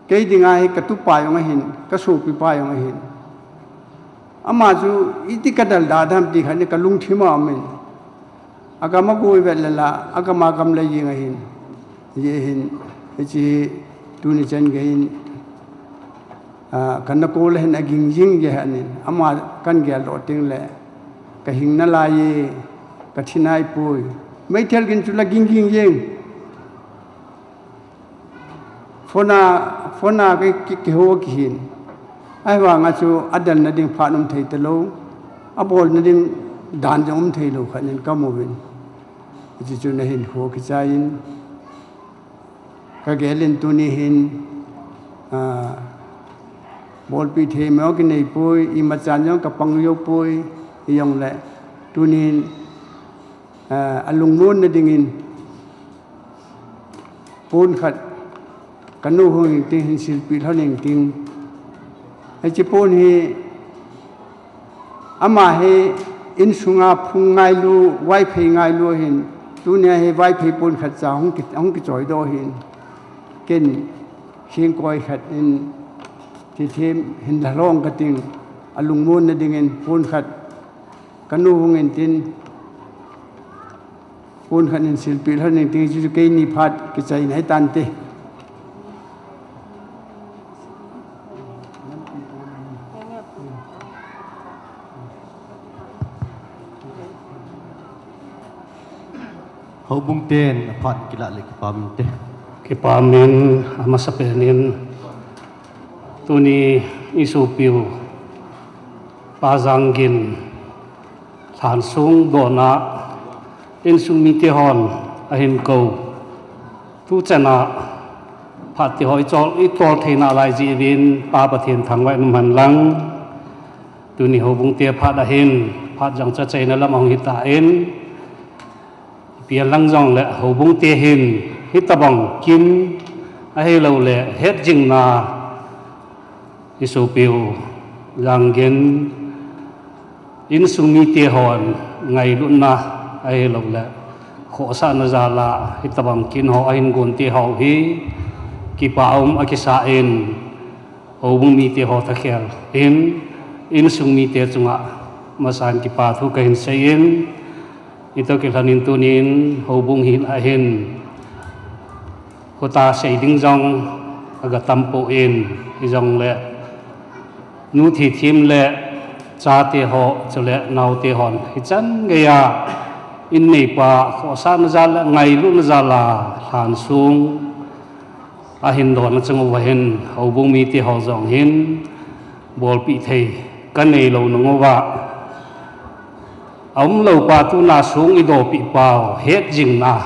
ke dinga hi ka tu pa yong hin ka su pi pa yong hin ama ju iti kadal da dham ti khane kalung thima amen agama ko velala agama kam le yin hin ye hin chi tu ni chen ge hin kan ko le hin aging jing ge hanin ama kan ge lo ting le ka hing na la ye ka thinai pui mai thel gin chu la ging ging yeng fona ke ho ki hin ai wa nga chu adan na ding phanum thei te lo abol na ding dan jom thei lo khanin kamovin ji chu na hin ho ki chain ka gelin tu ni hin bol pi the mo ki nei pui I ma chan yong ka pang yo pui yong le tu ni alung nun na dingin pun khat kanu ho ting hin sil pi thaning ting ai chi pon hi ama he in sunga phung ngai lu wai phei ngai lu hin tu ne he wai phei pon khat cha hong ki choi do hin ken khing koi khat in ti them hin la long ka ting alung mon na dingin pon khat kanu hong in tin pon khat in sil pi han ning ting ju ke ni phat ki chai nai tan te Hau bung ten phat kila le pam te ke pamin ama sapenin tuni isu piu pazangin than sung dona in sung mi te hon ahin ko tu chana phat ti hoi chol I tol theina lai ji bin pa pathian thangwai num han lang tuni ho bung te phat ahin phat jang cha chaina lamang hita in pian lang jong le ho bung te hin hitabang kim a he lo le het jing na isu piu yang gen in sumi te hon ngai lu na ai lo la kho sa na za la hitabam kin ho ain gon te ho hi ki pa om akisa in obung mi te ho ta khel in sumi te chunga masan ki pa thu ka hin sein ito ki thanin tunin hobung hin a hin kota sei ding jong aga tampo in jong le nu thi thim le cha te ho chole nau te hon hi chan ge ya in nei pa kho san zal ngai lu na zala han sung a hin don chung wa hin hobung mi te ho jong hin bol pi thei kan nei lo no wa ông lâu qua tu na xuống i đồ bị bao hết dừng na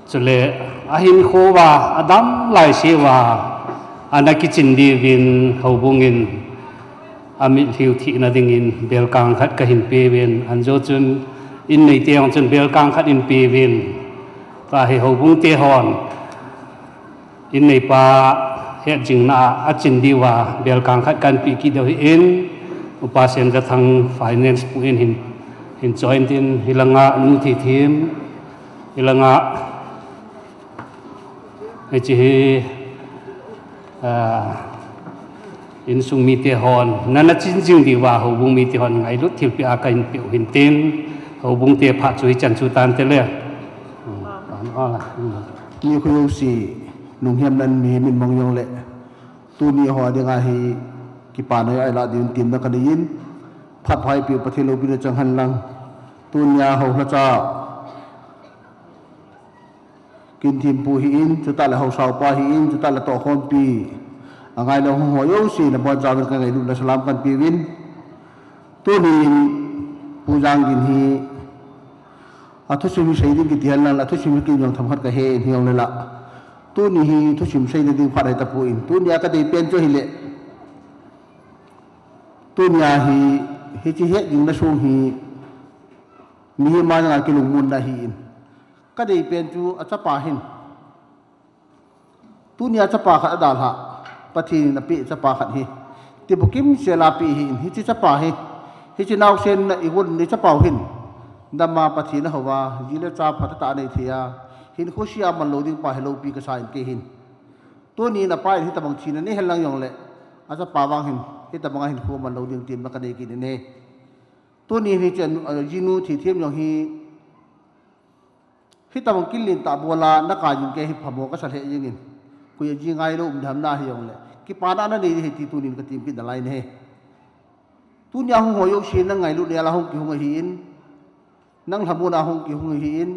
cho lệ ahin khô và adam lại xe và anh kitchen đi viên hậu bungin amit hiu thị na dingin bel kang khat ka hin pe viên anh jo chun in nei te ong chun bel kang khat in pe viên ta he hậu bung te hon in nei pa hết dừng na a chin đi và bel kang khat kan pi ki do in upasen ja thang finance puin hin join tin hilanga nu thi thim hilanga chi in sung mi te hon nana chin jing di wa ho bung mi te hon ngai lut thil pi a kain piu hin tin ho bung te pha chui chan chu tan te le la ni khu yu si nung hiam nan mi min mong yong le tu ni ho de nga hi ki pa no ai la din tim na ka din phat phai pi pathilo bi chang han lang tunya ho na cha kin thim pu hi in chu ta la ho sau pa hi in chu ta la to khon pi angai lo ho yo si na bo cha ka ngai lu la salam kan pi win tu ni pu jang gin hi athu sumi sei din ki tian la athu sumi ki yong tham khat ka he hiong le la tu ni hi thu sim sei din phat ai ta pu in tu nya ka dei pen cho hi le tu nya hi chi he ding na sung hi mi ma nga ki lung mun na hi in ka dei pen chu a cha pa hin tu nya cha pa khat dal ha pathi na pi cha pa khat hi ti bukim se la pi hi chi cha pa hi chi naw sen na i won ni cha pa hin dama pathi na hawa ji le cha phat ta nei thia hin khosia man lo ding pa hello pi ka sa in ke hin tu ni na pa hi ta bang chin ni helang yong le a cha pa wang hin hi ta bang hin khu man lo ding tim na ka dei ki ne tu ni hi chen jinu thi them yong hi ta bang kin lin ta bola na ka yin ke hi phamo ka sa he yin in ku ye ji ngai lo dham na hi yong le ki pa na ni hi ti tu nin ka tim ki da lai ne tu nya hu ho yo shin na ngai lu le la hong ki hong hi in nang hamun a hong ki hong hi in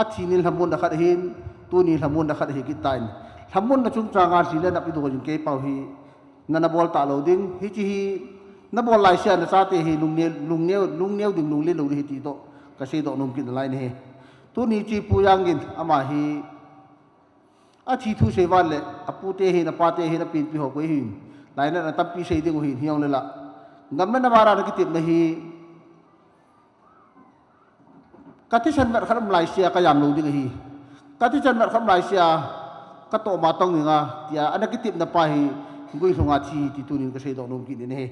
a thi ni hamun da khat hin tu ni hamun da khat hi ki tain hamun na chung cha nga si le na pi do jin ke pau hi na bol ta lo ding hi chi hi na bol lai sia na sa te hi lung neu ding lung le lo hi ti to ka se do nom ki da lai ne tu ni chi pu yang gin ama hi a thi thu se wan le a pu te hi na pa te hi na pin pi ho ko hi lai na tam pi se ding hi hiong le la ngam na mara na ki tip na hi ka ti san mat kham Malaysia ka yam lo ding hi ka ti san mat kham Malaysia ka to ma tong nga tia ana ki tip na pa hi ngui songa chi ti tu nin ka se do nom ki ne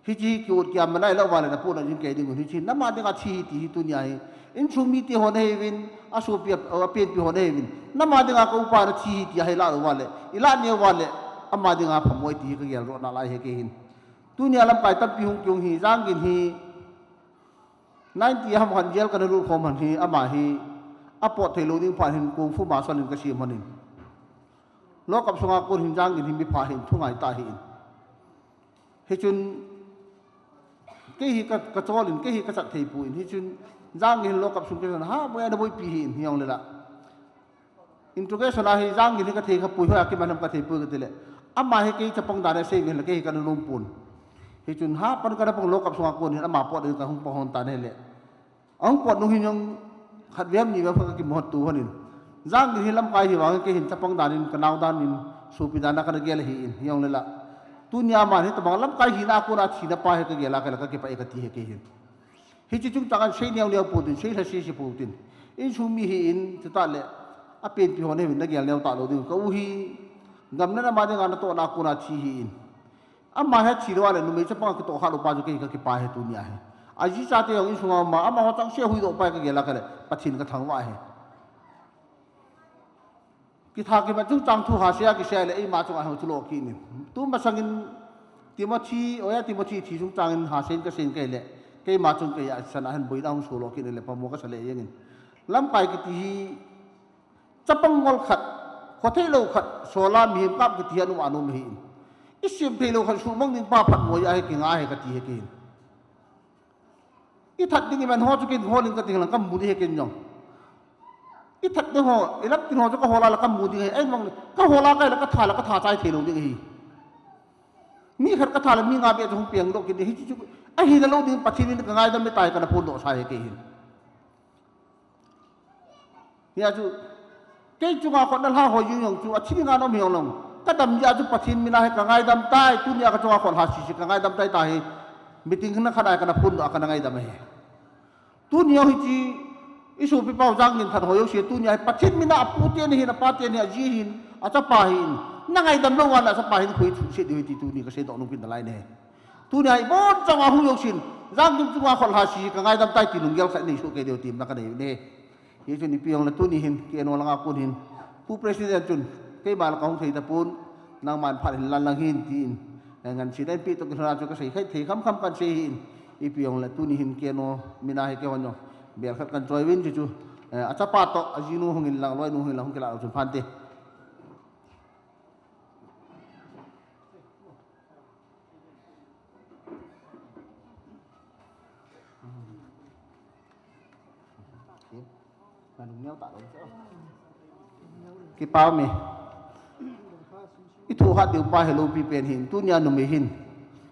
hi chi ki ot kya manai lo wa le na pu na jin ke ding hi chi na ma de ka chi ti tu nya hi in chung mi ti ho ne win a so pi a pen pi ho ne win na ma de ka ko pa na chi ti hai la lo wa le ila ne wa le ama de nga phamoi ti ka gel ro na lai he ke hin tu nya lam pai tam pi hung kyung hi jang gin hi 90 ham han gel ka lu khom han hi ama hi a po the lo ding pha hin kung fu ma son ka si manin lo kap songa ko hin jang gin hi mi pha hin thungai ta hi he chun ke hi ka cholin ke hi ka sak thei pu in hi chun jang hin lo kap sung ke ha boy na boy pi hin hiong le la introduction a hi jang hin ka thei ka pu ha ki manam ka thei pu ka tele amma he ke chapong da ne se hin ke hi ka lum pun hi chun ha pan ka pong lo kap songa ko hin ama po de ka hung po hon ta ne le ang po nu hin yong khat viam ni ba fa ki mo tu hanin jang hin lam kai hi wa ke hin chapong da nin ka naw da nin su pi da na ka gel hi in hiong le la tu nya ma ni ta bang lam kai hi na ko ra thi na pa he ka gela ka ka ke pa e ka ti he ke hin hi chi chung ta kan sei neu pu tin sei la si pu tin in chu mi hi in chu ta le a pen pi ho ne na gel neu ta lo ding ko hi ngam na ma de nga na to na ko na chi hi in amma ha chi wa le nu me cha pa ka to ha lo pa ju ke ka ki pa he tu nia he a ji cha te yong in sunga ma amma ho tang she hui do pa ka ge la ka le pathin ka thang wa he ki tha ki ma chu chang thu ha sia ki she le ei ma chu a ho chu lo ki ni tu ma sangin Timothy oya Timothy thi chung chang ha sen ka sen ke le ke ma chung ke ya sana han boi dang so lo ki le pa mo ka sale yengin lam pai ki ti chapang ngol khat khothei lo khat sola mi kap ki ti anu anu mi isim pe lo khat su mong ning pa phat mo ya he ki nga he ka ti he ki I that ding man ho chu kin ho ling ka ting lang kam mu di he kin nyong I that de ho elap tin ho chu ka ho la la kam mu di he ai mong ka ho la ka la ka tha chai the lo ding hi mi khat ka tha la mi nga be chu piang do ki hi chu a hi la lo ding pathin ni ka ngai da me tai ka na phun do sa he ki hin ya chu ke chu nga khon dal ha ho yu yong chu a thi nga no mi yong long ka dam ya chu pathin mi na he ka ngai dam tai tu nya ka chu nga khon ha si ka ngai dam tai ta he meeting khna khadai ka na phun do ka na ngai dam he tu nya hi chi isu pi pau jang nin than ho yo se tu nya pathin mi na pu te ni hin pa te ni a ji hin a cha pa hin na ngai dam lo wa la sa pa hin khui thu se de ti tu ni ka se do nu pin da lai ne tu nya bon chang a hu yo sin jang nim chu nga khon ha si ka ngai dam tai ti lung gel sa ni su ke de tim na ka ne ye chu ni piang la tu ni hin ke no la nga kun hin pu president chun ke ba la ka hong thei ta pun nang man phat hin lan lang hin tin ngan si dai pi to ka chu ka sei khai thei kham kan se hin I piang la tu ni hin ke no mina he ke hon no ber khat kan choi win chu a cha pa to a ji nu hong in lang loi nu hong lang ke la chun phan te ki pau me I thu hat deu pa hello pi pen hin tu nya no me hin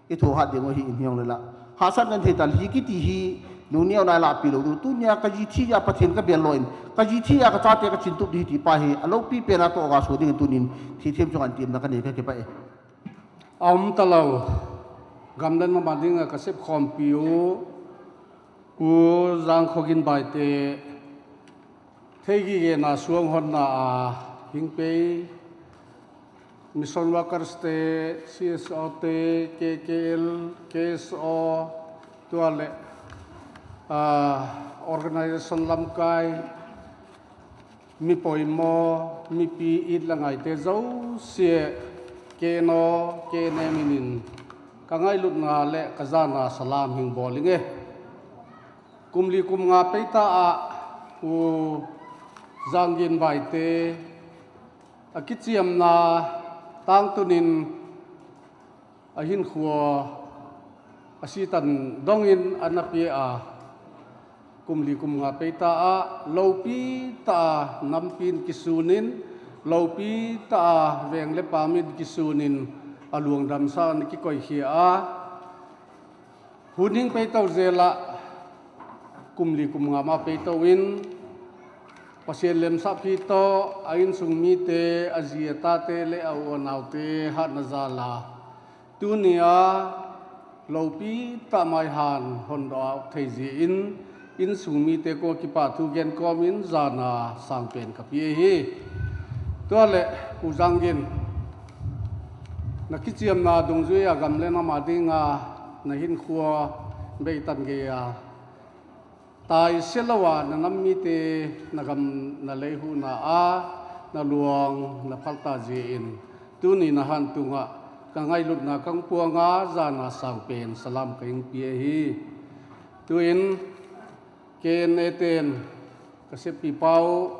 I thu hat deu hi in hyong la ha san kan the tal hi ki ti hi lu niao na la pi lo tu nya ka ji thi ya pathin ka ben loin ka ji thi ya ka cha te ka chin tu di ti pa hi alo pi pen a to ga so ding tu nin thi them chung an tim na ka ne ka ke pa e ta lo gam dan ma ding ka sep khom piu ku jang khogin bai te thegi ge na suang hon na hing pe mission workers te CSO te KKL KSO tuale organization lam kai mi poimo mi pi it langai te zo se ke no ke ne minin ka ngai lut na le ka jana salam hing bolinge kumli kum nga peita a u zangin bai te akichiam na tang tunin ahin khua asitan dongin anapi a kumli kum nga peita a lopi ta nampin kisunin lopi ta veng le pamid kisunin aluang damsa ki koi hi a huning peita zela kumli kum nga ma peita win pasien lem sa phito ain sungmi te aziata te le au naute hat nazala tunia lopi ta mai han hondo theiji in sungmi te ko ki pa thu gen komin zana sangpen ka pi hi to le uzangin nakichiam na dongzui agam le na madinga na hin khuwa beitan ge ya tai selawa na nammi te nagam na lehu na a na luang na phalta ji in tuni na han tunga ka ngai lut na kang puanga zana sangpen salam kaing pi hi tuin ken eten kasepi pau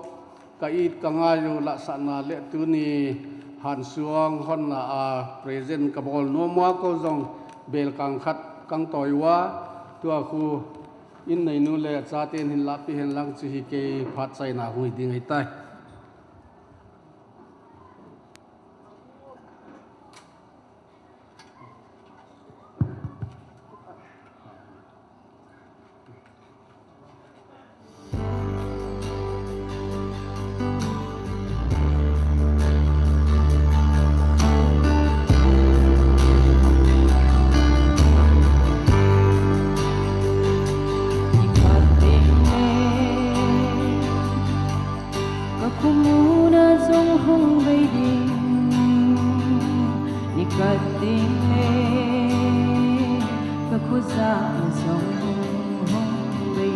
ka it ka ngayu la sana le tuni han suang hon na a present ka bol no ma ko jong bel kang khat kang toiwa tua khu in nei nu le cha ten hin la pi hen lang chi hi ke phat chai na hui ding ai tai sông về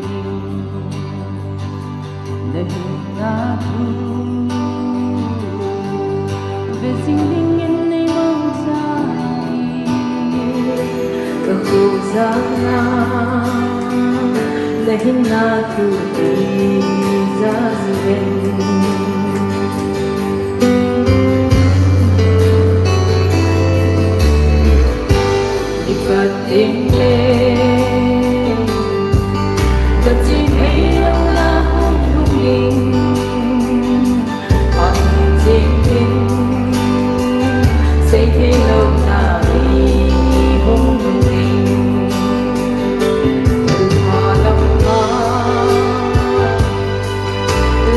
để ngã thu về sinh linh nhân này mong dài và khu giang na để na thu đi ra duyên tình lệ vật gì thấy lâu là không đúng mình còn gì tình xây thế lâu là đi không đúng mình hòa lòng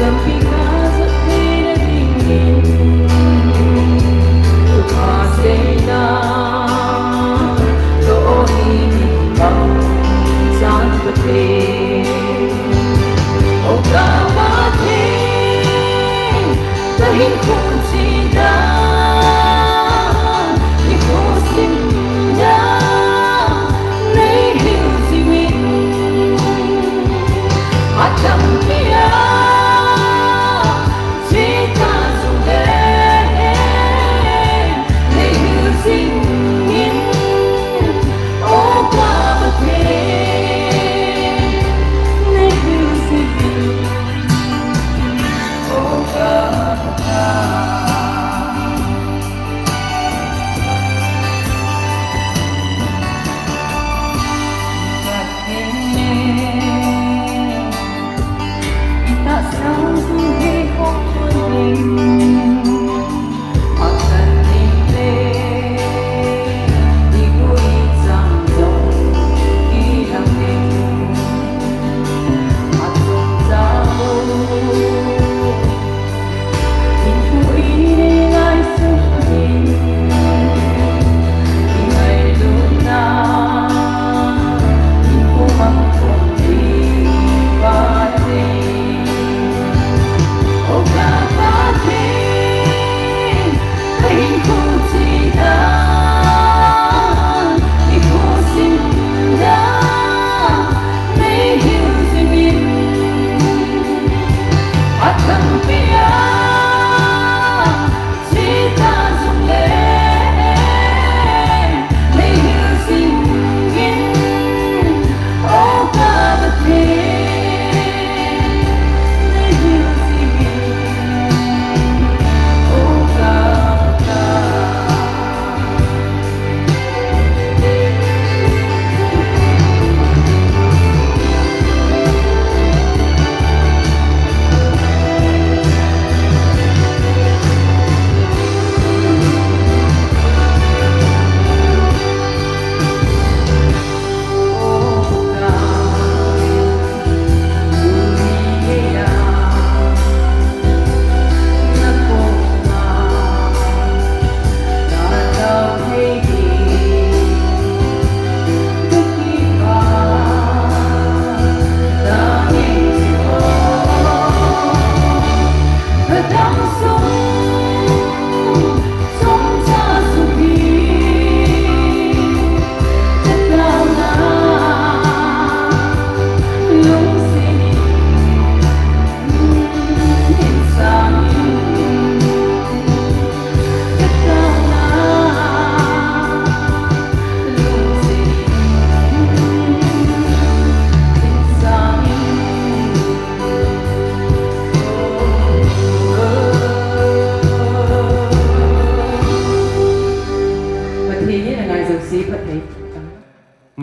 làm khi ta rất thế đã tình mình hòa xây ta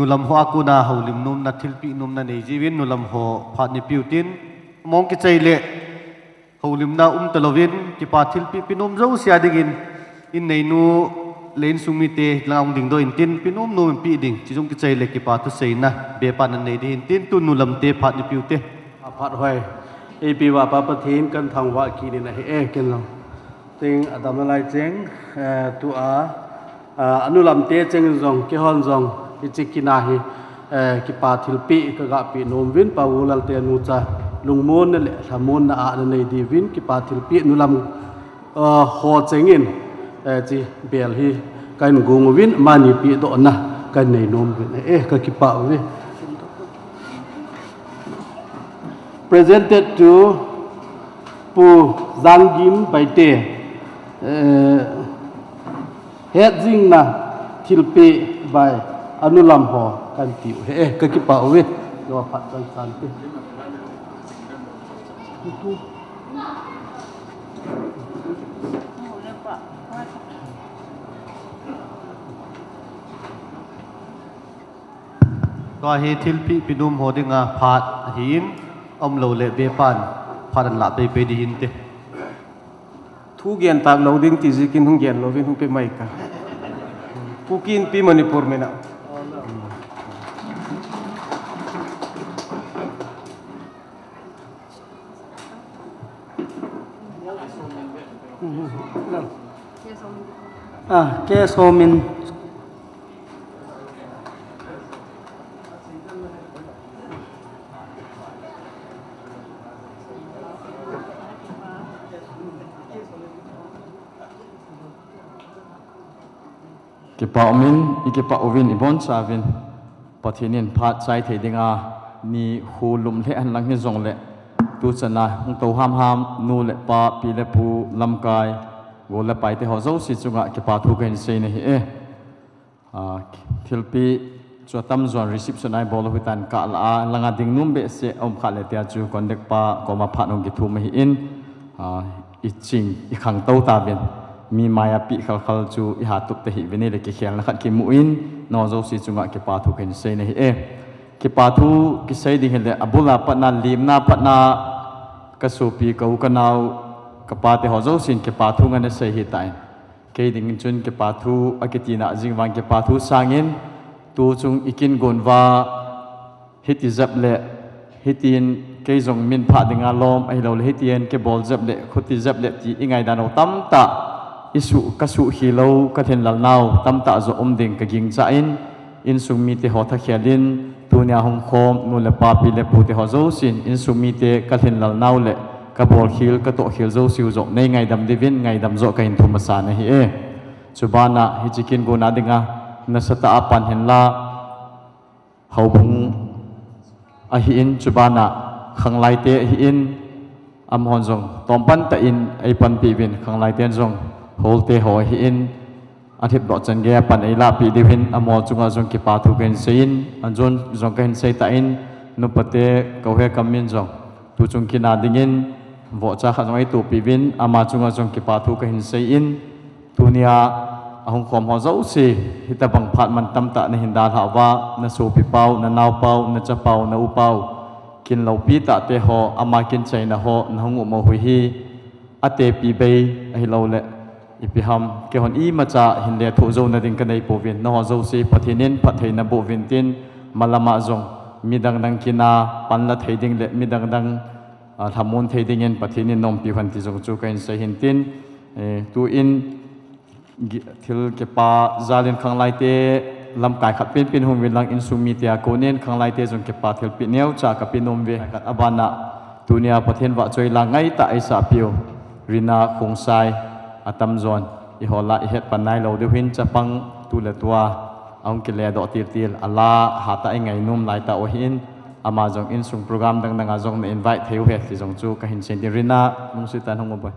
nulam ho akuna holim num na thilpi num na nei jiwin nulam ho phat ni piutin mong ki chaile holim na talovin ki pa thilpi pinum zo sia digin in nei nu len sumi te laung ding do in tin pinum nu pi ding chi jong ki chaile ki pa tu sei na be pa nan nei din tin tu nulam te phat ni piute phat hoi e pi wa pa pathin kan thang wa ki ni na he e ken lo ting adam la lai cheng tu a anulam te cheng jong ki hon jong ichikina hi ki pa thilpi ka ga pi nom win pa ulal te nu cha lungmon na le thamon na a na nei di win ki pa thilpi nulam ho chengin chi bel hi kan gung win mani pi do na kan nei nom win ka ki pa wi presented to Pu Zangjim Baite heading na thilpe by Anulam Ho kan tiu ka ki pa we do phat san teก็เฮทิลปีปินุมโหดิงาพาดหินอมโลเลเบปันพาดันละไปดีหินเต thu gian tak lo ding ti zikin hung gian lo vin hung pe mai ka pukin pi manipur mena ke somin ki pa min ki pa ovin ibon savin pathinin phat sai thedinga ni hulum le an lang ni zong le tu chana hung to ham ham nu le pa pi le pu lam kai go le pai te ho zo si chunga ki pa thu ken sei ne hi thilpi cho tam zon reception ai bol hutan ka la langa ding num be se om kha le tia chu contact pa ko ma phat ong ki thu me hi in i ching i khang to ta ben mi maya pi khal khal chu i ha tuk te hi vene le ki khian la khat ki mu in no zo si chunga ki pa thu ken sei ne hi ki pa thu ki sei ding hele abula patna limna patna ka su pi ka u ka nau ka pa te ho zo sin ki pa thu ngane sei hi tai ke ding chun ki pa thu akitina jingwang ki pa thu sangin tu chung ikin gonwa hiti zap le hitin ke zong min pha dinga lom ai lo le hitien ke bol zap le khuti zap le ti ingai dano tam ta isu kasu hilo ka then lal nau tam ta zo ding ka ging cha in sumi te ho tha khialin tunia hong khom nu le pa pi le pu te ho zo sin in sumi te ka then lal nau le ka bol khil ka to khil zo siu zo nei ngai dam divin ngai dam zo ka in thuma sa na hi chubana hi chikin go na dinga na sata apan hen la haubung a hi in chubana khanglai te hi in am hon zong tompan ta in ai pan pi vin khanglai ten zong holte ho hi in athip do chan ge pan ai la pi divin amo chunga zong ki pa thu ken sein anjon zong ken sei ta in nu pate ko he kamin zong tu chung ki na dingin vo cha kha zong ai tu pi vin ama chunga zong ki pa thu ken sei in tunia ahong khom ho zo si hita bang phat man tam ta na hinda hawa na so pi pau na nau pau na cha pau na u pau kin lo pi ta te ho ama kin chai na ho na hong mo hui hi ate pi be ai lo le ipiham ke hon i ma cha hin le thu zo na ding ka nei po vin no ho zo si pathinin pathei na bo vin tin malama zong midang dang kina pan la thei ding le midang dang thamun thei ding en pathinin nom pi han ti zong chu kain sai hin tin tu in thil ke pa zalin khanglai te lam kai khat pin pin hum win lang in sumi tia ko nen khanglai te jong ke pa thil pi neu cha ka pinom ve kat abana tunia pathen wa choi la ngai ta ai sa pio rina khongsai atam zon i hola i het panai lo de hin chapang tu le tua ong ke le do tir tir ala hata ai ngai num lai ta o hin ama jong in sung program dang dang a jong na invite theu he ti jong chu ka hin sen rina nung si tan hong boy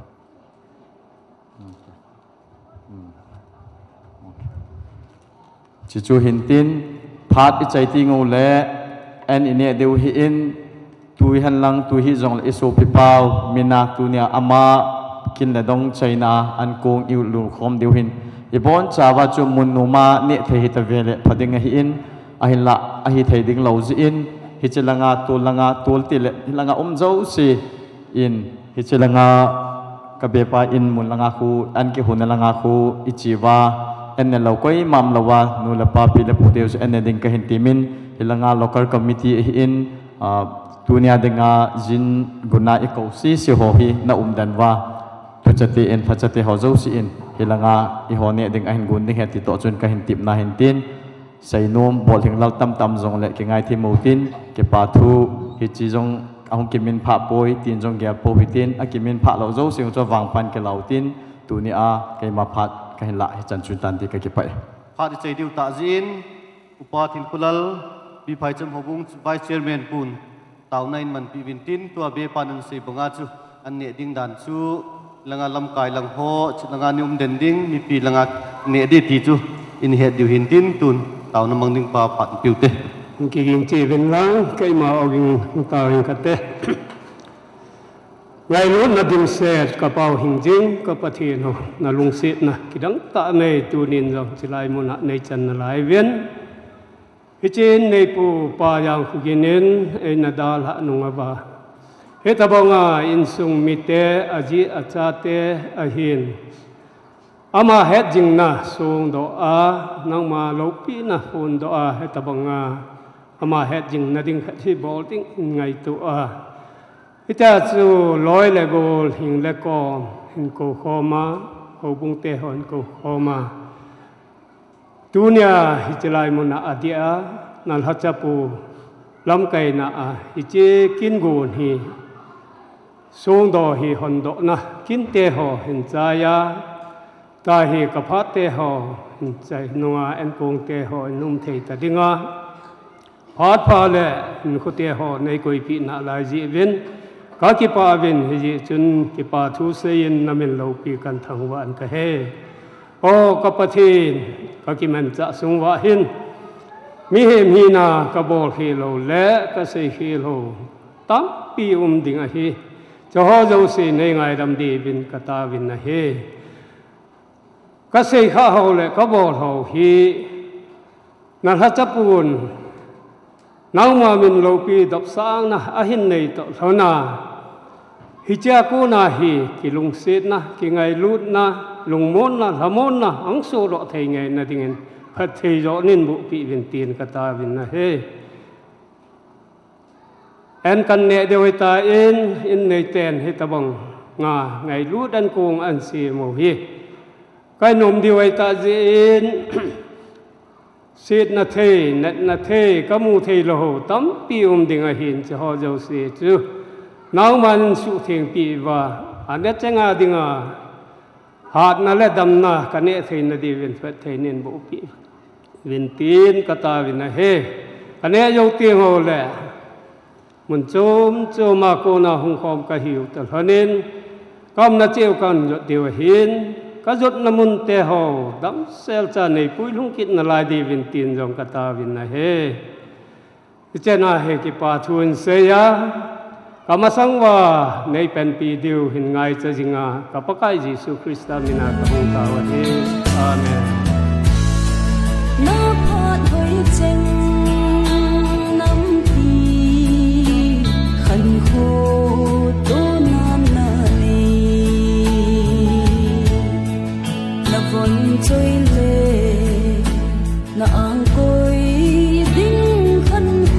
chi chu hin tin phat i chai ti ngo le en ine deu hi in tui han lang tu hi jong le so pi pau mina tu nia ama kin le dong chaina an kong iu lu khom deu hin i bon chawa chu mun nu ma ne the hi ta vele phading hi in a hin la a hi thei ding lo ji in hi chelanga tul ti le langa zo si in hi chelanga ka be pa in mun langa khu an ki hun langa khu ichiwa en lo koi mam lawa nu la pa pi le puteu en ding ka hin timin hilanga local committee in tunia denga jin guna eko si ho hi na danwa tu chati en phachati ho zo si in hilanga I hone ding a hin gun ding heti to chun ka hin tip na hin tin sai nom bol hing lal tam jong le ki ngai thi mo tin ke pa thu hi chi jong ahong kimin pha poi tin jong gel po hi tin a kimin pha lo zo sing cho wang pan ke lau tin tunia ke ma phat ka hin la hi chan chun tan ti ka ki pai phat i chei diu ta jin upa thil kulal bi phai cham hobung vice chairman pun ตาวนันมันปีวินตินตัวเบปานันสีบงาจูอันเนดิงดันจูลังลำกายลังโฮลังนิมเดนดิงมีปีลังเนดีตีจูอินเฮดดิวหินตินตุนตาวนมังดิงปาปัดปิวเตกิงจีเป็นล้างไกมาอกิงตาหิงกะเตไงรู้นะดิมเสดกระเป๋าหิงจิงก็ปะเทียนนะลุงเสดนะกิดังตะในตูนินจงสิลายมุนะในจันนลายเวียนฮิจินในปูปายังคุกินินเอนาดาลหนุงบาเฮตบงาอินสุงมิเตอจิอาจาเตอหินอามาเฮจิงนะทรงดออานังมาโลปีนะฟูนดออาเฮตบงาอามาเฮจิงนะดิงที่บอลติงไงตัวอิตาจูลอยเลโกหิงเลโกหิงโกโคมาโคบุงเตหอนโกโคมาตุเนียฮิจลายมุนาอดีอานัลฮัจปูลำไกนาฮิเจกินกูนฮีทรงดอฮีฮอนโดนะกินเตหอหินใจยาตาฮีกับพัดเตหอหินใจนัวเอ็นกงเตหอนุ่มเทตดิงาพัดพาเลหินคุเตหอในกุยปีนาลายจีวินกากิปาวินฮิจิจุนกิปาทุเซยินนามินโลปีกันทังวันกะเฮโอกปะทีนกากิมันจะสุงวะหินมิเฮมฮีนากะบอลฮีโลและกะเซฮีโลตัมปีดิงอะฮีจะฮอโจซีในไงดำดีบินกะตาวินนะเฮกะเซข้าโฮและกะบอลโฮฮีนัลฮัจปูนนาวมามินโลปีดับสางนะอะหินในตอเท่านาฮิจากูนาฮีกิลุงเสดนะกิไงลุดนะลุงมนนะละมนนะอังโซโลไทไงนะดิงนพัดเทยอนินบุปีวินตีนกะตาวินนะเฮแอนกันเนเดวตาอินในแตนเฮตบังงาไงลุดอันกงอันเสียโมฮีไกนมเดวตาเจนเสดนาเทนัดนาเทกะมูเทโลตัมปีดิงอะหินจะฮอเจ้าเสจูนาวมันสุเทงปีว่าอันเดจงาดิงาหาดนั่นแหละดำนากันเนี่ยเทนดีวินเฟตเทนินบุปีวินตีนกตาวินนะเฮกันเนี่ยยกตีงโหแหละมันโจมาโกนาหงคอมกะหิวแต่ละนินกำนัดเจียวกันยดเดียวหินก็ยดน้ำมุนเตหอดำเซลจาในปุยลุงกิดนาลายดีวินตีนจงกตาวินนะเฮเจน่าเฮกิปาทุนเสียกามาสังว่าในเป็นปีเดียวหินไงจะจิงากับพระกายยิสุคริสต์มินากับองค์ตาวเทอาเมนน้าพอดหอยเจงน้ำพีขันโคตัวน้ำนาลีน้าฝนช่วยเล่น้าอ่างกุยดิ้งขันโค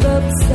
กับส